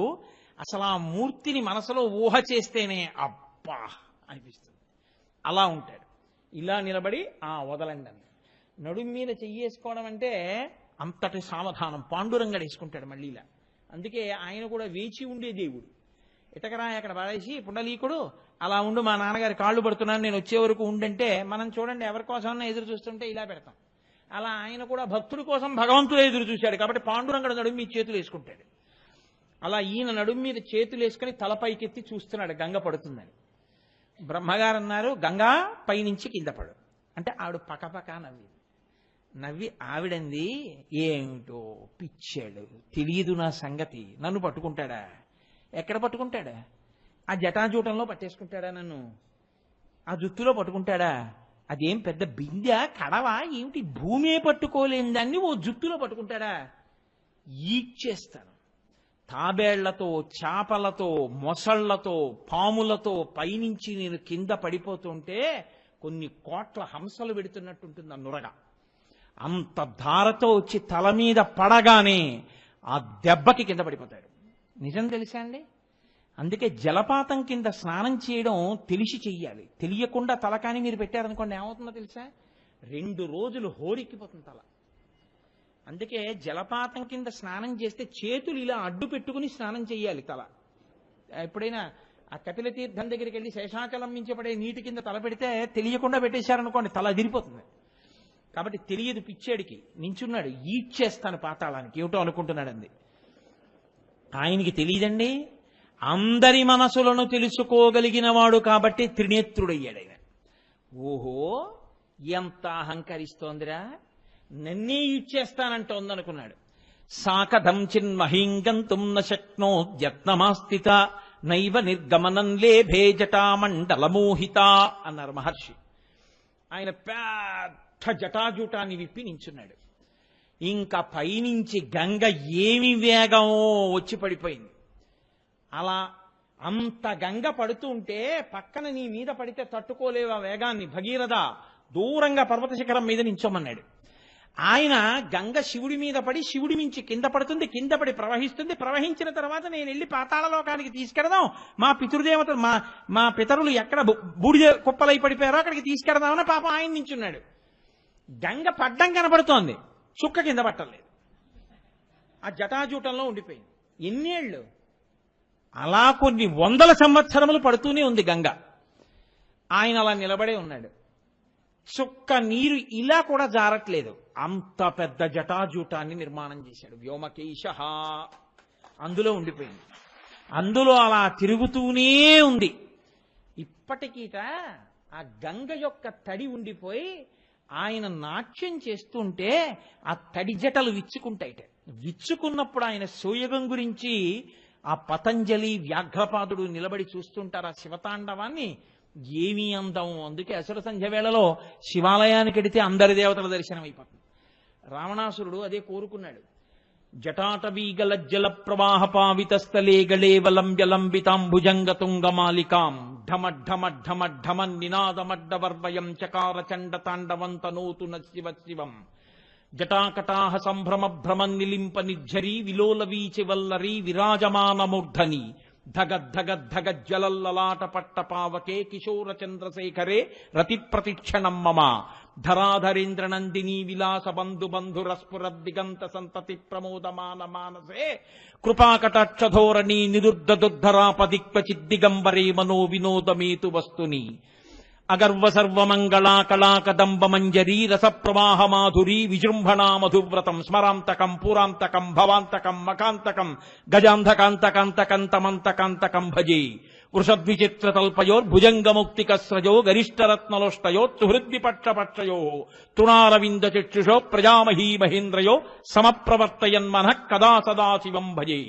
అసలు ఆ మూర్తిని మనసులో ఊహ చేస్తేనే అబ్బా అనిపిస్తుంది. అలా ఉంటాడు. ఇలా నిలబడి వదలండి అన్నాడు. నడుం మీద చెయ్యేసుకోవడం అంటే అంతటి సావధానం. పాండురంగడు వేసుకుంటాడు మళ్ళీ ఇలా. అందుకే ఆయన కూడా వేచి ఉండే దేవుడు. ఇటకరా అక్కడ పడేసి పుండలీకుడు అలా ఉండు, మా నాన్నగారి కాళ్ళు పడుతున్నాను నేను వచ్చే వరకు ఉండంటే మనం చూడండి ఎవరి కోసమన్నా ఎదురు చూస్తుంటే ఇలా పెడతాం. అలా ఆయన కూడా భక్తుడి కోసం భగవంతుడు ఎదురు చూశాడు కాబట్టి పాండురంగడు నడుము మీద చేతులు వేసుకుంటాడు. అలా ఈయన నడుము మీద చేతులు వేసుకుని తలపైకెత్తి చూస్తున్నాడు గంగ పడుతుందని. బ్రహ్మగారు అన్నారు, గంగా పైనుంచి కింద పడు అంటే ఆవిడ పకపక నవ్వి ఆవిడంది, ఏమిటో పిచ్చాడు, తెలియదు నా సంగతి, నన్ను పట్టుకుంటాడా? ఎక్కడ పట్టుకుంటాడా? ఆ జటాజూటంలో పట్టేసుకుంటాడా? నన్ను ఆ జుత్తులో పట్టుకుంటాడా? అదేం పెద్ద బిందె కడవా ఏమిటి? భూమే పట్టుకోలేని దాన్ని ఓ జుత్తులో పట్టుకుంటాడా? ఈడ్చేస్తాను. తాబేళ్లతో, చేపలతో, మొసళ్లతో, పాములతో పైనుంచి నేను కింద పడిపోతుంటే కొన్ని కోట్ల హంసలు పెడుతున్నట్టుంటుంది ఆ నురగ. అంత ధారతో వచ్చి తల మీద పడగానే ఆ దెబ్బకి కింద పడిపోతాడు. నిజం తెలుసా అండి? అందుకే జలపాతం కింద స్నానం చేయడం తెలిసి చెయ్యాలి. తెలియకుండా తలకాని మీరు పెట్టారనుకోండి ఏమవుతుందో తెలుసా? 2 రోజులు హోరెక్కిపోతుంది తల. అందుకే జలపాతం కింద స్నానం చేస్తే చేతులు ఇలా అడ్డు పెట్టుకుని స్నానం చెయ్యాలి తల. ఎప్పుడైనా ఆ కపిల తీర్థం దగ్గరికి వెళ్ళి శేషాచలం నుంచి పడే నీటి కింద తల పెడితే తెలియకుండా పెట్టేశారనుకోండి తల అదిరిపోతుంది. కాబట్టి తెలియదు పిచ్చేడికి. నించున్నాడు, ఈడ్చేస్తాను పాతాళానికి. ఏమిటో అనుకుంటున్నాడండి. ఆయనకి తెలియదండి. అందరి మనసులను తెలుసుకోగలిగిన వాడు కాబట్టి త్రినేత్రుడయ్యాడు ఆయన. ఓహో, ఎంత అహంకరిస్తోందిరా, నన్నే ఇచ్చేస్తానంటోందనుకున్నాడు. సాకథం చిన్మహీంగంతుం న శక్నోద్యత్నమాస్థిత నైవ నిర్గమనం లేభే జటామండలమోహిత అన్నారు మహర్షి. ఆయన పెద్ద జటాజూటాన్ని విప్పి నించున్నాడు. ఇంకా పైనుంచి గంగ ఏమి వేగమో వచ్చి పడిపోయింది. అలా అంత గంగ పడుతూ ఉంటే పక్కన నీ మీద పడితే తట్టుకోలేవా వేగాన్ని, భగీరథ దూరంగా పర్వత శిఖరం మీద నించోమన్నాడు. ఆయన గంగ శివుడి మీద పడి శివుడి మించి కింద పడుతుంది, కింద పడి ప్రవహిస్తుంది. ప్రవహించిన తర్వాత నేను వెళ్ళి పాతాళలోకానికి తీసుకెడదాం, మా పితృదేవతలు మా పితరులు ఎక్కడ బూడిద కుప్పలై పడిపోయారో అక్కడికి తీసుకెడదామని పాపం ఆయన నించున్నాడు. గంగ పడ్డం కనపడుతోంది, చుక్క కింద పట్టలేదు. ఆ జటాజూటంలో ఉండిపోయింది. ఎన్నేళ్ళు? అలా కొన్ని 100 సంవత్సరములు పడుతూనే ఉంది గంగ. ఆయన అలా నిలబడే ఉన్నాడు. చుక్క నీరు ఇలా కూడా జారట్లేదు. అంత పెద్ద జటాజూటాన్ని నిర్మాణం చేశాడు. వ్యోమకేశ అందులో ఉండిపోయింది. అందులో అలా తిరుగుతూనే ఉంది. ఇప్పటికీట ఆ గంగ యొక్క తడి ఉండిపోయి ఆయన నాట్యం చేస్తుంటే ఆ తడి జటలు విచ్చుకుంటాయిట. విచ్చుకున్నప్పుడు ఆయన సోయగం గురించి ఆ పతంజలి వ్యాఘ్రపాదుడు నిలబడి చూస్తుంటారు ఆ శివతాండవాన్ని. ఏమీ అందం. అందుకే అసుర సంధ్య వేళలో శివాలయానికి వెడితే అందరి దేవతల దర్శనం అయిపోతుంది. రావణాసురుడు అదే కోరుకున్నాడు. జటాటవీగలజ్జల ప్రవాహ పావితస్థలే గళేవలంబ్యలంబితాంభుజంగతుంగమాలికాం ఢమఢమఢమఢమ నినాదమడ్డవర్వయం చకార చండ తాండవంతనోతు శివ శివం జటాకటాహ సంభ్రమ భ్రమం నిలింప నిర్ఝరీ విలోలవీచి వల్లరీ విరాజమానమూర్ధని ధగద్ధగద్ధగజ్జలల్లలాట పట్ట పావకే కిశోర చంద్రశేఖరే రతి ప్రతిక్షణం మమ ధరాధరేంద్రనందిని విలాస బంధు బంధురస్ఫురద్దిగంత సంతతి ప్రమోదమాన మానసే కృపాకటాక్షధోరణి నిరుద్ధదుద్ధరాపదిక్వచిద్దిగంబరే మనో వినోదమేతు వస్తుని అగర్వ సర్వమంగళా కళాకదంబ మంజరీ రసప్రవాహ మాధురీ విజృంభణా మధువ్రతం స్మరాంతకం పురాంతకం భవాంతకం మకాంతకం గజాంధకాంతకాంతకంతమంతకాంతకం భజే వృషద్విచిత్రతల్పయోర్భుజంగముక్తికస్రజో గరిష్టరత్నలోష్టయో తృణారవింద చక్షుషో ప్రజామహీ మహేంద్రయో సమప్రవర్తయన్మనః కదా సదాశివం భజే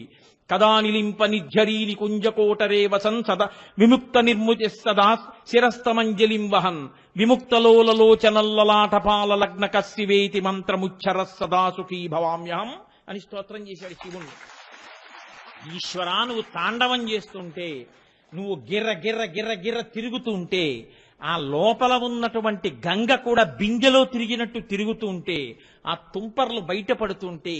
కదా నిలింప నిర్ఝరీ నికుంజకోటరే వసన్ సదా విముక్త నిర్ముతి సదా శిరస్తమంజలిం వహన్ విముక్తలోలలోచనల్లలాటపాల లగ్న కస్సివేతి మంత్రముచ్చర సదా సుఖీ భవామ్యహం అని స్తోత్రం చేశాడు శివుణ్ణి. ఈశ్వరా, నువ్వు తాండవం చేస్తుంటే, నువ్వు గిర్ర గిర్ర గిర్ర గిర్ర తిరుగుతూ ఉంటే, ఆ లోపల ఉన్నటువంటి గంగ కూడా బిందెలో తిరిగినట్టు తిరుగుతూ ఉంటే, ఆ తుంపర్లు బయటపడుతుంటే,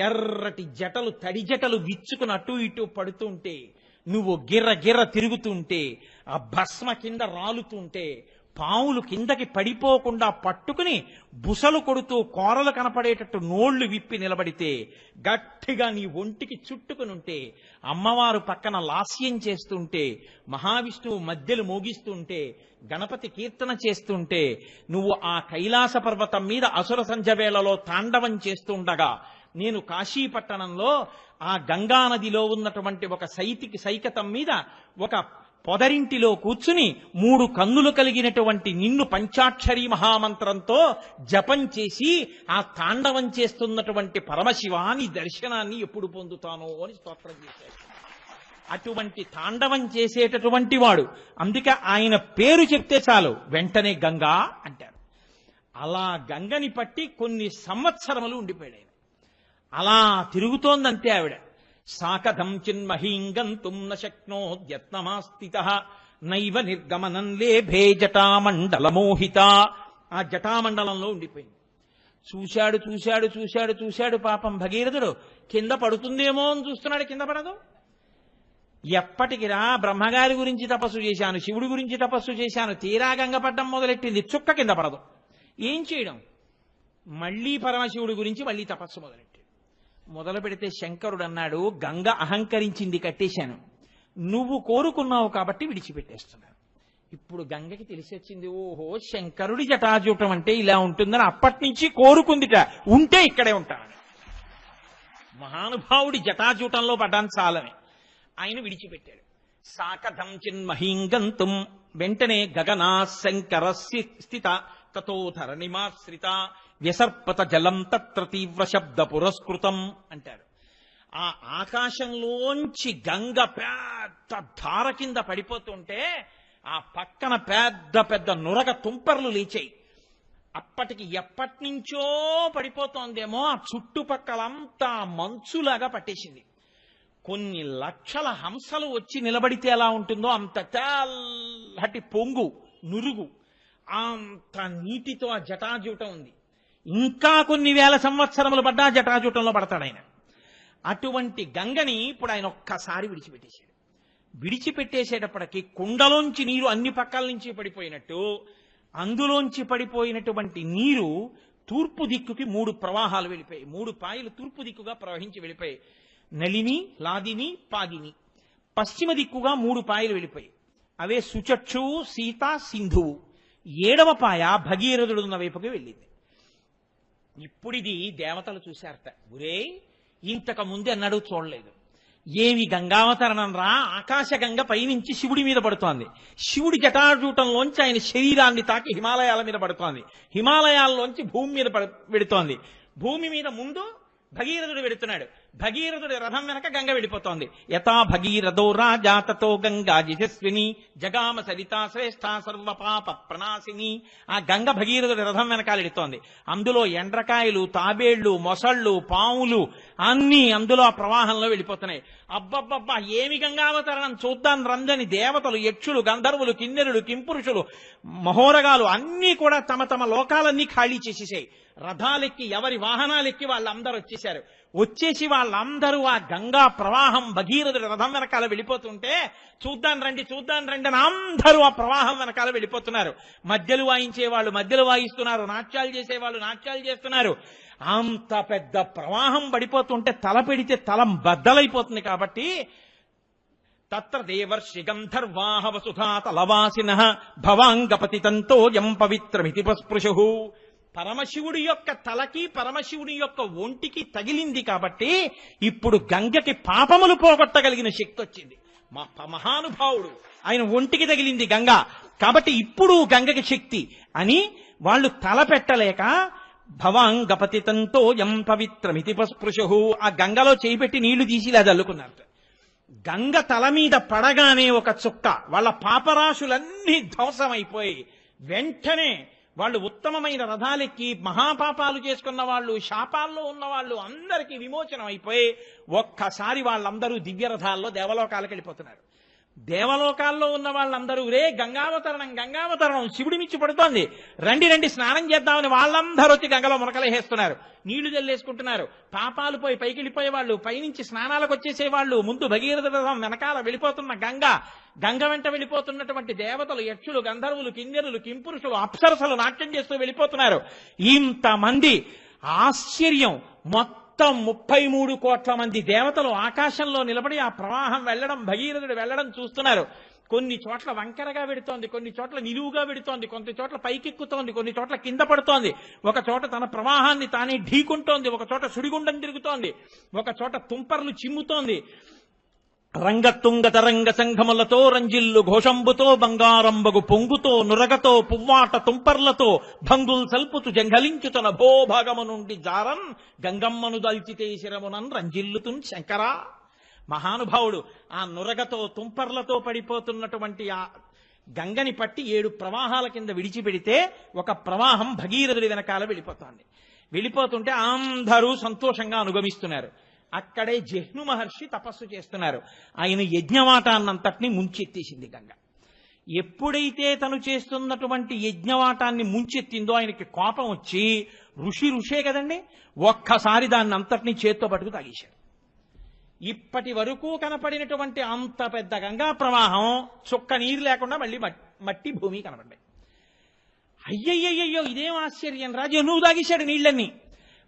ఎర్రటి జటలు తడి జటలు విచ్చుకుని అటు ఇటు పడుతుంటే, నువ్వు గిర్ర గిర్ర తిరుగుతుంటే, ఆ భస్మ కింద రాలుతుంటే, పావులు కిందకి పడిపోకుండా పట్టుకుని బుసలు కొడుతూ కోరలు కనపడేటట్టు నోళ్లు విప్పి నిలబడితే, గట్టిగా నీ ఒంటికి చుట్టుకునుంటే, అమ్మవారు పక్కన లాస్యం చేస్తుంటే, మహావిష్ణువు మధ్యలు మోగిస్తుంటే, గణపతి కీర్తన చేస్తుంటే, నువ్వు ఆ కైలాస పర్వతం మీద అసుర సంధ్య వేళలో తాండవం చేస్తుండగా, నేను కాశీపట్టణంలో ఆ గంగానదిలో ఉన్నటువంటి ఒక సైకతం మీద ఒక పొదరింటిలో కూర్చుని 3 కన్నులు కలిగినటువంటి నిన్ను పంచాక్షరీ మహామంత్రంతో జపం చేసి ఆ తాండవం చేస్తున్నటువంటి పరమశివాని దర్శనాన్ని ఎప్పుడు పొందుతానో అని స్తోత్రం చేశాడు. అటువంటి తాండవం చేసేటటువంటి వాడు. అందుకే ఆయన పేరు చెప్తే చాలు వెంటనే గంగా అంటారు. అలా గంగని పట్టి కొన్ని సంవత్సరములు ఉండిపోయాడు ఆయన. అలా తిరుగుతోందంతే ఆవిడ. సాకథం చిన్మహీం గంతుం న శక్నోద్యత్నమాస్థితః నైవ నిర్గమనం లేభే జటామండలమోహిత. ఆ జటామండలంలో ఉండిపోయింది. చూశాడు చూశాడు చూశాడు చూశాడు పాపం భగీరథుడు. కింద పడుతుందేమో అని చూస్తున్నాడు, కింద పడదు. ఎప్పటికిరా బ్రహ్మగారి గురించి తపస్సు చేశాను, శివుడి గురించి తపస్సు చేశాను, తీరా గంగ పడ్డం మొదలెట్టింది, చుక్క కింద పడదు. ఏం చేయడం? మళ్ళీ పరమశివుడి గురించి మళ్ళీ తపస్సు మొదలు పెడితే శంకరుడు అన్నాడు, గంగ అహంకరించింది, కట్టేశాను, నువ్వు కోరుకున్నావు కాబట్టి విడిచిపెట్టేస్తున్నాను. ఇప్పుడు గంగకి తెలిసి వచ్చింది, ఓహో శంకరుడి జటాజూటం అంటే ఇలా ఉంటుందని. అప్పటి నుంచి కోరుకుందిట, ఉంటే ఇక్కడే ఉంటానని. మహానుభావుడి జటాజూటంలో పడ్డాను చాలని ఆయన విడిచిపెట్టాడు. సాకథం చిన్మహీం గంతుం, వెంటనే గగనా శంకర స్థిత తతోధర నిమాశ్రిత వ్యసర్పత జలం తత్ర తీవ్ర శబ్ద పురస్కృతం అంటారు. ఆ ఆకాశంలోంచి గంగ పెద్ద ధార కింద పడిపోతుంటే ఆ పక్కన పెద్ద పెద్ద నురగ తుంపర్లు లేచాయి. అప్పటికి ఎప్పటి నుంచో పడిపోతోందేమో, ఆ చుట్టుపక్కలంతా మంచులాగా పట్టేసింది. కొన్ని లక్షల హంసలు వచ్చి నిలబడితే ఎలా ఉంటుందో అంత తెల్లటి పొంగు నురుగు, అంత నీటితో ఆ జటాజూటం ఉంది. ఇంకా కొన్ని వేల సంవత్సరములు పడ్డా జటాజూటంలో పడతాడు ఆయన. అటువంటి గంగని ఇప్పుడు ఆయన ఒక్కసారి విడిచిపెట్టేశాడు. విడిచిపెట్టేసేటప్పటికి కుండలోంచి నీరు అన్ని పక్కల నుంచి పడిపోయినట్టు, అందులోంచి పడిపోయినటువంటి నీరు తూర్పు దిక్కుకి 3 ప్రవాహాలు వెళ్ళిపోయాయి. 3 పాయలు తూర్పు దిక్కుగా ప్రవహించి వెళ్ళిపోయాయి. నళిని, లాదిని, పాదిని. పశ్చిమ దిక్కుగా 3 పాయలు వెళ్ళిపోయాయి. అవే సుచక్షువు, సీత, సింధువు. 7వ పాయ భగీరథుడున్న వైపుకి వెళ్ళింది. ఇప్పుడిది దేవతలు చూశారట. ఒరే, ఇంతకు ముందు అన్నాడు చూడలేదు, ఏమి గంగావతరణం రా, ఆకాశ గంగ పైనుంచి శివుడి మీద పడుతోంది, శివుడి జటాజూటంలోంచి ఆయన శరీరాన్ని తాకి హిమాలయాల మీద పడుతోంది, హిమాలయాల్లోంచి భూమి మీద పెడుతోంది, భూమి మీద ముందు భగీరథుడు వెడుతున్నాడు, భగీరథుడి రథం వెనక గంగ వెళ్ళిపోతోంది. యథా భగీరథో రాజా తతో గంగా యశస్విని జగామ సరితా శ్రేష్ఠ సర్వపాప ప్రణాశిని. ఆ గంగ భగీరథుడి రథం వెనకాల ఎడుతోంది. అందులో ఎండ్రకాయలు, తాబేళ్లు, మొసళ్ళు, పాములు అన్నీ అందులో ఆ ప్రవాహంలో వెళ్ళిపోతున్నాయి. అబ్బబ్బబ్బా ఏమి గంగావతరణం చూద్దాం రంజని దేవతలు, యక్షులు, గంధర్వులు, కిన్నెరులు, కింపురుషులు, మహోరగాలు అన్నీ కూడా తమ తమ లోకాలన్నీ ఖాళీ చేసేసాయి. రథాలెక్కి ఎవరి వాహనాలెక్కి వాళ్ళందరూ వచ్చేశారు. వచ్చేసి వాళ్ళందరూ ఆ గంగా ప్రవాహం భగీరథుడి రథం వెనకాల వెళ్ళిపోతుంటే చూద్దాం రండి అని అందరూ ఆ ప్రవాహం వెనకాల వెళ్ళిపోతున్నారు. మధ్యలు వాయించే వాళ్ళు మధ్యలు వాయిస్తున్నారు, నాట్యాలు చేసేవాళ్ళు నాట్యాలు చేస్తున్నారు. అంత పెద్ద ప్రవాహం పడిపోతుంటే తల పెడితే తల బద్దలైపోతుంది. కాబట్టి తత్ర దేవర్షి గంధర్వాహ వసుధా తలవాసినః భవాంగపతితంతో యం పవిత్రమితి పస్పృశు. పరమశివుడి యొక్క తలకి పరమశివుడి యొక్క ఒంటికి తగిలింది కాబట్టి ఇప్పుడు గంగకి పాపములు పోగొట్టగలిగిన శక్తి వచ్చింది. మహానుభావుడు, ఆయన ఒంటికి తగిలింది గంగ కాబట్టి ఇప్పుడు గంగకి శక్తి అని వాళ్ళు తల పెట్టలేక భవాంగపతితంతో యం పవిత్రమితి పస్పృశు ఆ గంగలో చేయిపెట్టి నీళ్లు తీసి ఇలా చల్లుకున్నారు. గంగ తల మీద పడగానే ఒక చుక్క వాళ్ళ పాపరాశులన్నీ ధ్వంసమైపోయి వెంటనే వాళ్ళు ఉత్తమమైన రథాలెక్కి మహాపాపాలు చేసుకున్న వాళ్ళు, శాపాల్లో ఉన్న వాళ్ళు అందరికీ విమోచనం అయిపోయి ఒక్కసారి వాళ్ళందరూ దివ్య రథాల్లో దేవలోకాలకు వెళ్ళిపోతున్నారు. దేవలోకాల్లో ఉన్న వాళ్ళందరూ రే గంగావతరణం శివుడి మిచ్చి పడుతోంది, రండి స్నానం చేద్దామని వాళ్ళందరూ వచ్చి గంగలో మునకలేసేస్తున్నారు, నీళ్లు జల్లేసుకుంటున్నారు. పాపాలు పోయి పైకి వెళ్ళిపోయే వాళ్ళు, పైనుంచి స్నానాలకు వచ్చేసేవాళ్ళు, ముందు భగీరథ రథం వెనకాల వెళ్ళిపోతున్న గంగ వెంట వెళ్ళిపోతున్నటువంటి దేవతలు, యక్షులు, గంధర్వులు, కిన్నెరులు, కింపురుషులు, అప్సరసలు నాట్యం చేస్తూ వెళ్ళిపోతున్నారు. ఇంతమంది ఆశ్చర్యం. మొత్తం 33 కోట్ల మంది దేవతలు ఆకాశంలో నిలబడి ఆ ప్రవాహం వెళ్లడం, భగీరథుడు వెళ్లడం చూస్తున్నారు. కొన్ని చోట్ల వంకరగా వెడుతోంది, కొన్ని చోట్ల నిలువుగా వెడుతోంది, కొన్ని చోట్ల పైకెక్కుతోంది, కొన్ని చోట్ల కింద పడుతోంది, ఒక చోట తన ప్రవాహాన్ని తానే ఢీకుంటోంది, ఒక చోట సుడిగుండం తిరుగుతోంది, ఒక చోట తుంపర్లు చిమ్ముతోంది. రంగతుంగ తరంగ సంఘములతో రంజిల్లు ఘోషంబుతో బంగారంబగు పొంగుతో నురగతో పువ్వాట తుంపర్లతో భంగుల్ సల్పుతు జంఘలించుతన భోభాగము నుండి జారన్ గంగమ్మను దల్చితే శిరమునన్ రంజిల్లుతున్ శంకరా. మహానుభావుడు ఆ నురగతో తుంపర్లతో పడిపోతున్నటువంటి ఆ గంగని పట్టి 7 ప్రవాహాల కింద విడిచిపెడితే ఒక ప్రవాహం భగీరథుడి వెనకాల వెళ్ళిపోతుంటే అందరూ సంతోషంగా అనుగమిస్తున్నారు. అక్కడే జహ్ను మహర్షి తపస్సు చేస్తున్నారు. ఆయన యజ్ఞవాటాన్నంతటినీ ముంచెత్తేసింది గంగ. ఎప్పుడైతే తను చేస్తున్నటువంటి యజ్ఞవాటాన్ని ముంచెత్తిందో ఆయనకి కోపం వచ్చి, ఋషే కదండి, ఒక్కసారి దాన్ని అంతటినీ చేత్తో పట్టుకు తాగేశాడు. ఇప్పటి వరకు కనపడినటువంటి అంత పెద్ద గంగా ప్రవాహం చుక్క నీరు లేకుండా మళ్ళీ మట్టి భూమి కనపడ్డాయి. అయ్యయ్యయ్యో ఇదేం ఆశ్చర్యం రా, జహ్నువు తాగేశాడు నీళ్ళన్నీ.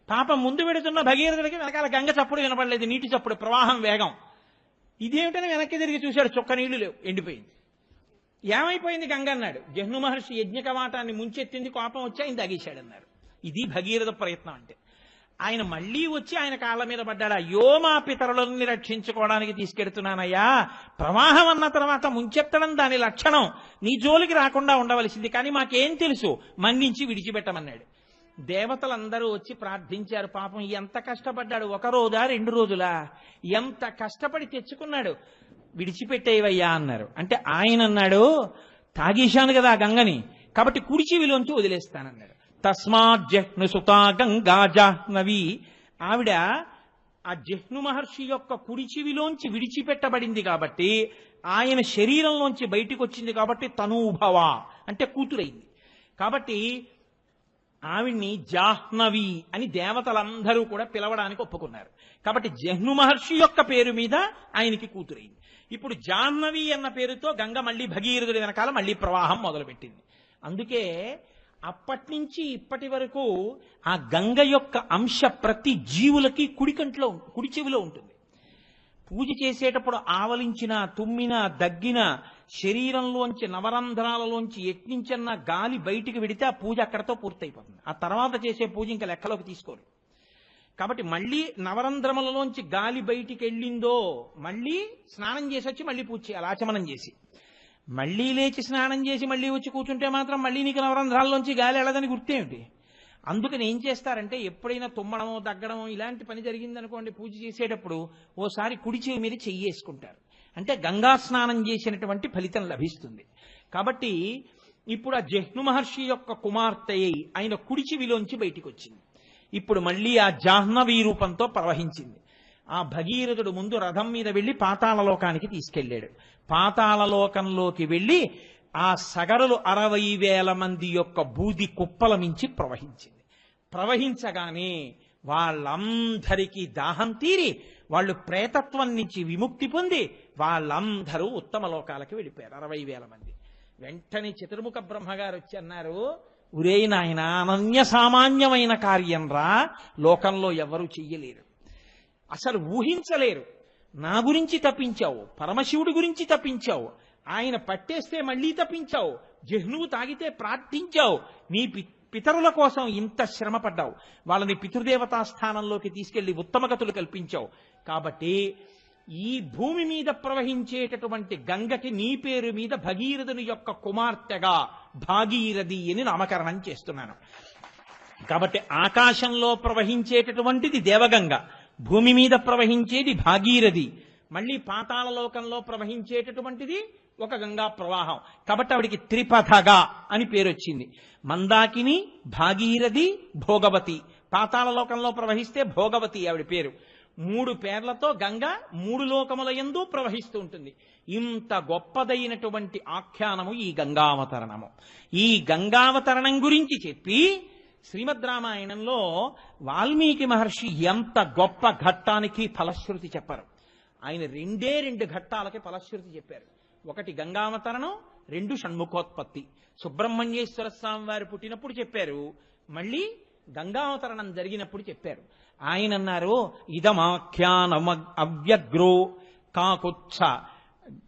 పాపం ముందు పెడుతున్న భగీరథుడికి వెనకాల గంగ చప్పుడు వినపడలేదు, నీటి చప్పుడు, ప్రవాహం వేగం. ఇదేమిటని వెనక్కి తిరిగి చూశాడు, చుక్క నీళ్లు లేవు, ఎండిపోయింది. ఏమైపోయింది గంగ అన్నాడు. జహ్ను మహర్షి యజ్ఞకవాటాన్ని ముంచెత్తింది, కోపం వచ్చి ఆయన తాగేశాడు అన్నారు. ఇది భగీరథ ప్రయత్నం అంటే. ఆయన మళ్లీ వచ్చి ఆయన కాళ్ళ మీద పడ్డాడు. అయ్యో మా పితరులని రక్షించుకోవడానికి తీసుకెడుతున్నానయ్యా, ప్రవాహం అన్న తర్వాత ముంచెత్తడం దాని లక్షణం, నీ జోలికి రాకుండా ఉండవలసింది, కానీ మాకేం తెలుసు, మన్నించి విడిచిపెట్టమన్నాడు. దేవతలందరూ వచ్చి ప్రార్థించారు. పాపం ఎంత కష్టపడ్డాడు, 1 రోజా 2 రోజులా, ఎంత కష్టపడి తెచ్చుకున్నాడు, విడిచిపెట్టేవయ్యా అన్నారు. అంటే ఆయన అన్నాడు, తాగేశాను కదా ఆ గంగని, కాబట్టి కుడి చెవిలోంచి వదిలేస్తానన్నాడు. తస్మాత్ జహ్ను సుతా గంగా జాహ్నవి. ఆవిడ ఆ జహ్ను మహర్షి యొక్క కుడి చెవిలోంచి విడిచిపెట్టబడింది కాబట్టి, ఆయన శరీరంలోంచి బయటికి వచ్చింది కాబట్టి తనూభవ అంటే కూతురైంది. కాబట్టి ఆవిడ్ని జాహ్నవి అని దేవతలందరూ కూడా పిలవడానికి ఒప్పుకున్నారు. కాబట్టి జహ్ను మహర్షి యొక్క పేరు మీద ఆయనకి కూతురైంది. ఇప్పుడు జాహ్నవి అన్న పేరుతో గంగ మళ్ళీ భగీరథుడి వెనకాల మళ్ళీ ప్రవాహం మొదలుపెట్టింది. అందుకే అప్పటి నుంచి ఇప్పటి వరకు ఆ గంగ యొక్క అంశ ప్రతి జీవులకి కుడి చెవిలో ఉంటుంది. పూజ చేసేటప్పుడు ఆవలించిన, తుమ్మిన, దగ్గిన, శరీరంలోంచి నవరంధ్రాలలోంచి ఎట్నించన్న గాలి బయటికి వెడితే ఆ పూజ అక్కడతో పూర్తయిపోతుంది. ఆ తర్వాత చేసే పూజ ఇంకా లెక్కలోకి తీసుకోరు. కాబట్టి మళ్ళీ నవరంధ్రములలోంచి గాలి బయటికి వెళ్ళిందో మళ్ళీ స్నానం చేసి వచ్చి మళ్ళీ పూజ చేయాలి, ఆచమనం చేసి. మళ్ళీ లేచి స్నానం చేసి మళ్ళీ వచ్చి కూర్చుంటే మాత్రం మళ్ళీ నీకు నవరంధ్రాల్లోంచి గాలి వెళ్ళదని గుర్తేమిటి? అందుకని ఏం చేస్తారంటే, ఎప్పుడైనా తుమ్మడమో దగ్గడమో ఇలాంటి పని జరిగిందనుకోండి, పూజ చేసేటప్పుడు ఓసారి కుడి చెవి మీద చెయ్యేసుకుంటారు. అంటే గంగా స్నానం చేసినటువంటి ఫలితం లభిస్తుంది. కాబట్టి ఇప్పుడు ఆ జహ్ను మహర్షి యొక్క కుమార్తె అయి ఆయన కుడి చెవిలోంచి బయటికి వచ్చింది. ఇప్పుడు మళ్ళీ ఆ జాహ్నవీ రూపంతో ప్రవహించింది. ఆ భగీరథుడు ముందు రథం మీద వెళ్లి పాతాళలోకానికి తీసుకెళ్లాడు. పాతాళలోకంలోకి వెళ్లి ఆ సగరులు 60,000 మంది యొక్క బూది కుప్పల మించి ప్రవహించింది. ప్రవహించగానే వాళ్ళందరికీ దాహం తీరి వాళ్ళు ప్రేతత్వం నుంచి విముక్తి పొంది వాళ్ళందరూ ఉత్తమ లోకాలకి వెళ్ళిపోయారు. 60,000 మంది. వెంటనే చతుర్ముఖ బ్రహ్మగారు వచ్చి అన్నారు, ఉరే నాయన, అనన్య సామాన్యమైన కార్యం రా, లోకంలో ఎవరు చెయ్యలేరు, అసలు ఊహించలేరు. నా గురించి తప్పించావు, పరమశివుడి గురించి తప్పించావు, ఆయన పట్టేస్తే మళ్ళీ తప్పించావు, జహ్నువు తాగితే ప్రార్థించావు, నీ పితరుల కోసం ఇంత శ్రమ పడ్డావు, వాళ్ళని పితృదేవతా స్థానంలోకి తీసుకెళ్లి ఉత్తమగతులు కల్పించావు. కాబట్టి ఈ భూమి మీద ప్రవహించేటటువంటి గంగకి నీ పేరు మీద భగీరథుని యొక్క కుమార్తెగా భాగీరథి అని నామకరణం చేస్తున్నాను. కాబట్టి ఆకాశంలో ప్రవహించేటటువంటిది దేవగంగ, భూమి మీద ప్రవహించేది భాగీరథి, మళ్ళీ పాతాళలోకంలో ప్రవహించేటటువంటిది ఒక గంగా ప్రవాహం. కాబట్టి ఆవిడికి త్రిపథగా అని పేరు వచ్చింది. మందాకిని, భాగీరథి, భోగవతి. పాతాళలోకంలో ప్రవహిస్తే భోగవతి ఆవిడ పేరు. 3 పేర్లతో గంగ 3 లోకముల యందు ప్రవహిస్తూ ఉంటుంది. ఇంత గొప్పదైనటువంటి ఆఖ్యానము ఈ గంగావతరణము. ఈ గంగావతరణం గురించి చెప్పి శ్రీమద్ రామాయణంలో వాల్మీకి మహర్షి ఎంత గొప్ప ఘట్టానికి ఫలశ్రుతి చెప్పారు. ఆయన 2 ఘట్టాలకి ఫలశ్రుతి చెప్పారు. ఒకటి గంగావతరణం, 2 షణ్ముఖోత్పత్తి. సుబ్రహ్మణ్యేశ్వర స్వామి వారు పుట్టినప్పుడు చెప్పారు, మళ్ళీ గంగావతరణం జరిగినప్పుడు చెప్పారు. ఆయన అన్నారు, ఇదమాఖ్యానం అవ్యగ్రో కాకుత్స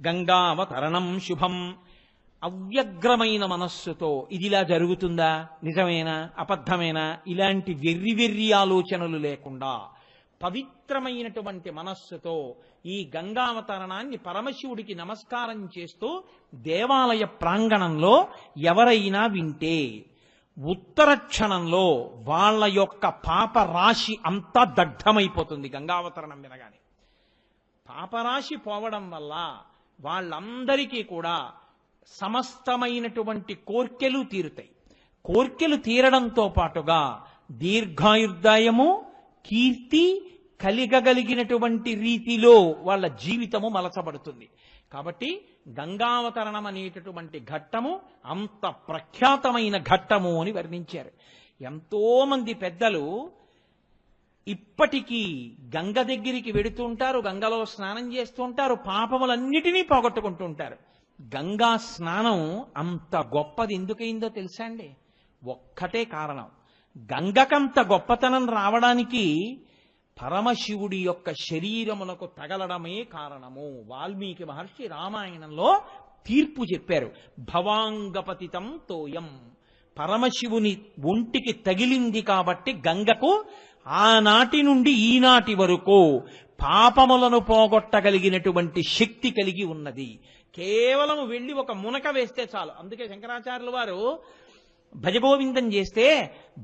గంగావతరణం శుభం. అవ్యగ్రమైన మనస్సుతో ఇదిలా జరుగుతుందా, నిజమేనా, అబద్ధమేనా, ఇలాంటి వెర్రి ఆలోచనలు లేకుండా పవిత్రమైనటువంటి మనస్సుతో ఈ గంగావతరణాన్ని పరమశివుడికి నమస్కారం చేస్తూ దేవాలయ ప్రాంగణంలో ఎవరైనా వింటే ఉత్తర క్షణంలో వాళ్ళ యొక్క పాపరాశి అంతా దగ్ధమైపోతుంది. గంగావతరణం వినగానే పాపరాశి పోవడం వల్ల వాళ్ళందరికీ కూడా సమస్తమైనటువంటి కోర్కెలు తీరుతాయి. కోర్కెలు తీరడంతో పాటుగా దీర్ఘాయుర్దాయము, కీర్తి కలిగగలిగినటువంటి రీతిలో వాళ్ళ జీవితము మలచబడుతుంది. కాబట్టి గంగావతరణం అనేటటువంటి ఘట్టము అంత ప్రఖ్యాతమైన ఘట్టము అని వర్ణించారు. ఎంతో మంది పెద్దలు ఇప్పటికీ గంగ దగ్గరికి వెడుతుంటారు, గంగలో స్నానం చేస్తూ ఉంటారు, పాపములన్నిటినీ పోగొట్టుకుంటూ ఉంటారు. గంగా స్నానం అంత గొప్పది ఎందుకైందో తెలుసా అండి? ఒక్కటే కారణం. గంగకంత గొప్పతనం రావడానికి పరమశివుడి యొక్క శరీరమునకు తగలడమే కారణము. వాల్మీకి మహర్షి రామాయణంలో తీర్పు చెప్పారు. భవాంగపతితం తోయం, పరమశివుని ఒంటికి తగిలింది కాబట్టి గంగకు ఆనాటి నుండి ఈనాటి వరకు పాపములను పోగొట్టగలిగినటువంటి శక్తి కలిగి ఉన్నది. కేవలం వెళ్ళి ఒక మునక వేస్తే చాలు. అందుకే శంకరాచార్యుల వారు భజగోవిందం చేస్తే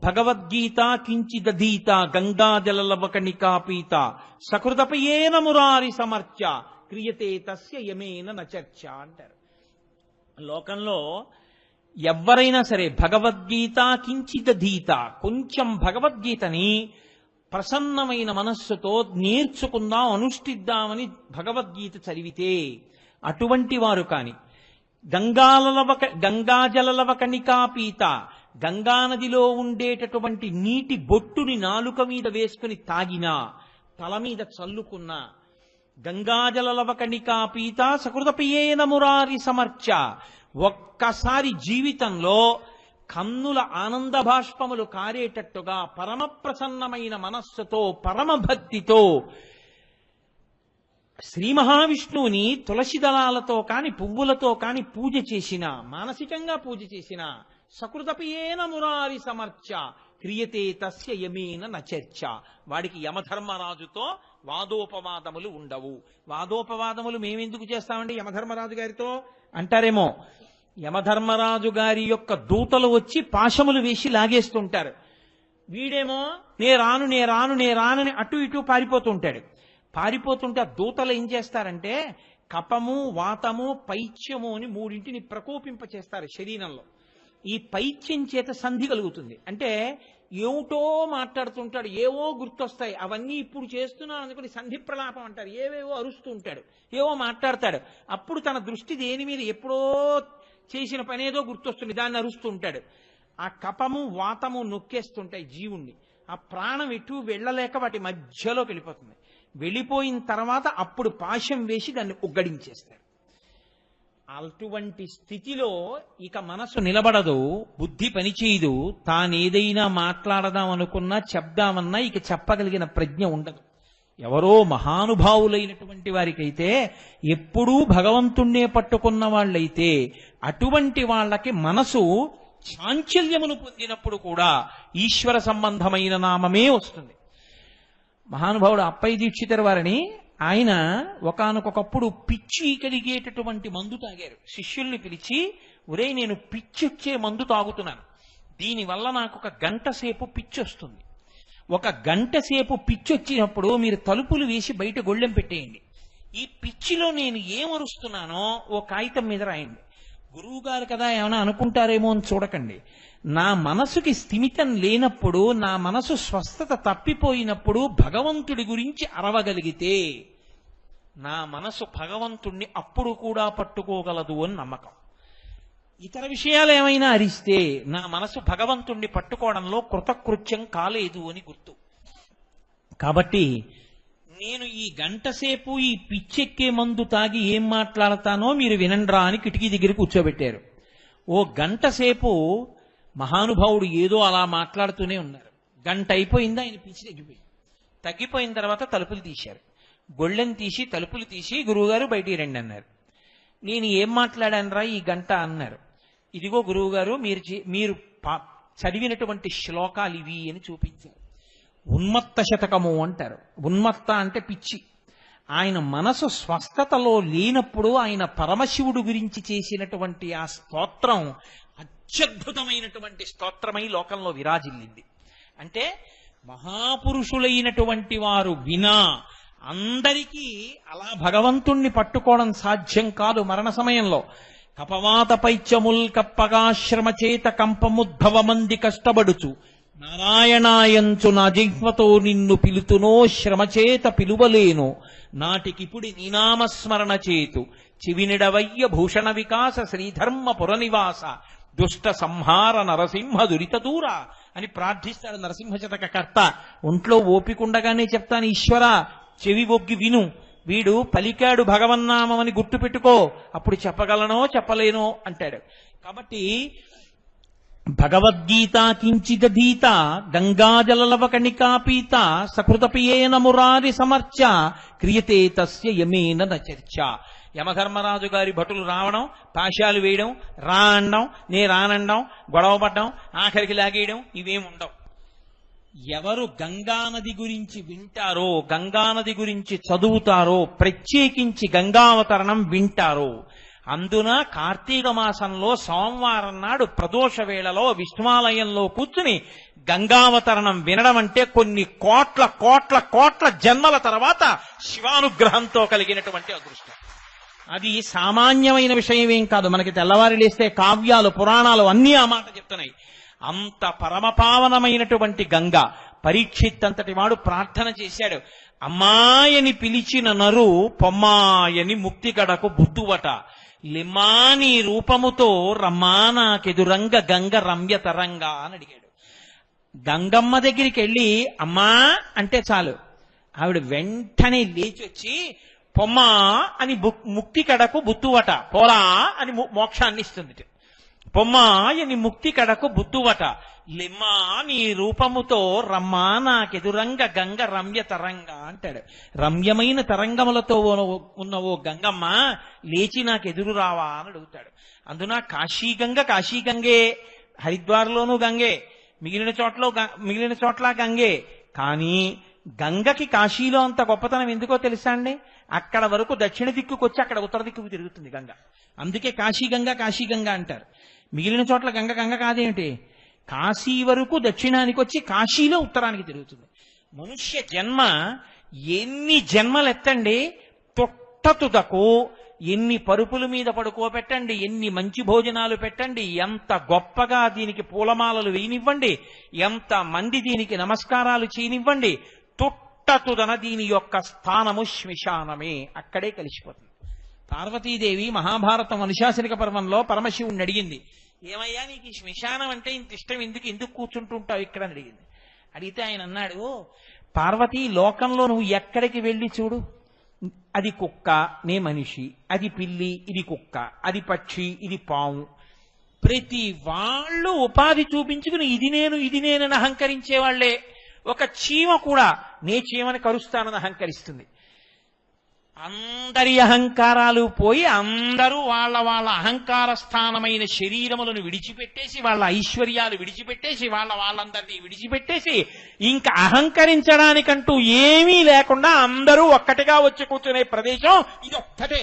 భగవద్గీత కించిదధీత గంగాజలలవకణికాపీత సకృతపయేన మురారి సమర్చ క్రియతే తస్య యమేన నచర్చ అంటారు. లోకంలో ఎవరైనా సరే భగవద్గీత కించిదధీత, కొంచెం భగవద్గీతని ప్రసన్నమైన మనస్సుతో నేర్చుకుందాం, అనుష్ఠిద్దామని భగవద్గీత చదివితే అటువంటి వారు కాని గంగాజలలవకణికాపీత, గంగానదిలో ఉండేటటువంటి నీటి బొట్టుని నాలుక మీద వేసుకుని తాగినా, తల మీద చల్లుకున్నా, గంగాజలలవకణికాపీత సకృతపయేన మురారి సమర్చ, ఒక్కసారి జీవితంలో కన్నుల ఆనంద బాష్పములు కారేటట్టుగా పరమ ప్రసన్నమైన మనస్సుతో పరమభక్తితో శ్రీ మహావిష్ణువుని తులసి దళాలతో కాని పువ్వులతో కాని పూజ చేసిన, మానసికంగా పూజ చేసిన, సకృతపయేన మురారి సమర్చ క్రియతే తస్య యమేన నచర్చ, వాడికి యమధర్మరాజుతో వాదోపవాదములు ఉండవు. వాదోపవాదములు మేమెందుకు చేస్తామండి యమధర్మరాజు గారితో అంటారేమో. యమధర్మరాజు గారి యొక్క దూతలు వచ్చి పాశములు వేసి లాగేస్తుంటారు. వీడేమో నే రానని అటు ఇటు పారిపోతుంటాడు. పారిపోతుంటే ఆ దూతలు ఏం చేస్తారంటే కపము, వాతము, పైత్యము అని 3 ప్రకోపింప చేస్తారు శరీరంలో. ఈ పైత్యం చేత సంధి కలుగుతుంది. అంటే ఏమిటో మాట్లాడుతుంటాడు, ఏవో గుర్తొస్తాయి, అవన్నీ ఇప్పుడు చేస్తున్నాను అనుకుని సంధి ప్రలాపం అంటారు, ఏవేవో అరుస్తూ ఉంటాడు, ఏవో మాట్లాడతాడు. అప్పుడు తన దృష్టి దేని మీద ఎప్పుడో చేసిన పనేదో గుర్తొస్తుంది, దాన్ని అరుస్తూ ఉంటాడు. ఆ కపము వాతము నొక్కేస్తుంటాయి జీవుణ్ణి. ఆ ప్రాణం ఎటు వెళ్ళలేక వాటి మధ్యలోకి వెళ్ళిపోతుంది. వెళ్ళిపోయిన తర్వాత అప్పుడు పాశం వేసి దాన్ని ఉగ్గడించేస్తాడు. అటువంటి స్థితిలో ఇక మనసు నిలబడదు, బుద్ధి పనిచేయదు, తానేదైనా మాట్లాడదాం అనుకున్నా చెప్దామన్నా ఇక చెప్పగలిగిన ప్రజ్ఞ ఉండదు. ఎవరో మహానుభావులైనటువంటి వారికైతే, ఎప్పుడూ భగవంతుణ్ణే పట్టుకున్న వాళ్ళైతే, అటువంటి వాళ్ళకి మనసు చాంచల్యమును పొందినప్పుడు కూడా ఈశ్వర సంబంధమైన నామమే వస్తుంది. మహానుభావుడు అప్పయ్య దీక్షితర్ వారిని, ఆయన ఒకానొకప్పుడు పిచ్చి కలిగేటటువంటి మందు తాగారు. శిష్యుల్ని పిలిచి, ఒరే నేను పిచ్చొచ్చే మందు తాగుతున్నాను, దీనివల్ల నాకు 1 గంట సేపు పిచ్చి వస్తుంది. 1 గంట సేపు పిచ్చొచ్చినప్పుడు మీరు తలుపులు వేసి బయట గొళ్ళెం పెట్టేయండి. ఈ పిచ్చిలో నేను ఏమరుస్తున్నానో ఓ కాగితం మీద రాయండి. గురువు గారు కదా ఏమైనా అనుకుంటారేమో అని చూడకండి. నా మనసుకి స్థిమితం లేనప్పుడు, నా మనసు స్వస్థత తప్పిపోయినప్పుడు భగవంతుడి గురించి అరవగలిగితే నా మనసు భగవంతుణ్ణి అప్పుడు కూడా పట్టుకోగలదు అని నమ్మకం. ఇతర విషయాలు ఏమైనా అరిస్తే నా మనసు భగవంతుణ్ణి పట్టుకోవడంలో కృతకృత్యం కాలేదు అని గుర్తు. కాబట్టి నేను ఈ 1 గంట సేపు ఈ పిచ్చెక్కే మందు తాగి ఏం మాట్లాడతానో మీరు వినండ్రా అని కిటికీ దగ్గర కూర్చోబెట్టారు. ఓ 1 గంట సేపు మహానుభావుడు ఏదో అలా మాట్లాడుతూనే ఉన్నారు. 1 గంట అయిపోయింది, ఆయన పిచ్చి తగ్గిపోయింది. తగ్గిపోయిన తర్వాత తలుపులు తీశారు. గొళ్ళెం తీసి తలుపులు తీసి, గురువుగారు బయటికి రండి అన్నారు. నేను ఏం మాట్లాడానురా ఈ 1 గంట అన్నారు. ఇదిగో గురువుగారు మీరు చదివినటువంటి శ్లోకాలు ఇవి అని చూపించారు. ఉన్మత్త శతకము అంటారు. ఉన్మత్త అంటే పిచ్చి. ఆయన మనసు స్వస్థతలో లేనప్పుడు ఆయన పరమశివుడు గురించి చేసినటువంటి ఆ స్తోత్రం అత్యద్భుతమైనటువంటి స్తోత్రమై లోకంలో విరాజిల్లింది. అంటే మహాపురుషులైనటువంటి వారు వినా అందరికీ అలా భగవంతుణ్ణి పట్టుకోవడం సాధ్యం కాదు. మరణ సమయంలో కపవాత పైత్యముల్ కప్పగాశ్రమ చేత కంపముద్భవ మంది కష్టపడుచు నారాయణాయంచు నా జిహ్వతో నిన్ను పిలుతునో శ్రమచేత పిలువలేను నాటికిపుడి నీనామస్మరణ చేతు చివినిడవయ్య భూషణ వికాస శ్రీధర్మ పురనివాస దుష్ట సంహార నరసింహ దురిత దూర అని ప్రార్థిస్తాడు నరసింహ శతక కర్త. ఒంట్లో ఓపికండగానే చెప్తాను, ఈశ్వర చెవి ఒగ్గి విను, వీడు పలికాడు భగవన్నామని గుర్తు పెట్టుకో, అప్పుడు చెప్పగలనో చెప్పలేనో అంటాడు. కాబట్టి భగవద్గీత కించిదీత గంగాజలలవ కణికాపీత సకృతపియేన మురారి సమర్చ క్రియతే తస్య యమేన న చర్చ. యమధర్మరాజు గారి భటులు రావడం, పాశాలు వేయడం, రా అనడం, నే రానండం, గొడవ పడ్డం, ఆఖరికి లాగేయడం ఇవేముండవు. ఎవరు గంగానది గురించి వింటారో, గంగానది గురించి చదువుతారో, ప్రత్యేకించి గంగావతరణం వింటారో, అందున కార్తీక మాసంలో సోమవారం నాడు ప్రదోష వేళలో విష్ణువాలయంలో కూర్చుని గంగావతరణం వినడం అంటే కొన్ని కోట్ల కోట్ల కోట్ల జన్మల తర్వాత శివానుగ్రహంతో కలిగినటువంటి అదృష్టం. అది సామాన్యమైన విషయం ఏం కాదు. మనకి తెల్లవారి లేస్తే కావ్యాలు పురాణాలు అన్నీ ఆ మాట చెప్తున్నాయి. అంత పరమపావనమైనటువంటి గంగ. పరీక్షిత్ అంతటి వాడు ప్రార్థన చేశాడు, అమ్మాయని పిలిచిన నరు పొమ్మాయని ముక్తి గడకు బుద్ధువట, లిమాని రూపముతో రమ్మానాకెదురంగ గంగ రమ్య తరంగా అని అడిగాడు. గంగమ్మ దగ్గరికి వెళ్ళి అమ్మా అంటే చాలు, ఆవిడ వెంటనే లేచొచ్చి పొమ్మా అని ముక్తి కడకు బుద్ధువట, పోలా అని మోక్షాన్ని ఇస్తుంది. పొమ్మాయని ముక్తి కడకు బుద్ధువట, లిమ్మా నీ రూపముతో రమ్మా నాకెదురంగ గంగ రమ్య తరంగా అంటాడు. రమ్యమైన తరంగములతో ఉన్న ఓ గంగమ్మ లేచి నాకెదురు రావా అని అడుగుతాడు. అందున కాశీగంగ కాశీగంగే, హరిద్వార్లోనూ గంగే, మిగిలిన చోట్ల గంగే. కానీ గంగకి కాశీలో అంత గొప్పతనం ఎందుకో తెలుసా అండి? అక్కడ వరకు దక్షిణ దిక్కుకు వచ్చి అక్కడ ఉత్తర దిక్కుకు తిరుగుతుంది గంగ. అందుకే కాశీగంగ కాశీగంగ అంటారు. మిగిలిన చోట్ల గంగ గంగ కాదేమిటి? కాశీ వరకు దక్షిణానికి వచ్చి కాశీలో ఉత్తరానికి తిరుగుతుంది. మనుష్య జన్మ ఎన్ని జన్మలు ఎత్తండి, తొట్టతుదకు ఎన్ని పరుపుల మీద పడుకోబెట్టండి, ఎన్ని మంచి భోజనాలు పెట్టండి, ఎంత గొప్పగా దీనికి పూలమాలలు వేయనివ్వండి, ఎంత మంది దీనికి నమస్కారాలు చేయనివ్వండి, తుట్టతుదన దీని యొక్క స్థానము శ్మశానమే, అక్కడే కలిసిపోతుంది. పార్వతీదేవి మహాభారతం అనుశాసనిక పర్వంలో పరమశివుణ్ణి అడిగింది, ఏమయ్యా నీకు ఈ శ్మశానం అంటే ఇంత ఇష్టం, ఎందుకు కూర్చుంటుంటావు ఇక్కడ అని అడిగింది. అడిగితే ఆయన అన్నాడు, పార్వతీ, లోకంలో నువ్వు ఎక్కడికి వెళ్ళి చూడు, అది కుక్క, నే మనిషి, అది పిల్లి, ఇది కుక్క, అది పక్షి, ఇది పాము, ప్రతి వాళ్ళు ఉపాధి చూపించుకుని ఇది నేనని అహంకరించే వాళ్లే. ఒక చీమ కూడా నే చీమని కరుస్తానని అహంకరిస్తుంది. అందరి అహంకారాలు పోయి అందరూ వాళ్ళ అహంకార స్థానమైన శరీరములను విడిచిపెట్టేసి, వాళ్ళ ఐశ్వర్యాలు విడిచిపెట్టేసి, వాళ్ళందరినీ విడిచిపెట్టేసి, ఇంకా అహంకరించడానికంటూ ఏమీ లేకుండా అందరూ ఒక్కటిగా వచ్చి కూర్చునే ప్రదేశం ఇది ఒక్కటే.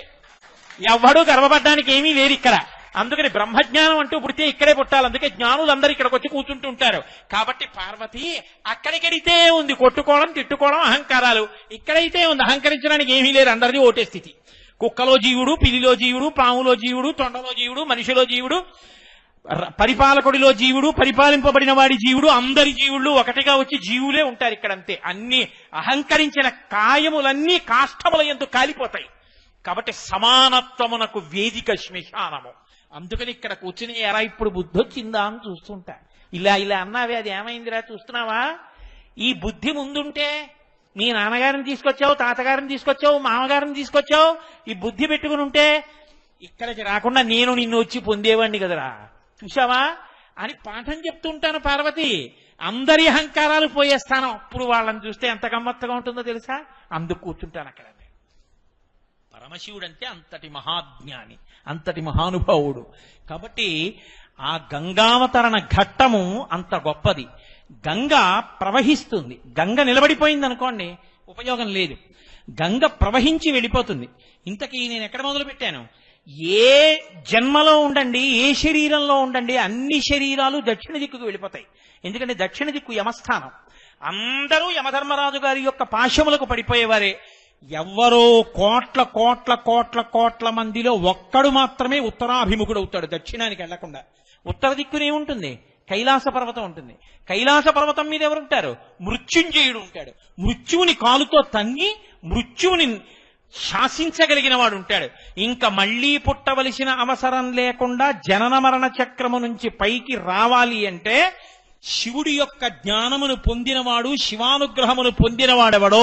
ఎవ్వడూ గర్వపడ్డానికి ఏమీ లేరు ఇక్కడ. అందుకని బ్రహ్మజ్ఞానం అంటూ పుడితే ఇక్కడే పుట్టాలి. అందుకే జ్ఞానులందరూ ఇక్కడికి వచ్చి కూర్చుంటుంటారు. కాబట్టి పార్వతి అక్కడికడితే ఉంది కొట్టుకోవడం, తిట్టుకోవడం, అహంకారాలు. ఇక్కడైతే ఉంది అహంకరించడానికి ఏమీ లేరు, అందరినీ ఓటే స్థితి. కుక్కలో జీవుడు, పిల్లిలో జీవుడు, పాములో జీవుడు, తొండలో జీవుడు, మనిషిలో జీవుడు, పరిపాలకుడిలో జీవుడు, పరిపాలింపబడిన వాడి జీవుడు, అందరి జీవుళ్ళు ఒకటిగా వచ్చి జీవులే ఉంటారు ఇక్కడంతే. అన్ని అహంకరించిన కాయములన్నీ కాష్టముల యందు కాలిపోతాయి. కాబట్టి సమానత్వమునకు వేదిక శ్మశానము. అందుకని ఇక్కడ కూర్చుని ఎరా ఇప్పుడు బుద్ధి వచ్చిందా అని చూస్తుంటా. ఇలా అన్నావే, అది ఏమైందిరా చూస్తున్నావా? ఈ బుద్ధి ముందుంటే మీ నాన్నగారిని తీసుకొచ్చావు, తాతగారిని తీసుకొచ్చావు, మామగారిని తీసుకొచ్చావు, ఈ బుద్ధి పెట్టుకుని ఉంటే ఇక్కడికి రాకుండా నేను నిన్ను వచ్చి పొందేవాడిని కదరా, చూసావా అని పాఠం చెప్తుంటాను. పార్వతి, అందరి అహంకారాలు పోయేస్తాను. అప్పుడు వాళ్ళని చూస్తే ఎంత గమ్మత్తుగా ఉంటుందో తెలుసా? అందుకు కూర్చుంటాను అక్కడ. పరమశివుడు అంటే అంతటి మహాజ్ఞాని, అంతటి మహానుభావుడు. కాబట్టి ఆ గంగావతరణ ఘట్టము అంత గొప్పది. గంగ ప్రవహిస్తుంది. గంగ నిలబడిపోయింది అనుకోండి, ఉపయోగం లేదు. గంగ ప్రవహించి వెళ్ళిపోతుంది. ఇంతకీ నేను ఎక్కడ మొదలు పెట్టాను? ఏ జన్మలో ఉండండి, ఏ శరీరంలో ఉండండి, అన్ని శరీరాలు దక్షిణ దిక్కుకు వెళ్ళిపోతాయి. ఎందుకంటే దక్షిణ దిక్కు యమస్థానం. అందరూ యమధర్మరాజు గారి యొక్క పాశములకు పడిపోయేవారే. ఎవ్వరో కోట్ల కోట్ల కోట్ల కోట్ల మందిలో ఒక్కడు మాత్రమే ఉత్తరాభిముఖుడు అవుతాడు, దక్షిణానికి వెళ్లకుండా. ఉత్తర దిక్కునే ఉంటుంది, కైలాస పర్వతం ఉంటుంది. కైలాస పర్వతం మీద ఎవరుంటారు? మృత్యుంజయుడు ఉంటాడు. మృత్యువుని కాలుతో తన్ని మృత్యువుని శాసించగలిగిన వాడు ఉంటాడు. ఇంకా మళ్లీ పుట్టవలసిన అవసరం లేకుండా జనన మరణ చక్రము నుంచి పైకి రావాలి అంటే శివుడి యొక్క జ్ఞానమును పొందినవాడు, శివానుగ్రహమును పొందినవాడెవడో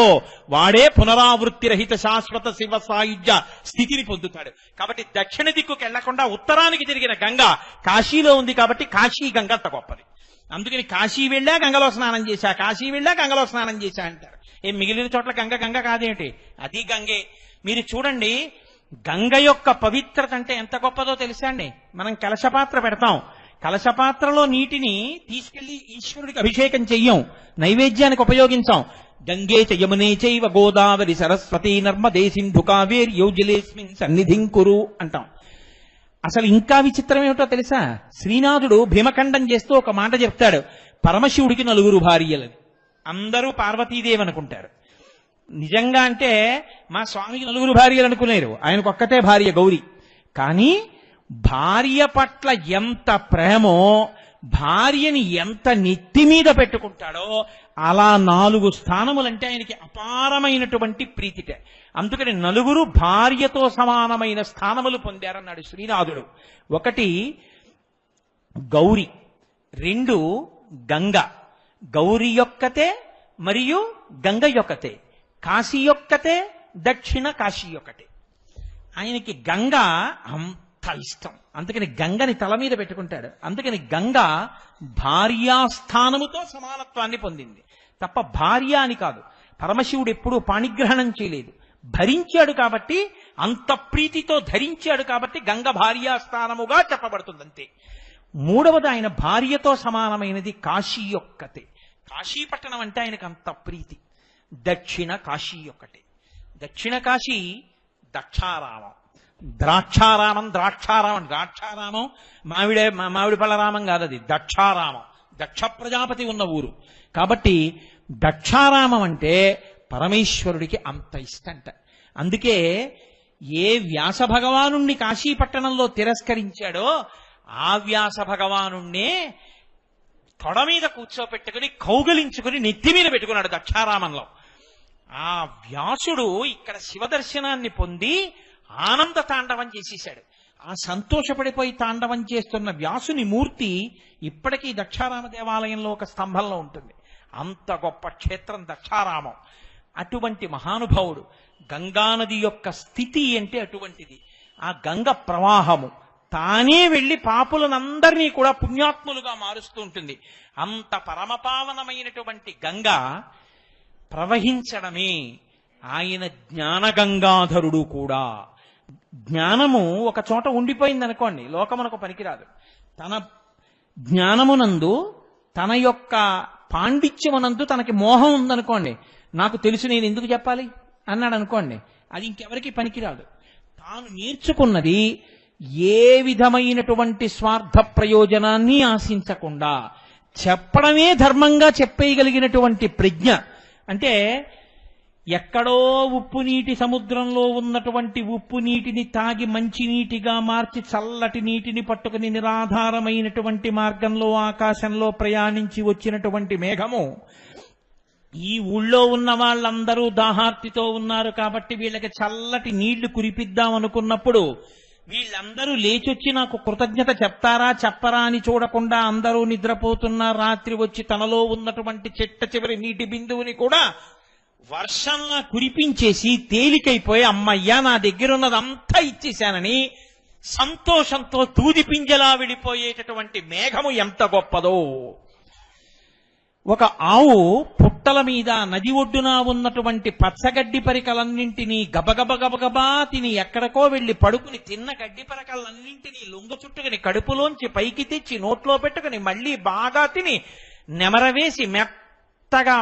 వాడే పునరావృత్తి రహిత శాశ్వత శివ సాయుధ్య స్థితిని పొందుతాడు. కాబట్టి దక్షిణ దిక్కుకు వెళ్లకుండా ఉత్తరానికి తిరిగిన గంగ కాశీలో ఉంది. కాబట్టి కాశీ గంగ అంత గొప్పది. అందుకని కాశీ వెళ్ళా గంగలో స్నానం చేశా, కాశీ వెళ్ళా గంగలో స్నానం చేశా అంటారు. మిగిలిన చోట్ల గంగ కాదేమిటి? అది గంగే. మీరు చూడండి, గంగ యొక్క పవిత్రత అంటే ఎంత గొప్పదో తెలుసా అండి? మనం కలశపాత్ర పెడతాం, కలశపాత్రలో నీటిని తీసుకెళ్లి ఈశ్వరుడికి అభిషేకం చెయ్యం, నైవేద్యానికి ఉపయోగించాం. గంగే చ యమునే చైవ గోదావరి సరస్వతి నర్మదే సింధు కావేరి యోజలేస్మిన్ సన్నిధిం కురు అంటాం. అసలు ఇంకా విచిత్రం ఏమిటో తెలుసా? శ్రీనాథుడు భీమఖండం చేస్తూ ఒక మాట చెప్తాడు, పరమశివుడికి 4 భార్యలని. అందరూ పార్వతీదేవి అనుకుంటారు. నిజంగా అంటే మా స్వామికి 4 భార్యలు అనుకునేరు, ఆయనకు ఒక్కతే భార్య గౌరి. కానీ భార్య పట్ల ఎంత ప్రేమో, భార్యని ఎంత నెత్తి మీద పెట్టుకుంటాడో అలా 4 స్థానములంటే ఆయనకి అపారమైనటువంటి ప్రీతిట. అందుకని 4 భార్యతో సమానమైన స్థానములు పొందారన్నాడు శ్రీనాథుడు. 1 గౌరి, 2 గంగ. గౌరి యొక్కతే మరియు గంగ యొక్కతే, కాశీ యొక్కతే, దక్షిణ కాశీ యొక్కటే. ఆయనకి గంగ అంత ఇష్టం. అందుకని గంగని తల మీద పెట్టుకుంటాడు. అందుకని గంగ భార్యాస్థానముతో సమానత్వాన్ని పొందింది తప్ప భార్య అని కాదు. పరమశివుడు ఎప్పుడూ పాణిగ్రహణం చేయలేదు, భరించాడు. కాబట్టి అంత ప్రీతితో ధరించాడు కాబట్టి గంగ భార్యాస్థానముగా చెప్పబడుతుంది అంతే. 3వది ఆయన భార్యతో సమానమైనది కాశీ యొక్కతే. కాశీ పట్టణం అంటే ఆయనకు అంత ప్రీతి. దక్షిణ కాశీ ఒక్కటే. దక్షిణ కాశీ దక్షారామం, ద్రాక్షారామం. ద్రాక్షారామం మామిడి పళ్ళ రామం కాదు, అది దక్షారామం. దక్ష ప్రజాపతి ఉన్న ఊరు. కాబట్టి దక్షారామం అంటే పరమేశ్వరుడికి అంత ఇష్టంట. అందుకే ఏ వ్యాస భగవానుణ్ణి కాశీపట్టణంలో తిరస్కరించాడో ఆ వ్యాస భగవానుణ్ణే తొడ మీద కూర్చోపెట్టుకుని కౌగలించుకుని నెత్తి మీద పెట్టుకున్నాడు దక్షారామంలో. ఆ వ్యాసుడు ఇక్కడ శివదర్శనాన్ని పొంది ఆనంద తాండవం చేసేశాడు. ఆ సంతోషపడిపోయి తాండవం చేస్తున్న వ్యాసుని మూర్తి ఇప్పటికీ దక్షారామ దేవాలయంలో ఒక స్తంభంలో ఉంటుంది. అంత గొప్ప క్షేత్రం దక్షారామం. అటువంటి మహానుభావుడు. గంగానది యొక్క స్థితి అంటే అటువంటిది. ఆ గంగ ప్రవాహము తానే వెళ్లి పాపులనందరినీ కూడా పుణ్యాత్ములుగా మారుస్తూ ఉంటుంది. అంత పరమపావనమైనటువంటి గంగ ప్రవహించడమే ఆయన జ్ఞానగంగాధరుడు కూడా. జ్ఞానము ఒక చోట ఉండిపోయిందనుకోండి, లోకమునకు పనికిరాదు. తన జ్ఞానమునందు, తన యొక్క పాండిత్యమునందు తనకి మోహం ఉందనుకోండి, నాకు తెలుసు నేను ఎందుకు చెప్పాలి అన్నాడు అనుకోండి, అది ఇంకెవరికి పనికిరాదు. తాను నేర్చుకున్నది ఏ విధమైనటువంటి స్వార్థ ప్రయోజనాన్ని ఆశించకుండా చెప్పడమే ధర్మంగా చెప్పేయగలిగినటువంటి ప్రజ్ఞ. అంటే ఎక్కడో ఉప్పు నీటి సముద్రంలో ఉన్నటువంటి ఉప్పు నీటిని తాగి మంచి నీటిగా మార్చి చల్లటి నీటిని పట్టుకుని నిరాధారమైనటువంటి మార్గంలో ఆకాశంలో ప్రయాణించి వచ్చినటువంటి మేఘము ఈ ఊళ్ళో ఉన్న వాళ్ళందరూ దాహార్తితో ఉన్నారు కాబట్టి వీళ్ళకి చల్లటి నీళ్లు కురిపిద్దాం అనుకున్నప్పుడు వీళ్ళందరూ లేచొచ్చి నాకు కృతజ్ఞత చెప్తారా చెప్పరా అని చూడకుండా అందరూ నిద్రపోతున్న రాత్రి వచ్చి తనలో ఉన్నటువంటి చిట్ట చివరి నీటి బిందువుని కూడా వర్షంలా కురిపించేసి తేలికైపోయి అమ్మయ్యా నా దగ్గరున్నదంతా ఇచ్చేశానని సంతోషంతో దూది పింజలా విడిపోయేటటువంటి మేఘము ఎంత గొప్పదో. ఒక ఆవు పుట్టల మీద నది ఒడ్డున ఉన్నటువంటి పచ్చగడ్డి పరికలన్నింటినీ గబగబా తిని ఎక్కడికో వెళ్లి పడుకుని తిన్న గడ్డి పరికలన్నింటినీ లొంగ చుట్టుకుని కడుపులోంచి పైకి తెచ్చి నోట్లో పెట్టుకుని మళ్లీ బాగా తిని నెమరవేసి మెత్తగా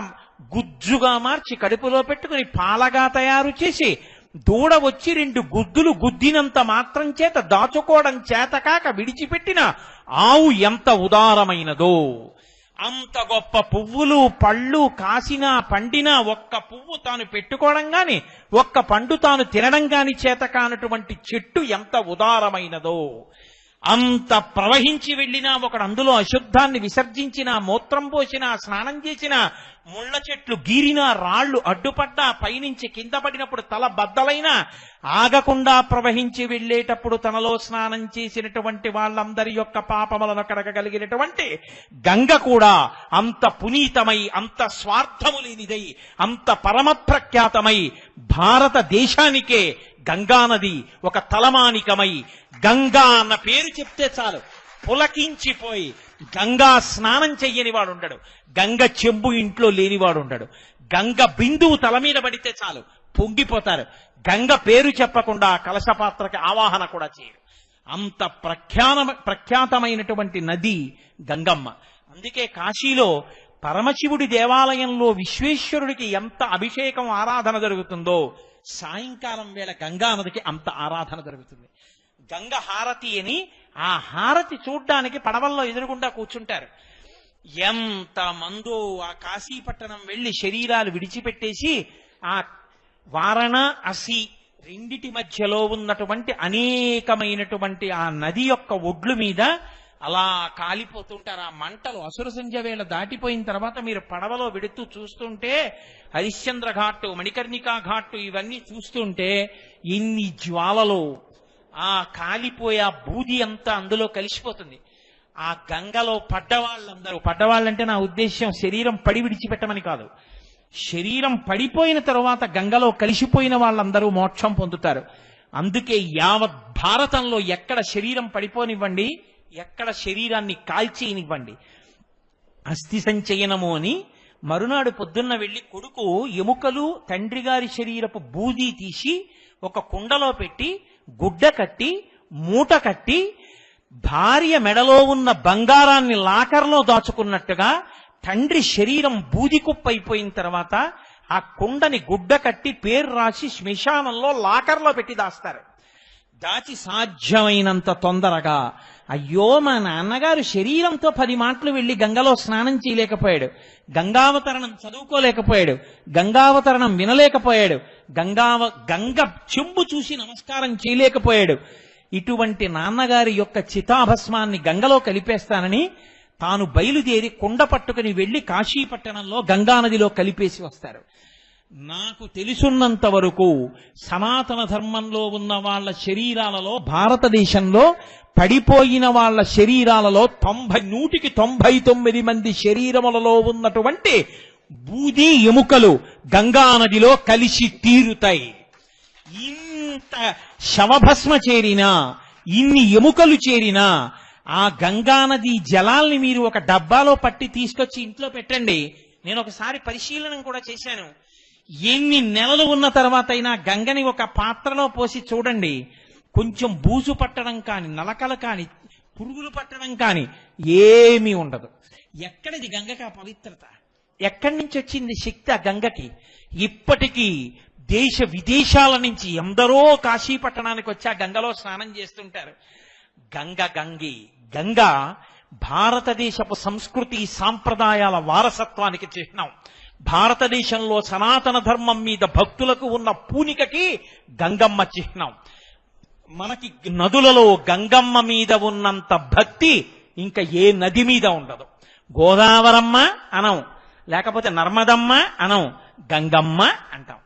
గుజ్జుగా మార్చి కడుపులో పెట్టుకుని పాలగా తయారు చేసి దూడ వచ్చి 2 గుద్దులు గుద్దినంత మాత్రం చేత దాచుకోవడం చేతకాక విడిచిపెట్టిన ఆవు ఎంత ఉదారమైనదో. అంత గొప్ప పువ్వులు పళ్ళు కాసినా పండినా ఒక్క పువ్వు తాను పెట్టుకోవడం గాని ఒక్క పండు తాను తినడం గాని చేత కానటువంటి చెట్టు ఎంత ఉదారమైనదో. అంత ప్రవహించి వెళ్ళినా ఒకడు అందులో అశుద్ధాన్ని విసర్జించినా మూత్రం పోసినా స్నానం చేసినా ముళ్ళ చెట్లు గీరినా రాళ్లు అడ్డుపడ్డా పైనుంచి కింద పడినప్పుడు తల బద్దలైనా ఆగకుండా ప్రవహించి వెళ్ళేటప్పుడు తనలో స్నానం చేసినటువంటి వాళ్ళందరి యొక్క పాపములను కడగగలిగినటువంటి గంగ కూడా అంత పునీతమై అంత స్వార్థము లేనిదై అంత పరమప్రఖ్యాతమై భారతదేశానికే గంగానది ఒక తలమానికమై గంగా అన్న పేరు చెప్తే చాలు పులకించిపోయి గంగా స్నానం చెయ్యని వాడు ఉండడు, గంగ చెంబు ఇంట్లో లేనివాడు ఉండడు. గంగ బిందువు తల మీద పడితే చాలు పొంగిపోతారు. గంగ పేరు చెప్పకుండా కలశపాత్రకి ఆవాహన కూడా చేయరు. అంత ప్రఖ్యాతమైనటువంటి నది గంగమ్మ. అందుకే కాశీలో పరమశివుడి దేవాలయంలో విశ్వేశ్వరుడికి ఎంత అభిషేకం ఆరాధన జరుగుతుందో సాయంకాలం వేళ గంగా నదికి అంత ఆరాధన జరుగుతుంది. గంగ హారతి అని ఆ హారతి చూడ్డానికి పడవల్లో ఎదురుగుండా కూర్చుంటారు. ఎంత మందో ఆ కాశీపట్టణం వెళ్లి శరీరాలు విడిచిపెట్టేసి ఆ వారణాసి రెండిటి మధ్యలో ఉన్నటువంటి అనేకమైనటువంటి ఆ నది యొక్క ఒడ్లు మీద అలా కాలిపోతుంటారు. ఆ మంటలు అసుర సంధ్య వేళ దాటిపోయిన తర్వాత మీరు పడవలో వెడుతూ చూస్తుంటే హరిశ్చంద్ర ఘాటు మణికర్ణికా ఘాటు ఇవన్నీ చూస్తుంటే ఇన్ని జ్వాలలో ఆ కాలిపోయే ఆ బూది అంతా అందులో కలిసిపోతుంది. ఆ గంగలో పడ్డవాళ్ళంటే నా ఉద్దేశ్యం శరీరం పడి విడిచిపెట్టమని కాదు, శరీరం పడిపోయిన తరువాత గంగలో కలిసిపోయిన వాళ్ళందరూ మోక్షం పొందుతారు. అందుకే యావత్ భారతంలో ఎక్కడ శరీరం పడిపోనివ్వండి, ఎక్కడ శరీరాన్ని కాల్చేయనివ్వండి. అస్థి సంచయనము అని మరునాడు పొద్దున్న వెళ్లి కొడుకు ఎముకలు తండ్రి గారి శరీరపు బూది తీసి ఒక కుండలో పెట్టి గుడ్డ కట్టి మూట కట్టి భార్య మెడలో ఉన్న బంగారాన్ని లాకర్లో దాచుకున్నట్టుగా తండ్రి శరీరం బూది కుప్పైపోయిన తర్వాత ఆ కుండని గుడ్డ కట్టి పేరు రాసి శ్మశానంలో లాకర్లో పెట్టి దాస్తారు. దాచి సాధ్యమైనంత తొందరగా అయ్యో మా నాన్నగారు శరీరంతో 10 మాటలు వెళ్లి గంగలో స్నానం చేయలేకపోయాడు, గంగావతరణం చదువుకోలేకపోయాడు, గంగావతరణం వినలేకపోయాడు, గంగ చెంబు చూసి నమస్కారం చేయలేకపోయాడు. ఇటువంటి నాన్నగారి యొక్క చితాభస్మాన్ని గంగలో కలిపేస్తానని తాను బయలుదేరి కుండ పట్టుకుని వెళ్లి కాశీపట్టణంలో గంగానదిలో కలిపేసి వస్తారు. నాకు తెలుసున్నంత వరకు సనాతన ధర్మంలో ఉన్న వాళ్ళ శరీరాలలో, భారతదేశంలో పడిపోయిన వాళ్ళ శరీరాలలో 99 మంది శరీరములలో ఉన్నటువంటి బూది ఎముకలు గంగానదిలో కలిసి తీరుతాయి. ఇంత శవభస్మ చేరినా, ఇన్ని ఎముకలు చేరినా ఆ గంగానది జలాల్ని మీరు ఒక డబ్బాలో పట్టి తీసుకొచ్చి ఇంట్లో పెట్టండి. నేను ఒకసారి పరిశీలన కూడా చేశాను. ఎన్ని నెలలు ఉన్న తర్వాత అయినా గంగని ఒక పాత్రలో పోసి చూడండి, కొంచెం బూజు పట్టడం కాని, నలకలు కాని, పురుగులు పట్టడం కాని ఏమీ ఉండదు. ఎక్కడిది గంగకి ఆ పవిత్రత? ఎక్కడి నుంచి వచ్చింది శక్తి ఆ గంగకి? ఇప్పటికీ దేశ విదేశాల నుంచి ఎందరో కాశీ పట్టణానికి వచ్చి ఆ గంగలో స్నానం చేస్తుంటారు. గంగ భారతదేశపు సంస్కృతి సాంప్రదాయాల వారసత్వానికి చిహ్నం. భారతదేశంలో సనాతన ధర్మం మీద భక్తులకు ఉన్న పూనికకి గంగమ్మ చిహ్నం. మనకి నదులలో గంగమ్మ మీద ఉన్నంత భక్తి ఇంకా ఏ నది మీద ఉండదు. గోదావరమ్మ అనం, లేకపోతే నర్మదమ్మ అనం, గంగమ్మ అంటాం.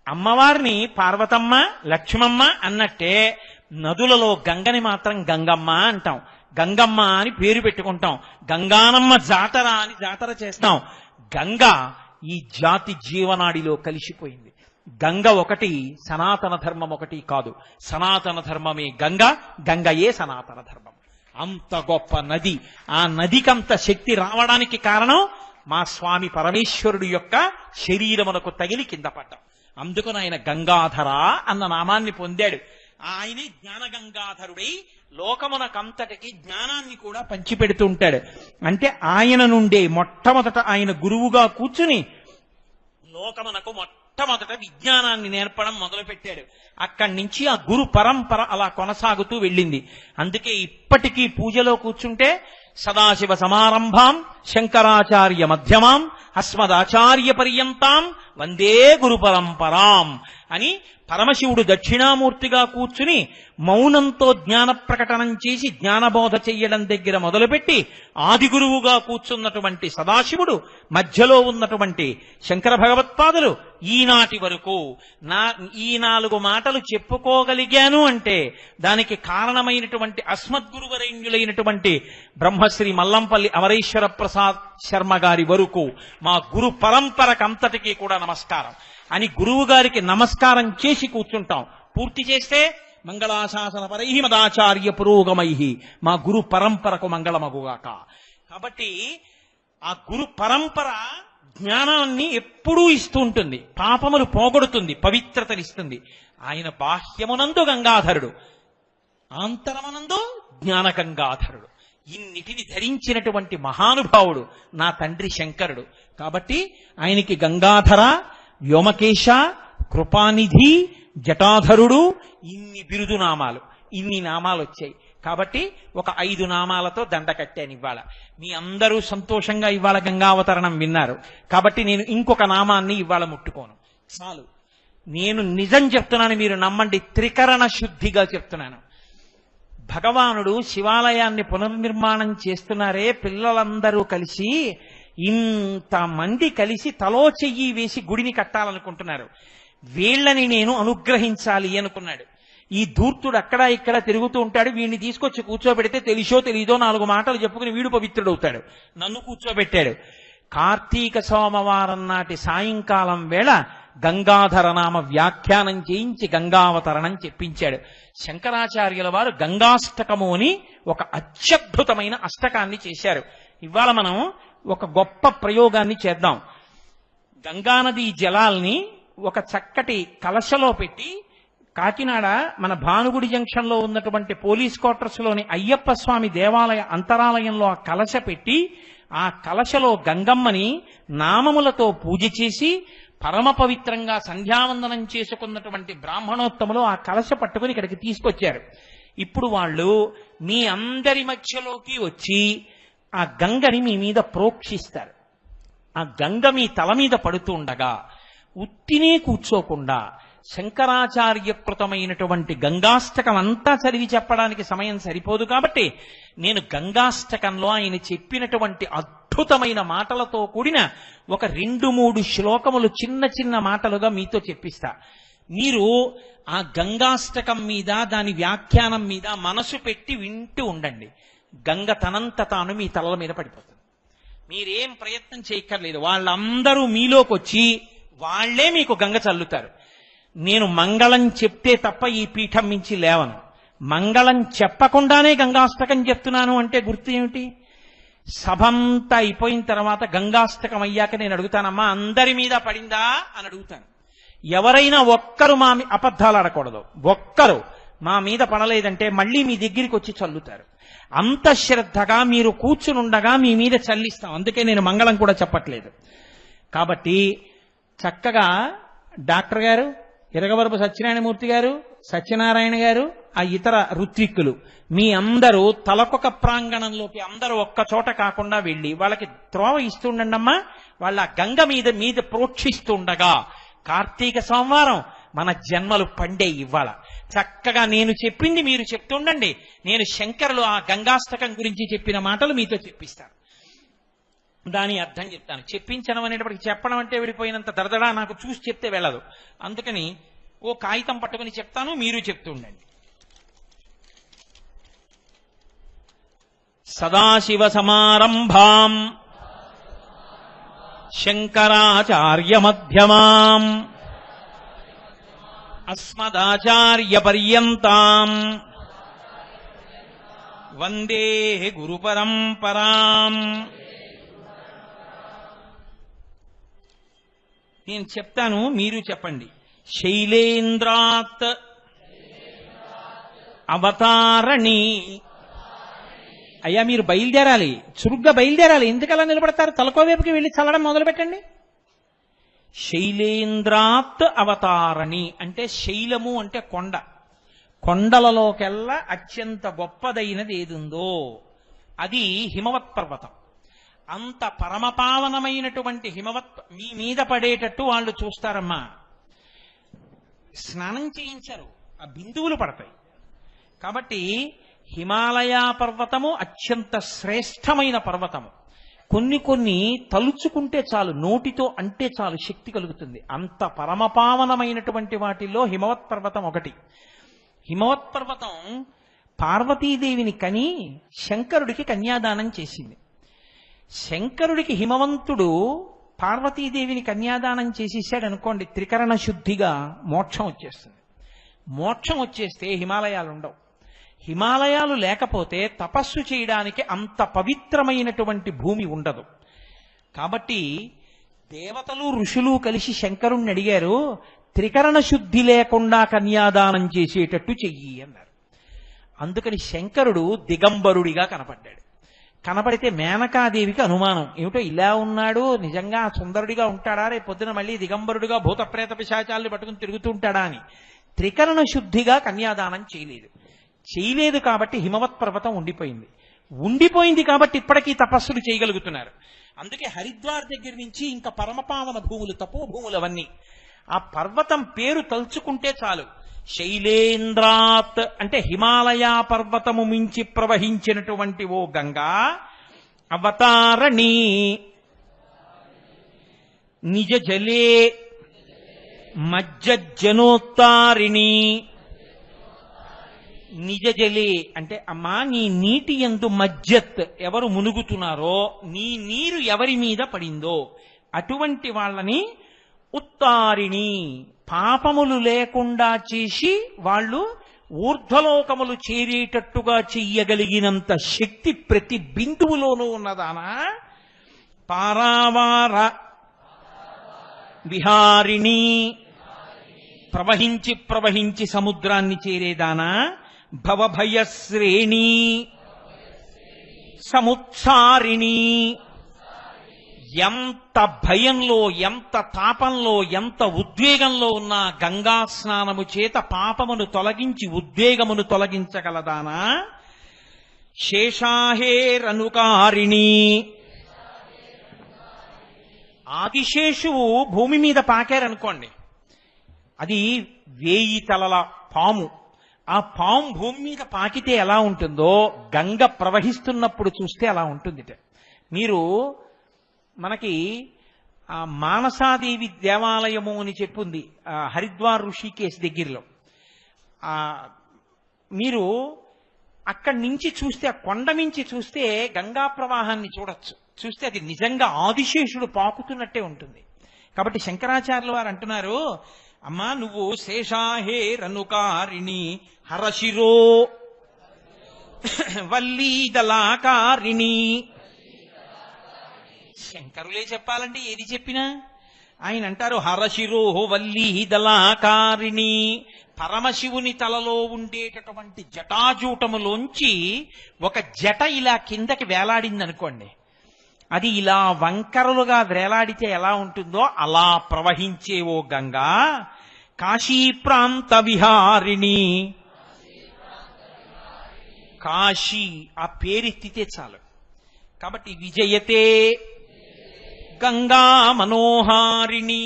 అమ్మవారిని పార్వతమ్మ, లక్ష్మమ్మ అన్నట్టే నదులలో గంగని మాత్రం గంగమ్మ అంటాం. గంగమ్మ అని పేరు పెట్టుకుంటాం. గంగానమ్మ జాతర అని జాతర చేస్తాం. గంగ ఈ జాతి జీవనాడిలో కలిసిపోయింది. గంగ ఒకటి, సనాతన ధర్మం ఒకటి కాదు. సనాతన ధర్మమే గంగ, గంగయే సనాతన ధర్మం. అంత గొప్ప నది. ఆ నదికంత శక్తి రావడానికి కారణం మా స్వామి పరమేశ్వరుడు యొక్క శరీరమునకు తగిలి కింద పడ్డాం. అందుకని ఆయన గంగాధర అన్న నామాన్ని పొందాడు. ఆయనే జ్ఞానగంగాధరుడై లోకమునకంతటికి జ్ఞానాన్ని కూడా పంచిపెడుతూ ఉంటాడు. అంటే ఆయన నుండే మొట్టమొదట ఆయన గురువుగా కూర్చుని లోకమునకు మొట్టమొదట విజ్ఞానాన్ని నేర్పడం మొదలుపెట్టాడు. అక్కడి నుంచి ఆ గురు పరంపర అలా కొనసాగుతూ వెళ్ళింది. అందుకే ఇప్పటికీ పూజలో కూర్చుంటే సదాశివ సమారంభాం శంకరాచార్య మధ్యమాం అస్మదాచార్య పర్యంతాం వందే గురు పరంపరాం అని పరమశివుడు దక్షిణామూర్తిగా కూర్చుని మౌనంతో జ్ఞాన ప్రకటనం చేసి జ్ఞానబోధ చెయ్యడం దగ్గర మొదలుపెట్టి ఆది గురువుగా కూర్చున్నటువంటి సదాశివుడు, మధ్యలో ఉన్నటువంటి శంకర భగవత్పాదులు ఈనాటి వరకు ఈ 4 మాటలు చెప్పుకోగలిగాను అంటే దానికి కారణమైనటువంటి అస్మద్గురువరేణ్యులైనటువంటి బ్రహ్మశ్రీ మల్లంపల్లి అమరేశ్వర ప్రసాద్ శర్మ గారి వరకు మా గురు పరంపరకంతటికీ కూడా నమస్కారం అని గురువు గారికి నమస్కారం చేసి కూర్చుంటాం. పూర్తి చేస్తే మంగళాశాసన పరై మదాచార్య పురోగమై మా గురు పరంపరకు మంగళమగుగాక. కాబట్టి ఆ గురు పరంపర జ్ఞానాన్ని ఎప్పుడూ ఇస్తూ ఉంటుంది, పాపములు పోగొడుతుంది, పవిత్రతనిస్తుంది. ఆయన బాహ్యమునందు గంగాధరుడు, ఆంతరమునందు జ్ఞాన గంగాధరుడు. ఇన్నిటిని ధరించినటువంటి మహానుభావుడు నా తండ్రి శంకరుడు. కాబట్టి ఆయనకి గంగాధర, వ్యోమకేశ, కృపానిధి, జటాధరుడు, ఇన్ని బిరుదు నామాలు, ఇన్ని నామాలు వచ్చాయి. కాబట్టి ఒక 5 నామాలతో దండ కట్టాను ఇవాళ. మీ అందరూ సంతోషంగా ఇవాళ గంగావతరణం విన్నారు. కాబట్టి నేను ఇంకొక నామాన్ని ఇవాళ ముట్టుకోను, చాలు. నేను నిజం చెప్తున్నాను, మీరు నమ్మండి, త్రికరణ శుద్ధిగా చెప్తున్నాను. భగవానుడు శివాలయాన్ని పునర్నిర్మాణం చేస్తున్నారే, పిల్లలందరూ కలిసి, ఇంతమంది కలిసి తలో చెయ్యి వేసి గుడిని కట్టాలనుకుంటున్నారు. వీళ్ళని నేను అనుగ్రహించాలి అనుకున్నాడు. ఈ ధూర్తుడు అక్కడ ఇక్కడ తిరుగుతూ ఉంటాడు. వీడిని తీసుకొచ్చి కూర్చోబెడితే తెలిసో తెలీదో 4 మాటలు చెప్పుకుని వీడు పవిత్రుడవుతాడు. నన్ను కూర్చోబెట్టాడు. కార్తీక సోమవారం నాటి సాయంకాలం వేళ గంగాధర నామ వ్యాఖ్యానం చేయించి గంగావతరణం చెప్పించాడు. శంకరాచార్యుల వారు గంగాష్టకము అని ఒక అత్యద్భుతమైన అష్టకాన్ని చేశారు. ఇవాళ మనం ఒక గొప్ప ప్రయోగాన్ని చేద్దాం. గంగానది జలాల్ని ఒక చక్కటి కలశలో పెట్టి, కాకినాడ మన భానుగుడి జంక్షన్ లో ఉన్నటువంటి పోలీస్ క్వార్టర్స్ లోని అయ్యప్ప స్వామి దేవాలయ అంతరాలయంలో ఆ కలశ పెట్టి, ఆ కలశలో గంగమ్మని నామములతో పూజ చేసి పరమ పవిత్రంగా సంధ్యావందనం చేసుకున్నటువంటి బ్రాహ్మణోత్తములు ఆ కలశ పట్టుకుని ఇక్కడికి తీసుకొచ్చారు. ఇప్పుడు వాళ్ళు మీ అందరి మధ్యలోకి వచ్చి ఆ గంగని మీ మీద ప్రోక్షిస్తారు. ఆ గంగ మీ తల మీద పడుతూ ఉండగా ఉత్తినే కూర్చోకుండా శంకరాచార్యకృతమైనటువంటి గంగాష్టకం అంతా చదివి చెప్పడానికి సమయం సరిపోదు కాబట్టి నేను గంగాష్టకంలో ఆయన చెప్పినటువంటి అద్భుతమైన మాటలతో కూడిన ఒక 2-3 శ్లోకములు చిన్న చిన్న మాటలుగా మీతో చెప్పిస్తా. మీరు ఆ గంగాష్టకం మీద దాని వ్యాఖ్యానం మీద మనసు పెట్టి వింటూ ఉండండి. గంగ తనంత తాను మీ తలల మీద పడిపోతుంది. మీరేం ప్రయత్నం చేయక్కర్లేదు. వాళ్ళందరూ మీలోకి వచ్చి వాళ్లే మీకు గంగ చల్లుతారు. నేను మంగళం చెప్తే తప్ప ఈ పీఠం మించి లేవను. మంగళం చెప్పకుండానే గంగాష్టకం చెప్తున్నాను అంటే గుర్తు ఏమిటి? సభంతా అయిపోయిన తర్వాత గంగాష్టకం అయ్యాక నేను అడుగుతానమ్మా అందరి మీద పడిందా అని అడుగుతాను. ఎవరైనా ఒక్కరు మా అబద్ధాలు ఆడకూడదు. ఒక్కరు మా మీద పడలేదంటే మళ్ళీ మీ దగ్గరికి వచ్చి చల్లుతారు. అంత శ్రద్ధగా మీరు కూర్చునుండగా మీ మీద చల్లిస్తాం. అందుకే నేను మంగళం కూడా చెప్పట్లేదు. కాబట్టి చక్కగా డాక్టర్ గారు, ఇరగవరపు సత్యనారాయణమూర్తి గారు, సత్యనారాయణ గారు, ఆ ఇతర ఋత్విక్కులు మీ అందరూ తలకొక ప్రాంగణంలోకి అందరూ ఒక్క చోట కాకుండా వెళ్ళి వాళ్ళకి త్రోవ ఇస్తుండమ్మా. వాళ్ళ గంగ మీద ప్రోక్షిస్తుండగా కార్తీక సోమవారం మన జన్మలు పండే ఇవ్వాల. చక్కగా నేను చెప్పింది మీరు చెప్తుండండి. నేను శంకరులు ఆ గంగాష్టకం గురించి చెప్పిన మాటలు మీతో చెప్పిస్తాను. దాని అర్థం చెప్తాను. చెప్పించడం అనేటప్పటికి చెప్పడం అంటే విడిపోయినంత దరదడా నాకు చూసి చెప్తే వెళ్ళదు. అందుకని ఓ కాగితం పట్టుకుని చెప్తాను, మీరు చెప్తూ ఉండండి. సదాశివ సమారంభాం శంకరాచార్య మధ్యమాం అస్మదాచార్య పర్యంతాం వందే గురు పరంపరాం. నేను చెప్తాను, మీరు చెప్పండి. శైలేంద్రాత్ అవతారణి. అయ్యా మీరు బయలుదేరాలి, చురుగ్గా బయలుదేరాలి. ఎందుకలా నిలబడతారు? తలకోవైపుకి వెళ్ళి చల్లడం మొదలు పెట్టండి. శైలేంద్రాత్ అవతారణి అంటే శైలము అంటే కొండ. కొండలలోకెల్లా అత్యంత గొప్పదైనది ఏదుందో అది హిమవత్ పర్వతం. అంత పరమపావనమైనటువంటి హిమవత్ మీ మీద పడేటట్టు వాళ్ళు చూస్తారమ్మా. స్నానం చేయించరు, ఆ బిందువులు పడతాయి. కాబట్టి హిమాలయ పర్వతము అత్యంత శ్రేష్టమైన పర్వతము. కొన్ని తలుచుకుంటే చాలు, నోటితో అంటే చాలు శక్తి కలుగుతుంది. అంత పరమపావనమైనటువంటి వాటిల్లో హిమవత్ పర్వతం ఒకటి. హిమవత్ పర్వతం పార్వతీదేవిని కని శంకరుడికి కన్యాదానం చేసింది. శంకరుడికి హిమవంతుడు పార్వతీదేవిని కన్యాదానం చేసేసాడు అనుకోండి, త్రికరణ శుద్ధిగా మోక్షం వచ్చేస్తుంది. మోక్షం వచ్చేస్తే హిమాలయాలు ఉండవు. హిమాలయాలు లేకపోతే తపస్సు చేయడానికి అంత పవిత్రమైనటువంటి భూమి ఉండదు. కాబట్టి దేవతలు ఋషులు కలిసి శంకరుణ్ణి అడిగారు, త్రికరణ శుద్ధి లేకుండా కన్యాదానం చేసేటట్టు చెయ్యి అన్నారు. అందుకని శంకరుడు దిగంబరుడిగా కనపడ్డాడు. కనపడితే మేనకాదేవికి అనుమానం, ఏమిటో ఇలా ఉన్నాడు, నిజంగా సుందరుడిగా ఉంటాడా, రేపు పొద్దున మళ్ళీ దిగంబరుడిగా భూతప్రేత పిశాచాల్ని పట్టుకుని తిరుగుతూ ఉంటాడా అని. త్రికరణ శుద్ధిగా కన్యాదానం చేయలేదు కాబట్టి హిమవత్ పర్వతం ఉండిపోయింది కాబట్టి ఇప్పటికీ తపస్సులు చేయగలుగుతున్నారు. అందుకే హరిద్వార్ దగ్గర నుంచి ఇంకా పరమపావన భూములు, తపోభూములు అవన్నీ. ఆ పర్వతం పేరు తలుచుకుంటే చాలు. శైలేంద్రాత్ అంటే హిమాలయ పర్వతము మించి ప్రవహించినటువంటి ఓ గంగా అవతారణి నిజ జలే మజ్జనోత్తారిణి. నిజ జలే అంటే అమ్మా నీ నీటి యందు మజ్జత్ ఎవరు మునుగుతున్నారో, నీ నీరు ఎవరి మీద పడిందో అటువంటి వాళ్ళని ఉత్తారిణి పాపములు లేకుండా చేసి వాళ్ళు ఊర్ధ్వలోకములు చేరేటట్టుగా చెయ్యగలిగినంత శక్తి ప్రతి బిందువులోనూ ఉన్నదానా. పారావార విహారిణి ప్రవహించి సముద్రాన్ని చేరేదానా. భవభయశ్రేణి సముత్సారిణి ఎంత భయంలో, ఎంత తాపంలో, ఎంత ఉద్వేగంలో ఉన్నా గంగా స్నానము చేత పాపమును తొలగించి ఉద్వేగమును తొలగించగలదానా? శేషాహేరనుకారిణి. ఆదిశేషువు భూమి మీద పాకారనుకోండి, అది 1000 తలల పాము. ఆ పాము భూమి మీద పాకితే ఎలా ఉంటుందో గంగ ప్రవహిస్తున్నప్పుడు చూస్తే అలా ఉంటుంది. మీరు మనకి ఆ మానసాదేవి దేవాలయము అని చెప్పుంది హరిద్వార్ ఋషికేశ్ దగ్గరలో. మీరు అక్కడి నుంచి చూస్తే, ఆ కొండ నుంచి చూస్తే గంగా ప్రవాహాన్ని చూడొచ్చు. చూస్తే అది నిజంగా ఆదిశేషుడు పాకుతున్నట్టే ఉంటుంది. కాబట్టి శంకరాచార్యుల వారు అంటున్నారు, అమ్మా నువ్వు శేషాహేరనుకారిణి హరశిరో వల్లీదలాకారిణి. శంకరులే చెప్పాలంటే ఏది చెప్పినా ఆయన అంటారు హరశిరో వల్లీదలాకారిణి. పరమశివుని తలలో ఉండేటటువంటి జటాజూటములోంచి ఒక జట ఇలా కిందకి వేలాడింది అనుకోండి, అది ఇలా వంకరలుగా వేలాడితే ఎలా ఉంటుందో అలా ప్రవహించేవో గంగా. కాశీ ప్రాంత విహారిణి. కాశీ ఆ పేరెత్తితే చాలు. కాబట్టి విజయతే గంగా మనోహారిణి.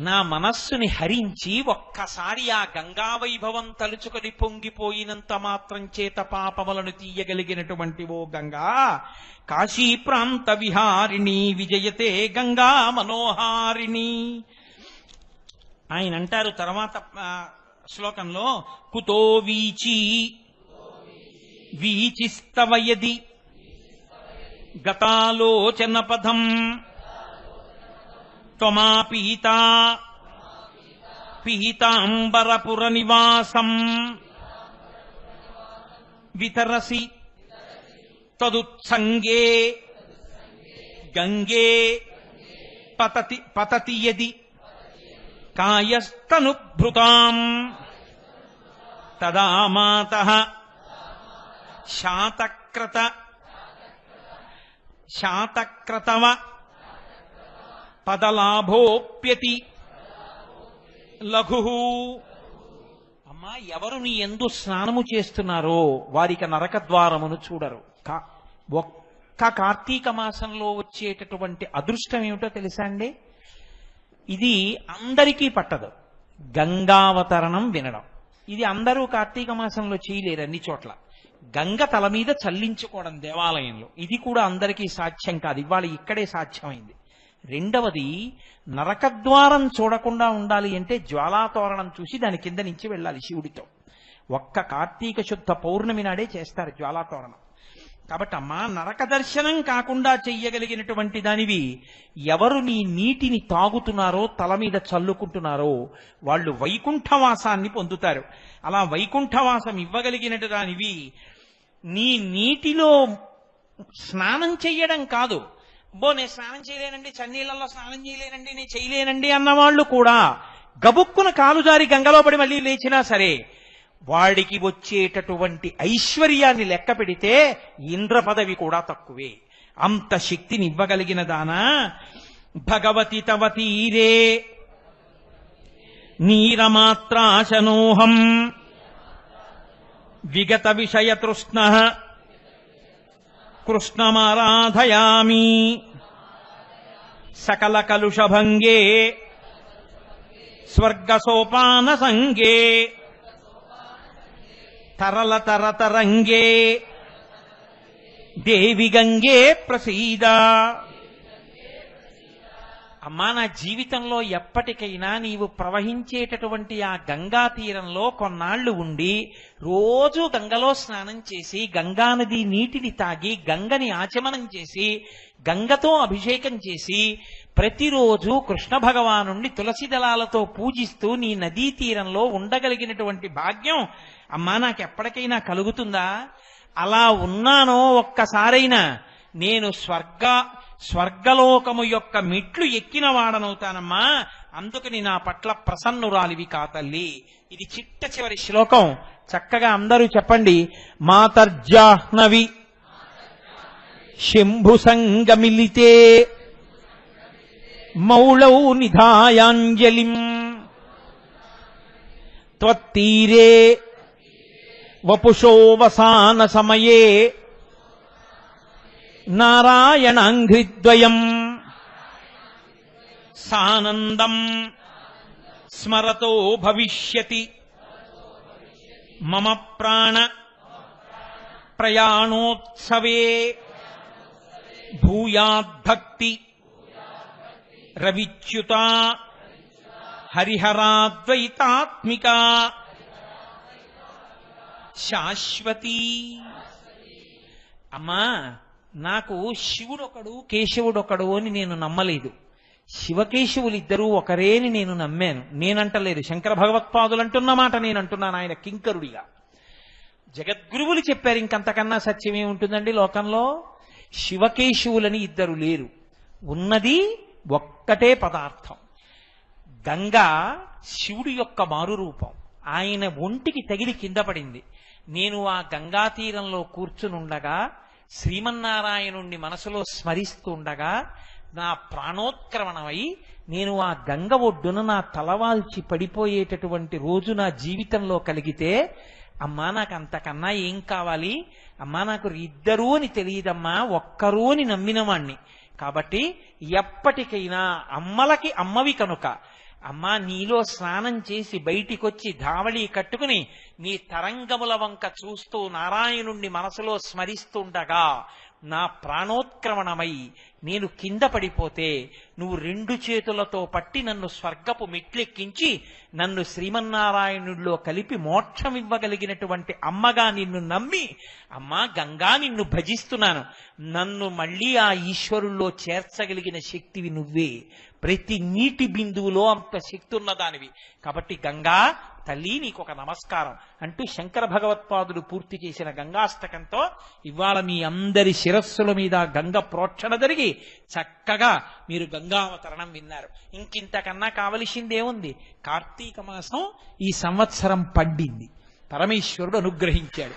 నా మనస్సుని హరించి ఒక్కసారి ఆ గంగా వైభవం తలుచుకొని పొంగిపోయినంత మాత్రం చేత పాపములను తీయగలిగినటువంటి ఓ గంగా. కాశీ ప్రాంత విహారిణి విజయతే గంగా మనోహారిణి. ఆయన అంటారు తర్వాత శ్లోకంలో, కుతో వీచి వీచిస్తవయది గతాలోచన పదం త్వమాపీతా పీతాంబరపుర నివాసం వితరసి తదుత్సంగే గంగే పతతి యది కాయస్తనుభృతాం తదా మాతః శాతక్రతవ పదలాభోప్యతి లఘు. అమ్మా ఎవరు నీ యందు స్నానము చేస్తున్నారో వారికి నరక ద్వారమును చూడరు. ఒక్క కార్తీక మాసంలో వచ్చేటటువంటి అదృష్టం ఏమిటో తెలుసా అండి? ఇది అందరికీ పట్టదు. గంగావతరణం వినడం ఇది అందరూ కార్తీక మాసంలో చేయలేరు అన్ని చోట్ల. గంగ తల మీద చల్లించుకోవడం దేవాలయంలో, ఇది కూడా అందరికీ సాధ్యం కాదు. ఇవాళ ఇక్కడే సాధ్యమైంది. రెండవది, నరకద్వారం చూడకుండా ఉండాలి అంటే జ్వాలాతోరణం చూసి దాని కింద నుంచి వెళ్ళాలి శివుడితో. ఒక్క కార్తీక శుద్ధ పౌర్ణమి నాడే చేస్తారు జ్వాలాతోరణం. కాబట్టి అమ్మా నరక దర్శనం కాకుండా చెయ్యగలిగినటువంటి దానివి ఎవరు నీ నీటిని తాగుతున్నారో, తల మీద చల్లుకుంటున్నారో వాళ్ళు వైకుంఠవాసాన్ని పొందుతారు. అలా వైకుంఠవాసం ఇవ్వగలిగినట్టు దానివి నీ నీటిలో స్నానం చెయ్యడం కాదు. నేను స్నానం చేయలేనండి, చన్నీళ్లలో స్నానం చేయలేనండి, నేను చేయలేనండి అన్నవాళ్లు కూడా గబుక్కున కాలు జారి గంగలో పడి మళ్ళీ లేచినా సరే వాడికి వచ్చేటటువంటి ఐశ్వర్యాన్ని లెక్క పెడితే ఇంద్ర పదవి కూడా తక్కువే. అంత శక్తిని ఇవ్వగలిగిన దానా. భగవతి తవ తీరే నీరమాత్రాశనోహం విగత విషయ తృష్ణ కృష్ణమారాధయామి సకల కలుషభంగే స్వర్గసోపాన సంగే తరల తరతరంగే దేవి గంగే ప్రసీద. అమ్మా నా జీవితంలో ఎప్పటికైనా నీవు ప్రవహించేటటువంటి ఆ గంగా తీరంలో కొన్నాళ్లు ఉండి రోజు గంగలో స్నానం చేసి గంగానది నీటిని తాగి గంగని ఆచమనం చేసి గంగతో అభిషేకం చేసి ప్రతిరోజు కృష్ణ భగవానుణ్ణి తులసి దళాలతో పూజిస్తూ నీ నదీ తీరంలో ఉండగలిగినటువంటి భాగ్యం అమ్మా నాకెప్పటికైనా కలుగుతుందా? అలా ఉన్నానో ఒక్కసారైనా నేను స్వర్గలోకము యొక్క మెట్లు ఎక్కిన వాడనవుతానమ్మా. అందుకని నా పట్ల ప్రసన్నురాలివి కా తల్లి. ఇది చిట్ట చివరి శ్లోకం. చక్కగా అందరూ చెప్పండి. మాతర్జాహ్నవి శంభు సంగమిలితే మౌళౌ నిధాయాంజలిం త్వత్తీరే వపుషోవసాన సమయే నారాయణాంఘ్రిద్వయం సానందం స్మరతో భవిష్యతి మమ ప్రాణ ప్రయాణోత్సవే భూయాద్భక్తి రవిచ్యుత హరిహరాద్వైతాత్మిక శాశ్వతీ. అమ్మా, నాకు శివుడొకడు కేశవుడొకడు అని నేను నమ్మలేదు. శివకేశవులిద్దరూ ఒకరే అని నేను నమ్మాను. నేనంటలేదు, శంకర భగవత్పాదులు అంటున్న మాట నేనంటున్నాను, ఆయన కింకరుడిగా. జగద్గురువులు చెప్పారు, ఇంకంతకన్నా సత్యమే ఉంటుందండి లోకంలో. శివకేశవులని ఇద్దరు లేరు, ఉన్నది ఒక్కటే పదార్థం. గంగా శివుడి యొక్క మారు రూపం. ఆయన ఒంటికి తగిలి కింద పడింది. నేను ఆ గంగా తీరంలో కూర్చునుండగా, శ్రీమన్నారాయణుణ్ణి మనసులో స్మరిస్తుండగా నా ప్రాణోత్క్రమణమై నేను ఆ గంగ ఒడ్డున నా తలవాల్చి పడిపోయేటటువంటి రోజు నా జీవితంలో కలిగితే, అమ్మా నాకు అంతకన్నా ఏం కావాలి? అమ్మా నాకు ఇద్దరూ అని తెలియదమ్మా, ఒక్కరూ అని నమ్మినవాణ్ణి. కాబట్టి ఎప్పటికైనా అమ్మలకి అమ్మవి కనుక, అమ్మా నీలో స్నానం చేసి బయటికొచ్చి ధావళి కట్టుకుని నీ తరంగముల వంక చూస్తూ నారాయణుణ్ణి మనసులో స్మరిస్తుండగా నా ప్రాణోత్క్రమణమై నేను కింద పడిపోతే నువ్వు రెండు చేతులతో పట్టి నన్ను స్వర్గపు మెట్లెక్కించి నన్ను శ్రీమన్నారాయణుడిలో కలిపి మోక్షం ఇవ్వగలిగినటువంటి అమ్మగా నిన్ను నమ్మి, అమ్మా గంగా నిన్ను భజిస్తున్నాను, నన్ను మళ్ళీ ఆ ఈశ్వరుల్లో చేర్చగలిగిన శక్తివి నువ్వే. ప్రతి నీటి బిందువులో అంత శక్తి ఉన్నదానివి. కాబట్టి గంగా తల్లి నీకు ఒక నమస్కారం అంటూ శంకర భగవత్పాదులు పూర్తి చేసిన గంగాష్టకంతో ఇవాళ మీ అందరి శిరస్సుల మీద గంగ ప్రోక్షణ జరిగి చక్కగా మీరు గంగావతరణం విన్నారు. ఇంకింతకన్నా కావలసిందేముంది? కార్తీక మాసం ఈ సంవత్సరం పండింది, పరమేశ్వరుడు అనుగ్రహించాడు.